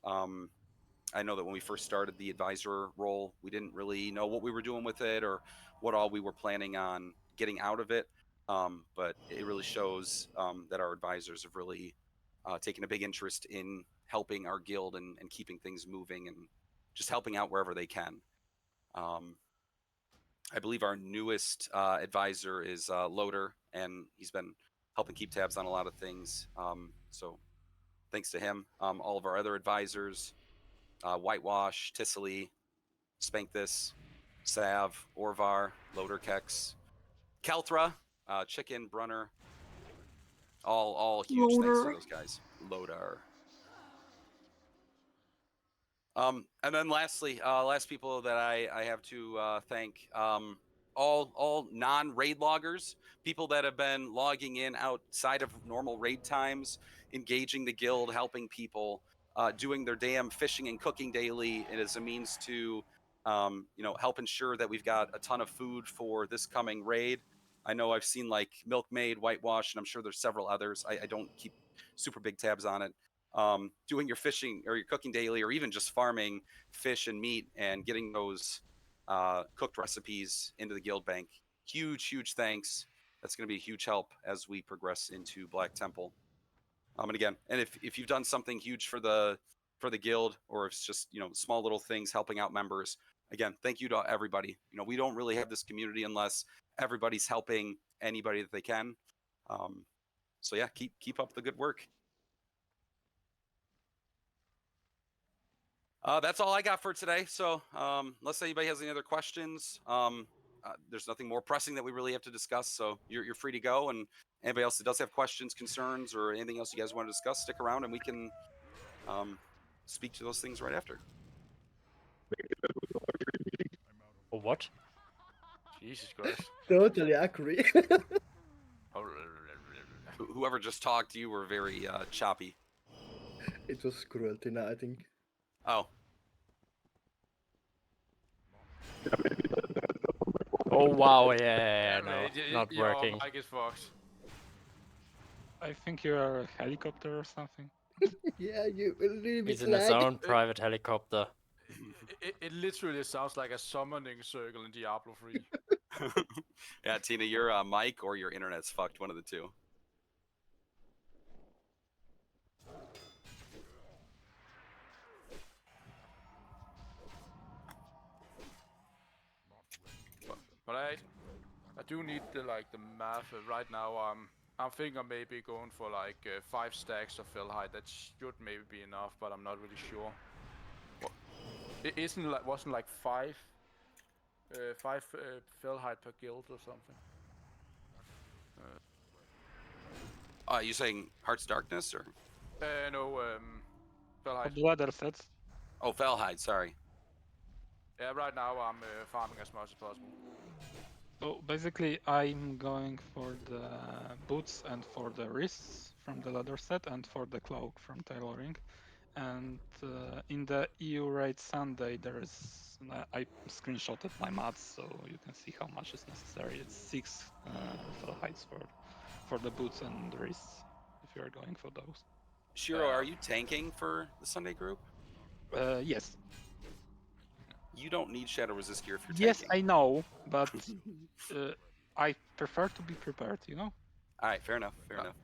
I know that when we first started the advisor role, we didn't really know what we were doing with it or what all we were planning on getting out of it. But it really shows that our advisors have really taken a big interest in helping our guild and keeping things moving and just helping out wherever they can. I believe our newest advisor is Loader, and he's been helping keep tabs on a lot of things. So thanks to him. All of our other advisors, Whitewash, Tissely, Spank This, Sav, Orvar, Loader Kex, Keltra, Chicken, Brunner, all huge thanks to those guys. Loader. And then lastly, last people that I have to thank, all non-raid loggers, people that have been logging in outside of normal raid times, engaging the guild, helping people, doing their damn fishing and cooking daily. It is a means to, help ensure that we've got a ton of food for this coming raid. I know I've seen like Milkmaid, Whitewash, and I'm sure there's several others. I don't keep super big tabs on it. Doing your fishing or your cooking daily, or even just farming fish and meat and getting those cooked recipes into the guild bank. Huge thanks. That's going to be a huge help as we progress into Black Temple. And again, and if you've done something huge for the guild, or if it's just small little things helping out members, again, thank you to everybody. We don't really have this community unless everybody's helping anybody that they can. So yeah, keep up the good work. That's all I got for today. So unless anybody has any other questions, there's nothing more pressing that we really have to discuss. So you're free to go. And anybody else that does have questions, concerns, or anything else you guys want to discuss, stick around and we can speak to those things right after. Or what? Jesus Christ. Totally agree. Whoever just talked, you were very choppy. It was Cruelty, I think. Oh. Oh wow, yeah, no, mate, not working. Mic is fucked. I think you're a helicopter or something. Yeah, you a little bit He's in his lag. own private helicopter. It literally sounds like a summoning circle in Diablo 3. Yeah, Tina, your mic or your internet's fucked, one of the two. But I do need the math right now. I'm thinking of maybe going for 5 stacks of Fellhide. That should maybe be enough, but I'm not really sure. It wasn't like 5 Fellhide per guild or something. You saying Heart's Darkness or? No, Fellhide. The other sets. Oh, Fellhide, sorry. Yeah, right now I'm farming as much as possible. So basically, I'm going for the boots and for the wrists from the leather set and for the cloak from tailoring. And in the EU raid Sunday, there is I screenshotted my mats, so you can see how much is necessary. It's 6 fell heights for the boots and the wrists if you are going for those. Shiro, are you tanking for the Sunday group? Yes. You don't need Shadow Resist gear if you're Yes, tanking. I know, but I prefer to be prepared, you know? Alright, fair enough, fair enough.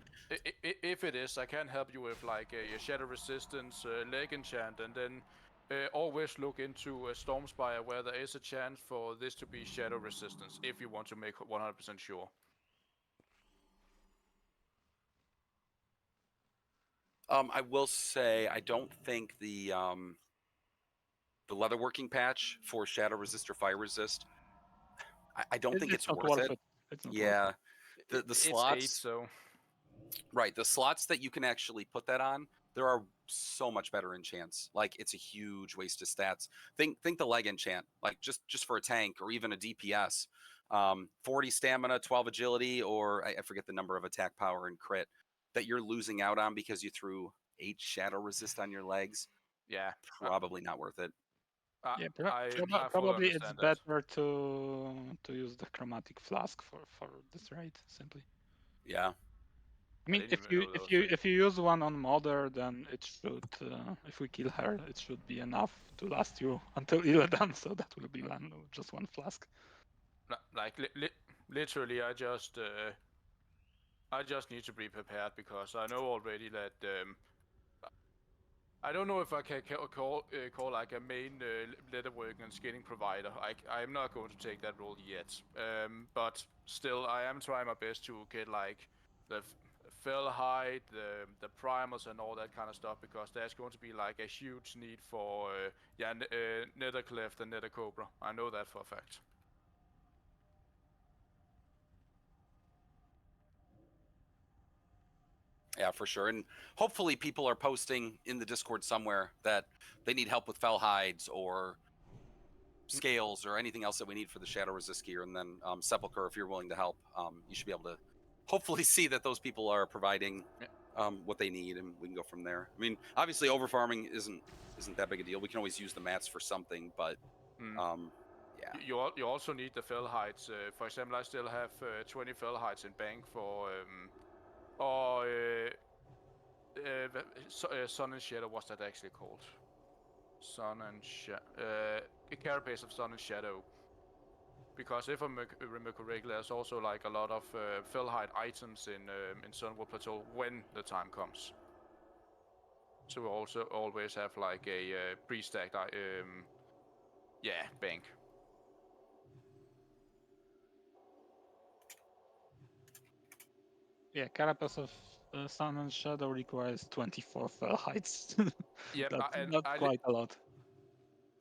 If it is, I can help you with a Shadow Resistance leg enchant, and then always look into Stormspire where there is a chance for this to be Shadow Resistance, if you want to make 100% sure. I will say I don't think the leatherworking patch for Shadow Resist or Fire Resist, I don't think it's not worth it. It's not Yeah, worth the slots. It's 8, so right, the slots that you can actually put that on, there are so much better enchants. Like it's a huge waste of stats. Think the leg enchant, like just for a tank or even a DPS. 40 stamina, 12 agility, or I forget the number of attack power and crit that you're losing out on because you threw 8 shadow resist on your legs. Yeah, probably not worth it. Yeah, I fully probably it's understand that. better to use the chromatic flask for this raid simply. Yeah. I mean, if you use one on Mother, then it should, if we kill her, it should be enough to last you until Illidan, so that will be just one flask. Like literally, I just need to be prepared because I know already that I don't know if I can call like a main leatherworking and skinning provider. I'm not going to take that role yet. But still, I am trying my best to get like the fell hide, the primers and all that kind of stuff, because there's going to be like a huge need for nether cleft and nether cobra. I know that for a fact. Yeah, for sure. And hopefully people are posting in the Discord somewhere that they need help with fell hides or scales or anything else that we need for the shadow resist gear. And then Sepulchre, if you're willing to help, you should be able to hopefully see that those people are providing what they need, and we can go from there. I mean, obviously over farming isn't that big a deal. We can always use the mats for something, but yeah. You also need the fell hides. For example, I still have 20 fell hides in bank for Sun and Shadow. What's that actually called? Sun and Shadow. A carapace of Sun and Shadow. Because if I remember correctly, there's also like a lot of fellhide items in Sunwood Plateau when the time comes. So we also always have like a pre-stacked bank. Yeah, Carapace of Sun and Shadow requires 24 fell heights. Yeah, that's quite a lot.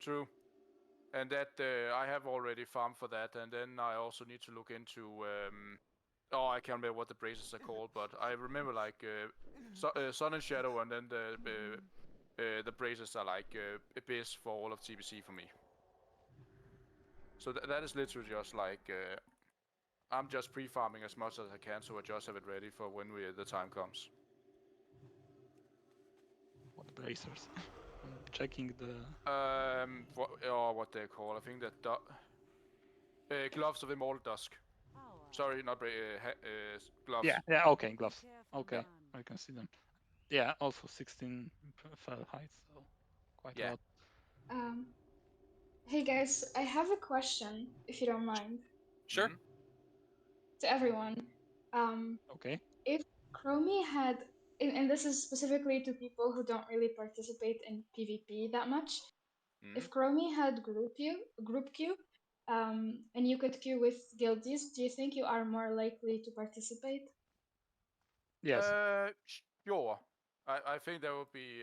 True. And that I have already farmed for that, and then I also need to look into I can't remember what the braces are called, but I remember like Sun and Shadow, and then the the braces are like abyss for all of TBC for me. So that is literally just like I'm just pre-farming as much as I can, so I just have it ready for when the time comes. What bracers? I'm checking the. What they call? I think that gloves of immortal dusk. Sorry, not gloves. Yeah, okay, gloves. Okay, I can see them. Yeah, also 16 Fahrenheit, so quite a lot. Hey guys, I have a question, if you don't mind. Sure. To everyone. Okay. If Chromie had, and this is specifically to people who don't really participate in PvP that much, if Chromie had group queue, and you could queue with guildies, do you think you are more likely to participate? Yes. Sure. I think that would be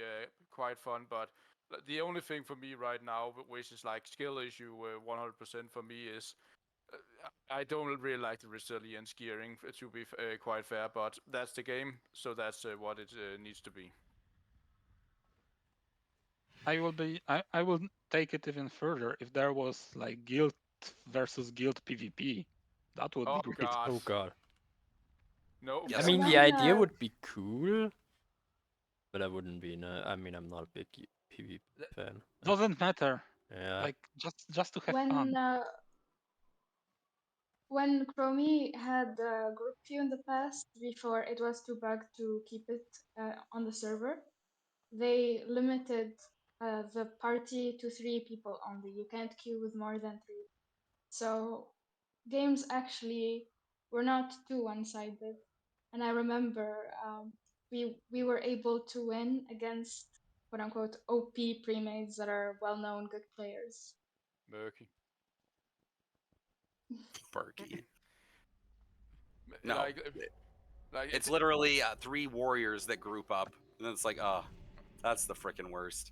quite fun, but the only thing for me right now, which is like skill issue 100% for me, is I don't really like the resilience gearing, to be quite fair, but that's the game, so that's what it needs to be. I will take it even further. If there was like guild versus guild PvP, that would be great. God. Oh god. No. I mean, the idea would be cool, but I wouldn't be. I mean, I'm not a big PvP fan. Doesn't matter. Yeah. Like just to have fun. When Chromie had group queue in the past, before it was too bugged to keep it on the server, they limited the party to 3 people only. You can't queue with more than 3. So games actually were not too one-sided. And I remember we were able to win against quote-unquote OP premades that are well-known good players. Murky. Murky. No. Like it's literally 3 warriors that group up, and it's like, oh, that's the freaking worst.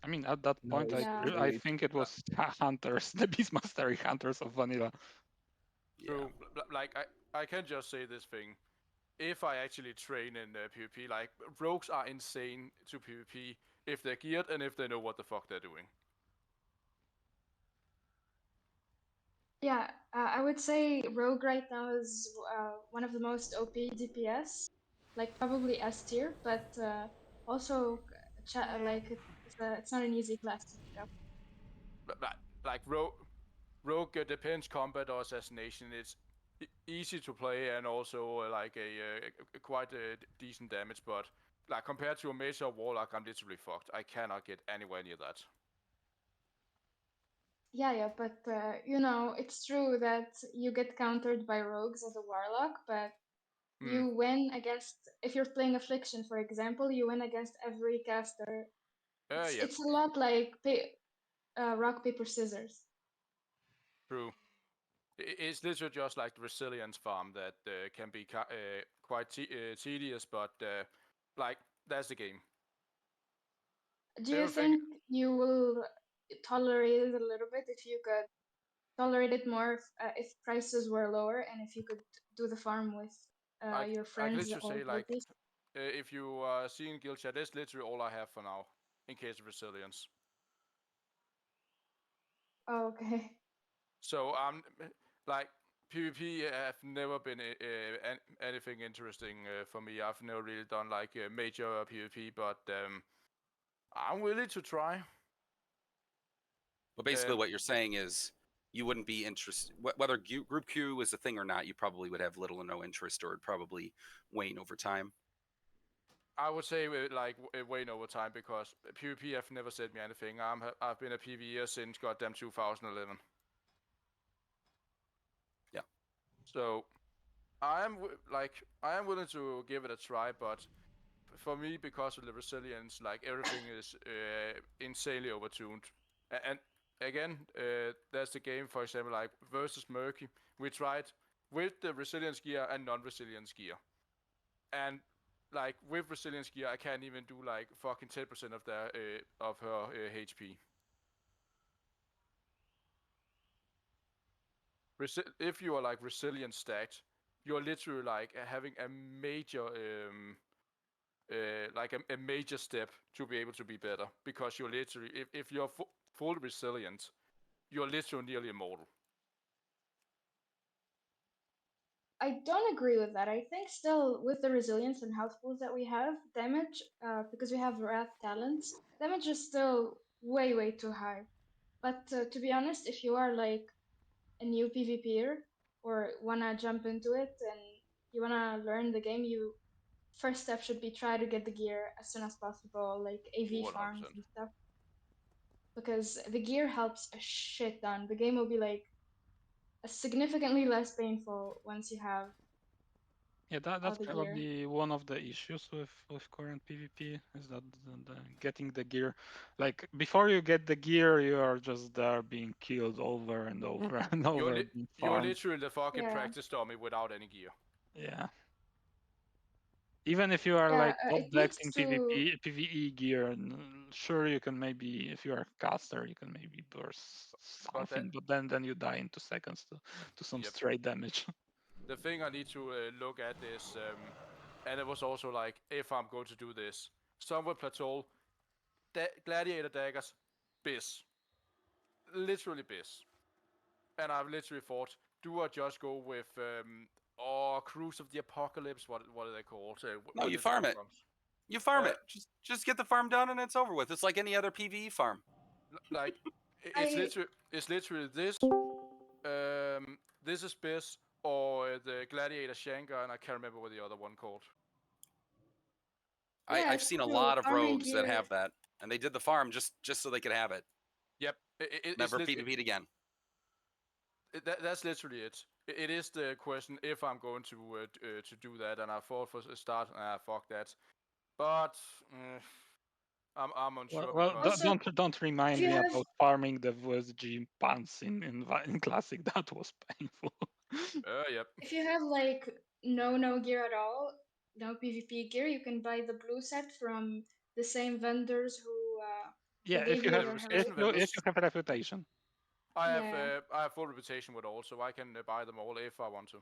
I mean, at that point, I think it was hunters, the Beastmastery hunters of vanilla. True. Like I can just say this thing. If I actually train in PvP, like rogues are insane to PvP if they're geared and if they know what the fuck they're doing. Yeah, I would say Rogue right now is one of the most OP DPS, like probably S tier, but also like it's not an easy class to pick up. Like Rogue depends combat or assassination. It's easy to play and also like a quite decent damage, but like compared to a mage or warlock, I'm literally fucked. I cannot get anywhere near that. Yeah, but you know, it's true that you get countered by rogues as a warlock, but you win against, if you're playing Affliction, for example, you win against every caster. It's a lot like rock, paper, scissors. True. It's literally just like the resilience farm that can be quite tedious, but like that's the game. Do you think you will tolerate it a little bit if you could tolerate it more if prices were lower and if you could do the farm with your I can friends literally or say like groupies? if you are seeing guild chat, that's literally all I have for now in case of resilience. Oh, okay. So like PvP have never been anything interesting for me. I've never really done like major PvP, but I'm willing to try. But basically, what you're saying is you wouldn't be interested, whether group queue is a thing or not. You probably would have little or no interest, or it'd probably wane over time. I would say like wane over time because PvP have never said me anything. I've been a PvEer since goddamn 2011. Yeah. So I am willing to give it a try, but for me, because of the resilience, like everything is insanely overtuned. And again, that's the game. For example, like versus Murky, we tried with the resilience gear and non-resilience gear, and like with resilience gear, I can't even do like fucking 10% of their of her HP. If you are like resilient stacked, you're literally like having a major a major step to be able to be better, because you're literally, if you're fully resilient, you're literally nearly immortal. I don't agree with that. I think still with the resilience and health pools that we have, damage, because we have wrath talents, damage is still way, way too high. But to be honest, if you are like a new PvPer or wanna jump into it and you wanna learn the game, you first step should be try to get the gear as soon as possible, like AV 100%. farms and stuff. Because the gear helps a shit ton. The game will be like significantly less painful once you have Yeah, that's all the gear. probably one of the issues with current PvP is that getting the gear. Like before you get the gear, you are just there being killed over and over and over. being You're farmed. literally the fucking Yeah. practice dummy without any gear. Yeah. Even if you are Yeah, like top it decked needs in to. PvE gear, sure you can maybe, if you are a caster, you can maybe burst But something, but then you die in 2 seconds to some Yep. straight damage. The thing I need to look at is, and it was also like, if I'm going to do this, Somewhere Plateau, Gladiator daggers, biz. Literally biz. And I've literally thought, do I just go with, Cruise of the Apocalypse? What are they called? No, with you the farm two it. farms. You farm it. Just get the farm done and it's over with. It's like any other PvE farm. Like, it's literally this. This is biz, or the Gladiator Shanka, and I can't remember what the other one called. Yeah, I've it's seen a true. lot of Farming rogues that gear. have that, and they did the farm just so they could have it. Yep. Never PvP'd again. That's literally it. It is the question if I'm going to do that, and I thought for a start, fuck that. But I'm unsure Well, because don't remind you me have- about farming the VSG pants in Classic. That was painful. Yep. If you have like no gear at all, no PvP gear, you can buy the blue set from the same vendors who Yeah, gave if you you have your if you have a reputation. I Yeah. have full reputation with all, so I can buy them all if I want to.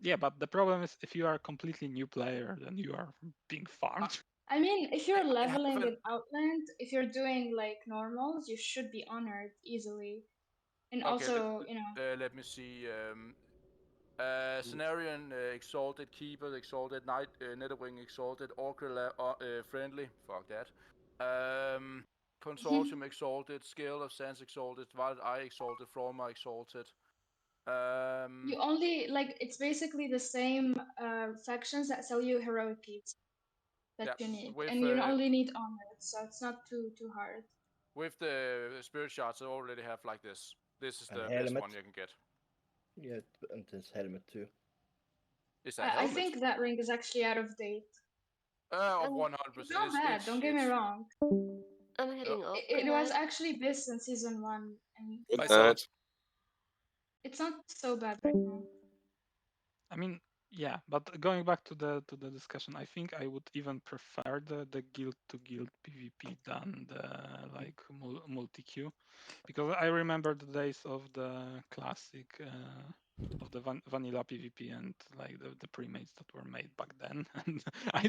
Yeah, but the problem is if you are a completely new player, then you are being farmed. I mean, if you're leveling haven't- in Outland, if you're doing like normals, you should be honored easily. And Okay, also, you know, let me see. Cenarian, Exalted, Keeper, Exalted, Night, Netherwing, Exalted, Orca, Friendly, fuck that. Consortium, Exalted, Scale of Sands, Exalted, Violet Eye, Exalted, Froma, Exalted. you only like it's basically the same factions that sell you heroic keys that Yeah, you need, with, and you only need honored, so it's not too hard. With the Spirit Shards, I already have like this. This is And the best helmet. one you can get. Yeah, and this helmet too. Is that I helmet? think that ring is actually out of date. 100%. It's not bad, don't get me wrong. I'm heading off. It was actually this in season 1, and I saw it. it's not so bad right now. I mean, yeah, but going back to the discussion, I think I would even prefer the guild to guild PvP than the like multi queue, because I remember the days of the classic of the vanilla PvP and like the premates that were made back then, and I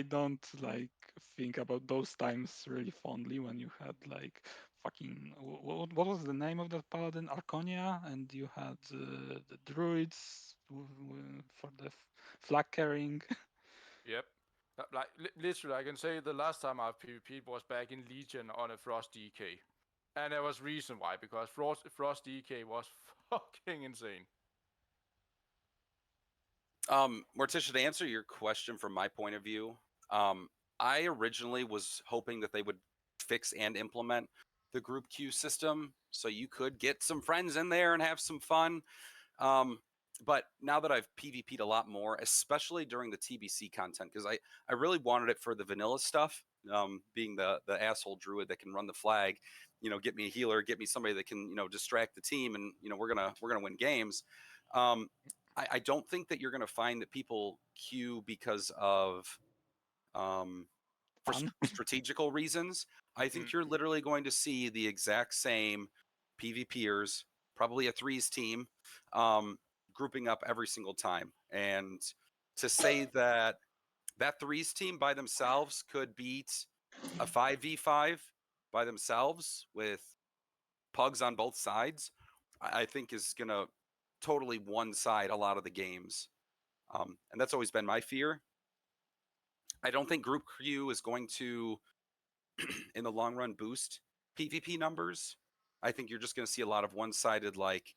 don't like think about those times really fondly when you had like fucking what was the name of that paladin, Arconia, and you had the druids for the flag carrying. Yep. Like literally, I can say the last time I've PvP'd was back in Legion on a Frost DK, and there was reason why, because Frost DK was fucking insane. Morticia, to answer your question from my point of view, I originally was hoping that they would fix and implement the group queue system so you could get some friends in there and have some fun. But now that I've PvP'd a lot more, especially during the TBC content, because I really wanted it for the vanilla stuff, being the asshole druid that can run the flag, get me a healer, get me somebody that can, distract the team, and we're gonna win games. I don't think that you're gonna find that people queue because of for strategical reasons. I think you're literally going to see the exact same PvPers, probably a threes team, grouping up every single time. And to say that that threes team by themselves could beat a 5v5 by themselves with pugs on both sides. I think is gonna totally one side a lot of the games, and that's always been my fear. I don't think Group Q is going to, in the long run, boost PvP numbers. I think you're just going to see a lot of one-sided, like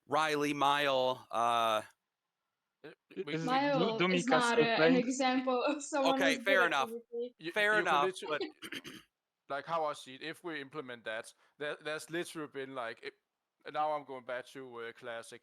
Riley, Mile. Mile is not an example of someone Okay, who's good fair at enough. PvP. Fair enough, but like how I see it, if we implement that, there's literally been like, now I'm going back to Classic.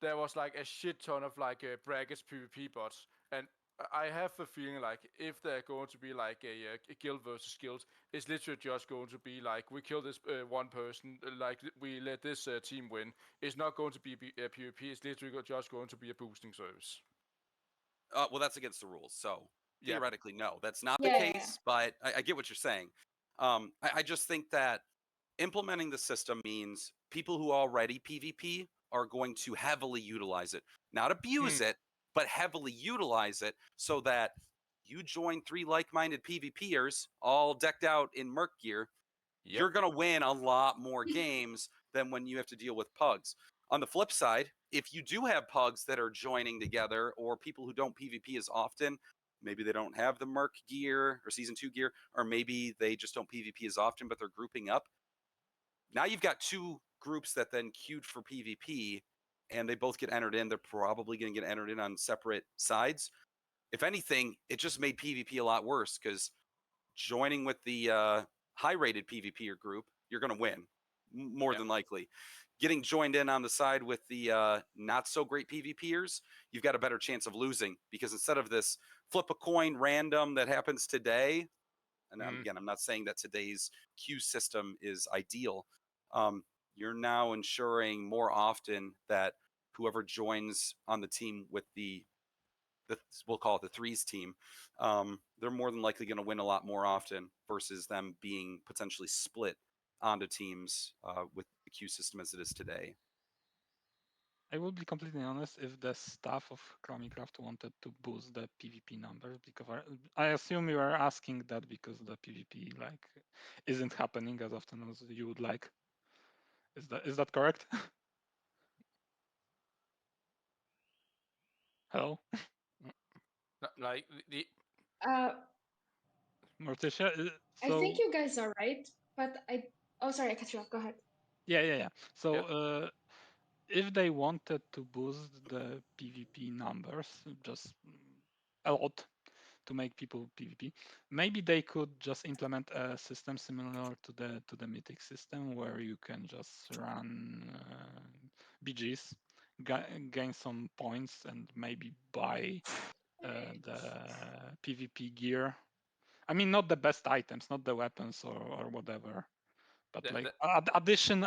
There was like a shit ton of like brackets PvP bots, and I have a feeling like if they're going to be like a guild versus guild, it's literally just going to be like we kill this one person, like we let this team win. It's not going to be PvP. It's literally just going to be a boosting service. well, that's against the rules, so Yeah. theoretically, no, that's not the Yeah. case. But I get what you're saying. I just think that implementing the system means people who already PvP are going to heavily utilize it, not abuse it, but heavily utilize it, so that you join 3 like-minded PvPers all decked out in merc gear. Yep. You're going to win a lot more games than when you have to deal with pugs. On the flip side, if you do have pugs that are joining together, or people who don't PvP as often, maybe they don't have the merc gear or season 2 gear, or maybe they just don't PvP as often, but they're grouping up. Now you've got 2 groups that then queued for PvP, and they both get entered in. They're probably going to get entered in on separate sides. If anything, it just made PvP a lot worse, because joining with the high-rated PvPer group, you're going to win, more than likely. Getting joined in on the side with the not-so-great PvPers, you've got a better chance of losing, because instead of this flip a coin random that happens today, and again, I'm not saying that today's queue system is ideal, you're now ensuring more often that whoever joins on the team with the we'll call it the threes team, they're more than likely going to win a lot more often versus them being potentially split onto teams with the queue system as it is today. I will be completely honest, if the staff of ChromieCraft wanted to boost the PvP numbers, because I assume you are asking that because the PvP like isn't happening as often as you would like. Is that correct? Hello? Like the Morticia, I think you guys are right, but oh, sorry, I cut you off. Go ahead. Yeah. So if they wanted to boost the PvP numbers just a lot to make people PvP, maybe they could just implement a system similar to the Mythic system, where you can just run BGs, gain some points, and maybe buy the PvP gear. I mean, not the best items, not the weapons or whatever, but like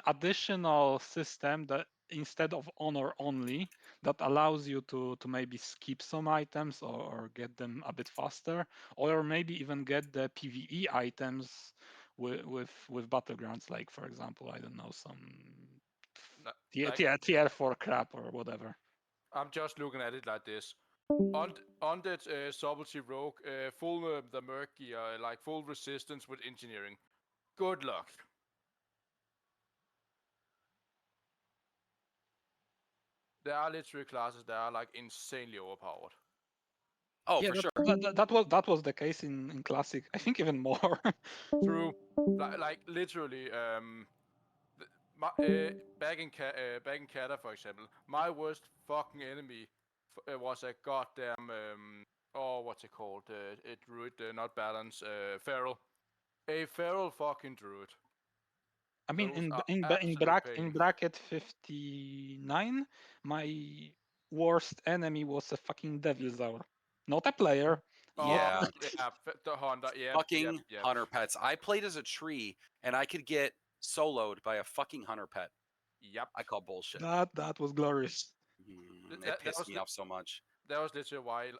additional system that instead of honor only, that allows you to maybe skip some items or get them a bit faster, or maybe even get the PvE items with battlegrounds, like for example, I don't know, some tier 4 crap or whatever. I'm just looking at it like this. Undead Subtlety Rogue, full the murky, like full resistance with engineering. Good luck. There are literally classes that are like insanely overpowered. Oh, yeah, for sure. That was the case in Classic. I think even more. True. Like literally, back in Kata, for example, my worst fucking enemy was a goddamn what's it called? A druid, not balance, feral. A feral fucking druid. I mean, in bracket 59, my worst enemy was a fucking Devilsaur, not a player. Yeah. The Hunter. Yeah. Fucking hunter pets. I played as a tree, and I could get soloed by a fucking hunter pet. Yep. I call bullshit. That was glorious. It pissed me off so much. That was literally why,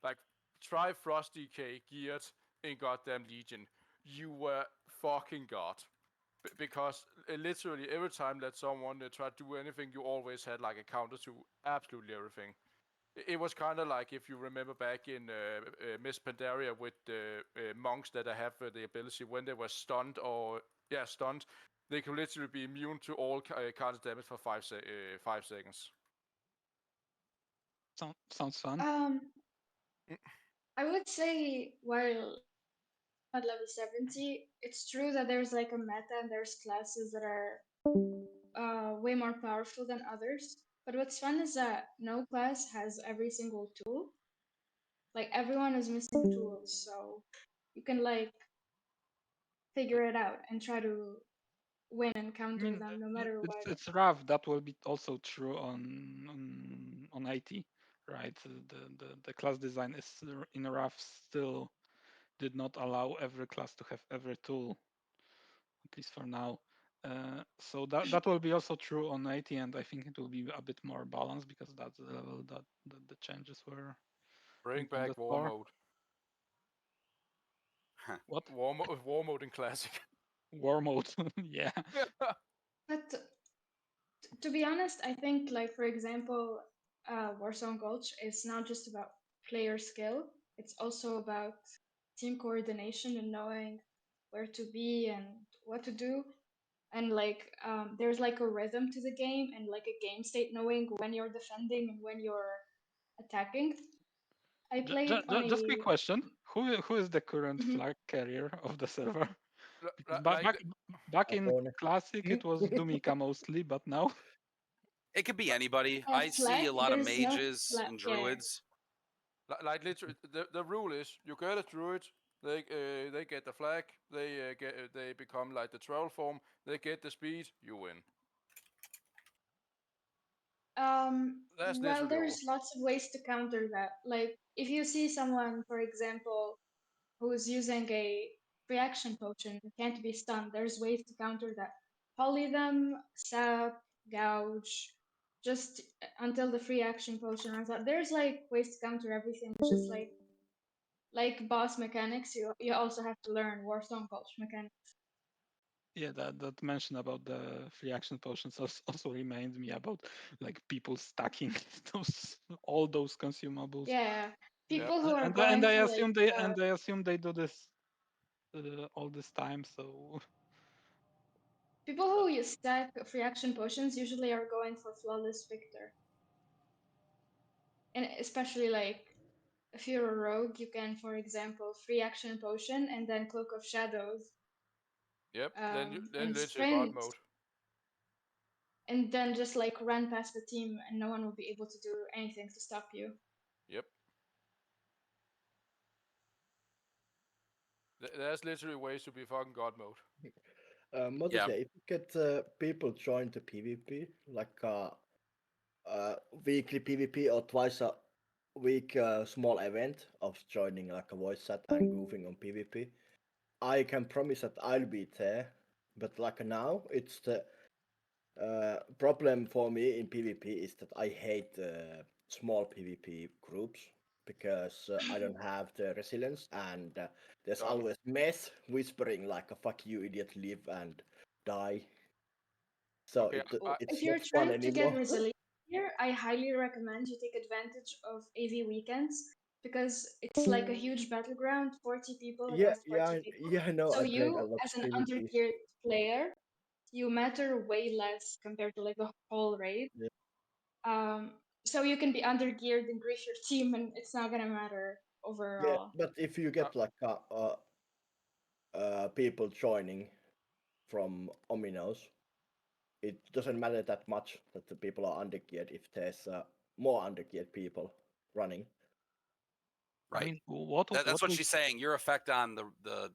like, try Frosty K geared in goddamn Legion. You were fucking god. Because literally every time that someone tried to do anything, you always had like a counter to absolutely everything. it was kind of like if you remember back in Miss Pandaria with the monks that have the ability when they were stunned or stunned, they can literally be immune to all kinds of damage for 5 seconds. Sounds fun. I would say while at level 70, it's true that there's like a meta and there's classes that are way more powerful than others. But what's fun is that no class has every single tool. Like everyone is missing tools, so you can like figure it out and try to win and counter them no matter what. It's rough. That will be also true on 80, right? The class design is in rough still did not allow every class to have every tool, at least for now. So that will be also true on 80, and I think it will be a bit more balanced because that's the level that the changes were. Bring intended back war for. mode. What? War mode in classic. War mode, yeah. But to be honest, I think like for example, Warzone Gulch is not just about player skill. It's also about team coordination and knowing where to be and what to do. And like there's like a rhythm to the game and like a game state, knowing when you're defending and when you're attacking. I played on Just a quick question: Who is the current Mhm. flag carrier of the server? Because like back in classic it was Dumika mostly, but now It could be anybody. Uh, I see flag, a lot of there's no mages and yeah. druids. Like literally, the rule is you get a druid, they get the flag, they become like the troll form, they get the speed, you win. That's Well, literally all. there's lots of ways to counter that. Like, if you see someone, for example, who's using a reaction potion and can't be stunned, there's ways to counter that. Poly them, sap, gouge, just until the free action potion runs out. There's like ways to counter everything. It's just like boss mechanics, you also have to learn Warzone Gulch mechanics. yeah, that mention about the free action potions also reminds me about like people stacking all those consumables. Yeah, people who are and going I for assume like I assume they do this all this time. So people who use stack free action potions usually are going for flawless victor. And especially like if you're a rogue, you can, for example, free action potion and then cloak of shadows. Yep. Then And literally god sprint, mode. and then just like run past the team, and no one will be able to do anything to stop you. Yep. There's literally ways to be fucking god mode. Modesty, if you get people join the PvP, like weekly PvP or twice a week small event of joining like a voice chat and goofing on PvP, I can promise that I'll be there. But like now, it's the problem for me in PvP is that I hate small PvP groups because I don't have the resilience and there's always mess whispering like a "fuck you, idiot, live and die." So Okay, it's If you're not fun trying to get anymore. resilient here, I highly recommend you take advantage of AV weekends because it's like a huge battleground, 40 people Yeah, against 40 people. I know. So I played a you, lot as of an PvP. undergeared player, you matter way less compared to like the whole raid. Yeah. So you can be undergeared and grief your team, and it's not gonna matter Yeah, overall. but if you get like people joining from Ominos, it doesn't matter that much that the people are undergeared if there's more undergeared people running. Right. I mean, what That's what we she's saying. Your effect on the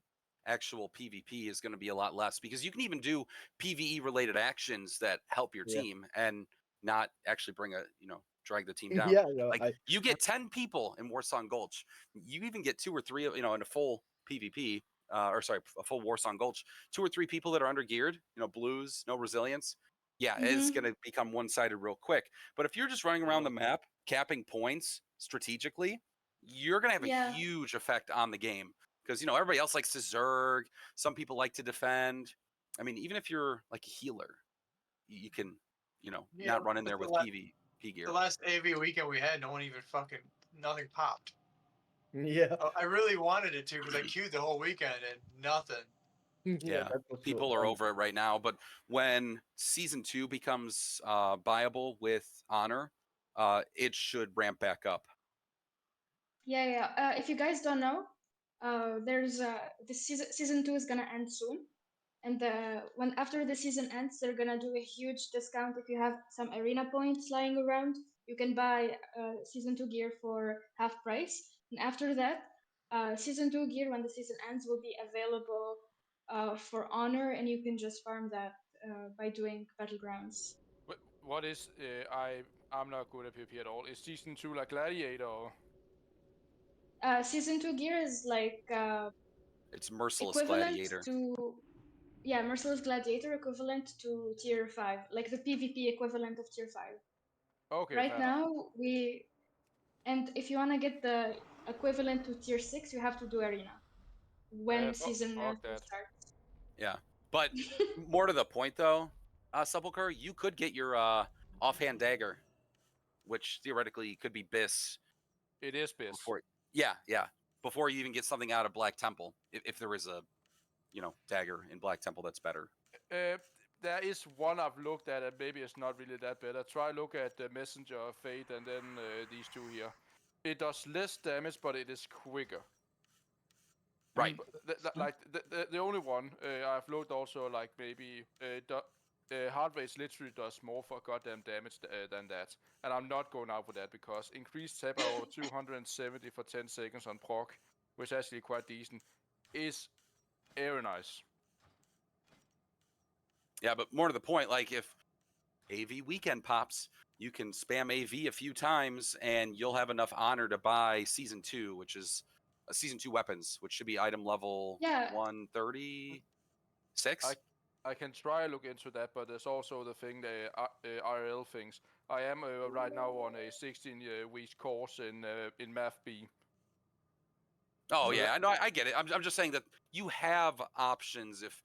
actual PvP is going to be a lot less because you can even do PvE related actions that help your Yeah. team and not actually bring drag the team down. Yeah, no, like you get 10 people in Warsong Gulch. You even get 2 or 3, in a full PvP, a full Warsong Gulch, 2 or 3 people that are undergeared, blues, no resilience. Yeah, it's going to become one-sided real quick. But if you're just running around the map, capping points strategically, you're going to have a huge effect on the game because, everybody else likes to zerg. Some people like to defend. I mean, even if you're like a healer, you can, not run in there with PV. P-Gear. The last AV weekend we had, no one even nothing popped. Yeah. I really wanted it to because I queued the whole weekend and nothing. Yeah, people are over it right now. But when season 2 becomes viable with Honor, it should ramp back up. Yeah. If you guys don't know, there's the season 2 is gonna end soon, and when after the season ends, they're gonna do a huge discount. If you have some arena points lying around, you can buy season 2 gear for half price. And after that, season 2 gear, when the season ends, will be available for Honor, and you can just farm that by doing battlegrounds. What is I'm not good at PvP at all. Is season 2 like Gladiator? Or? Season 2 gear is like it's Merciless equivalent Gladiator. to Merciless Gladiator, equivalent to tier 5, like the PvP equivalent of tier 5. Okay. Right now and if you wanna get the equivalent to tier 6, you have to do arena when season 2 starts. Yeah, but more to the point though, Sepulchre, you could get your offhand dagger, which theoretically could be Biss. It is Biss. Yeah. Before you even get something out of Black Temple, if there is a, dagger in Black Temple that's better. There is one I've looked at, and maybe it's not really that better. Try look at the Messenger of Fate, and then these two here. It does less damage, but it is quicker. Right. The only one I've looked also like maybe heart rate literally does more for goddamn damage than that, and I'm not going out with that because increased tap over 270 for 10 seconds on proc, which is actually quite decent, is very nice. Yeah, but more to the point, like if AV weekend pops, you can spam AV a few times and you'll have enough honor to buy season 2, which is season 2 weapons, which should be item level 136. I can try look into that, but there's also the thing, the RL things. I am right now on a 16-week course in Math B. Oh yeah, I know, I get it. I'm just saying that you have options if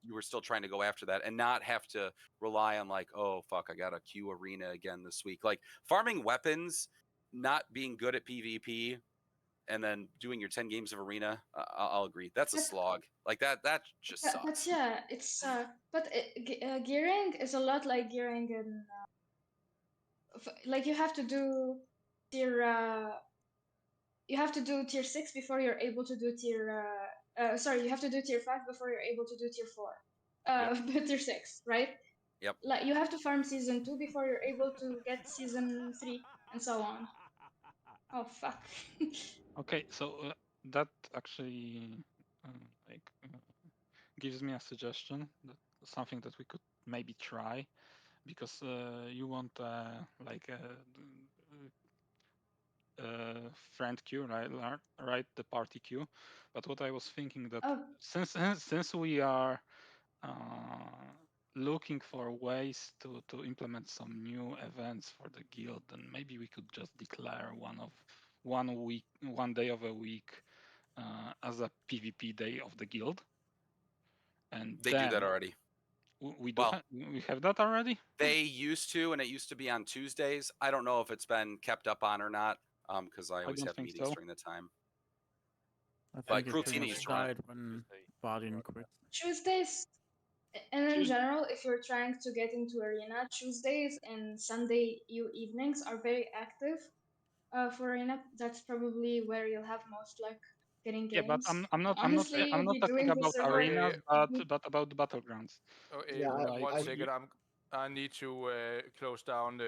you were still trying to go after that and not have to rely on like, oh fuck, I got to queue arena again this week. Like farming weapons, not being good at PvP, and then doing your 10 games of arena. I'll agree. That's a slog. Like that just sucks. But yeah, it's gearing is a lot like gearing in like you have to do tier you have to do tier 6 before you're able to do tier sorry, you have to do tier 5 before you're able to do tier 4. Tier 6, right? Yep. Like you have to farm season 2 before you're able to get season 3 and so on. Oh fuck. Okay, so that actually gives me a suggestion, that something that we could maybe try, because you want like a friend queue, right? The party queue. But what I was thinking that since we are looking for ways to implement some new events for the guild, then maybe we could just declare one day of a week as a PvP day of the guild. And they do that already. We have that already? They used to, and it used to be on Tuesdays. I don't know if it's been kept up on or not, because I always have meetings during the time. I think it pretty much died when Vardin quit. Tuesdays, and in general, if you're trying to get into arena, Tuesdays and Sunday evenings are very active for arena. That's probably where you'll have most luck getting games. Yeah, but I'm not Honestly, I'm not talking about arenas, but about the battlegrounds. One second, I need to close down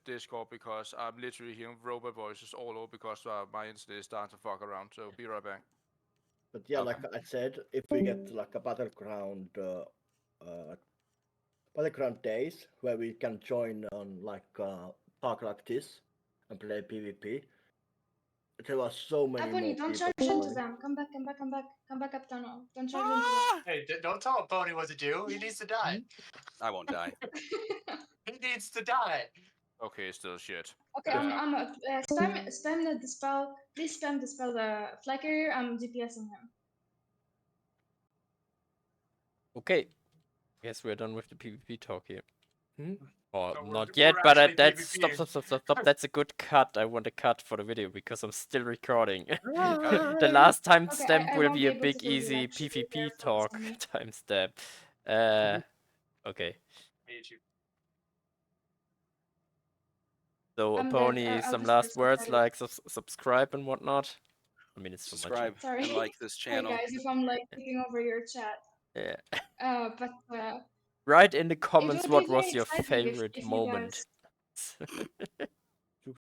Discord because I'm literally hearing robot voices all over because my internet is starting to fuck around. So be right back. But yeah, like I said, if we get like a battleground days where we can join on like talk like this and play PvP, there are so many Pony, more don't people charge into joining. them. Come back up tunnel. Don't charge into them. Hey, don't tell a pony what to do. He needs to die. I won't die. He needs to die. Okay, still shit. Okay, I'm spam the dispel. Please spam dispel the flag carrier. I'm DPSing him. Okay. Guess we're done with the PvP talk here. Oh, No, not we're yet, but actually that's stop, PvPing. stop. That's a good cut. I want a cut for the video because I'm still recording. The last Okay, timestamp I will won't be be a able big, to do the easy lecture. Be there PvP for the talk summit. timestamp. Okay. So, I'm dead. Pony, I'll some just last press words already. like subscribe and whatnot. I mean, it's so much. Subscribe Sorry. and like this Sorry channel. guys if I'm like taking over your chat. Yeah. But Write in the it comments would be what very was your exciting favorite if you moment. guys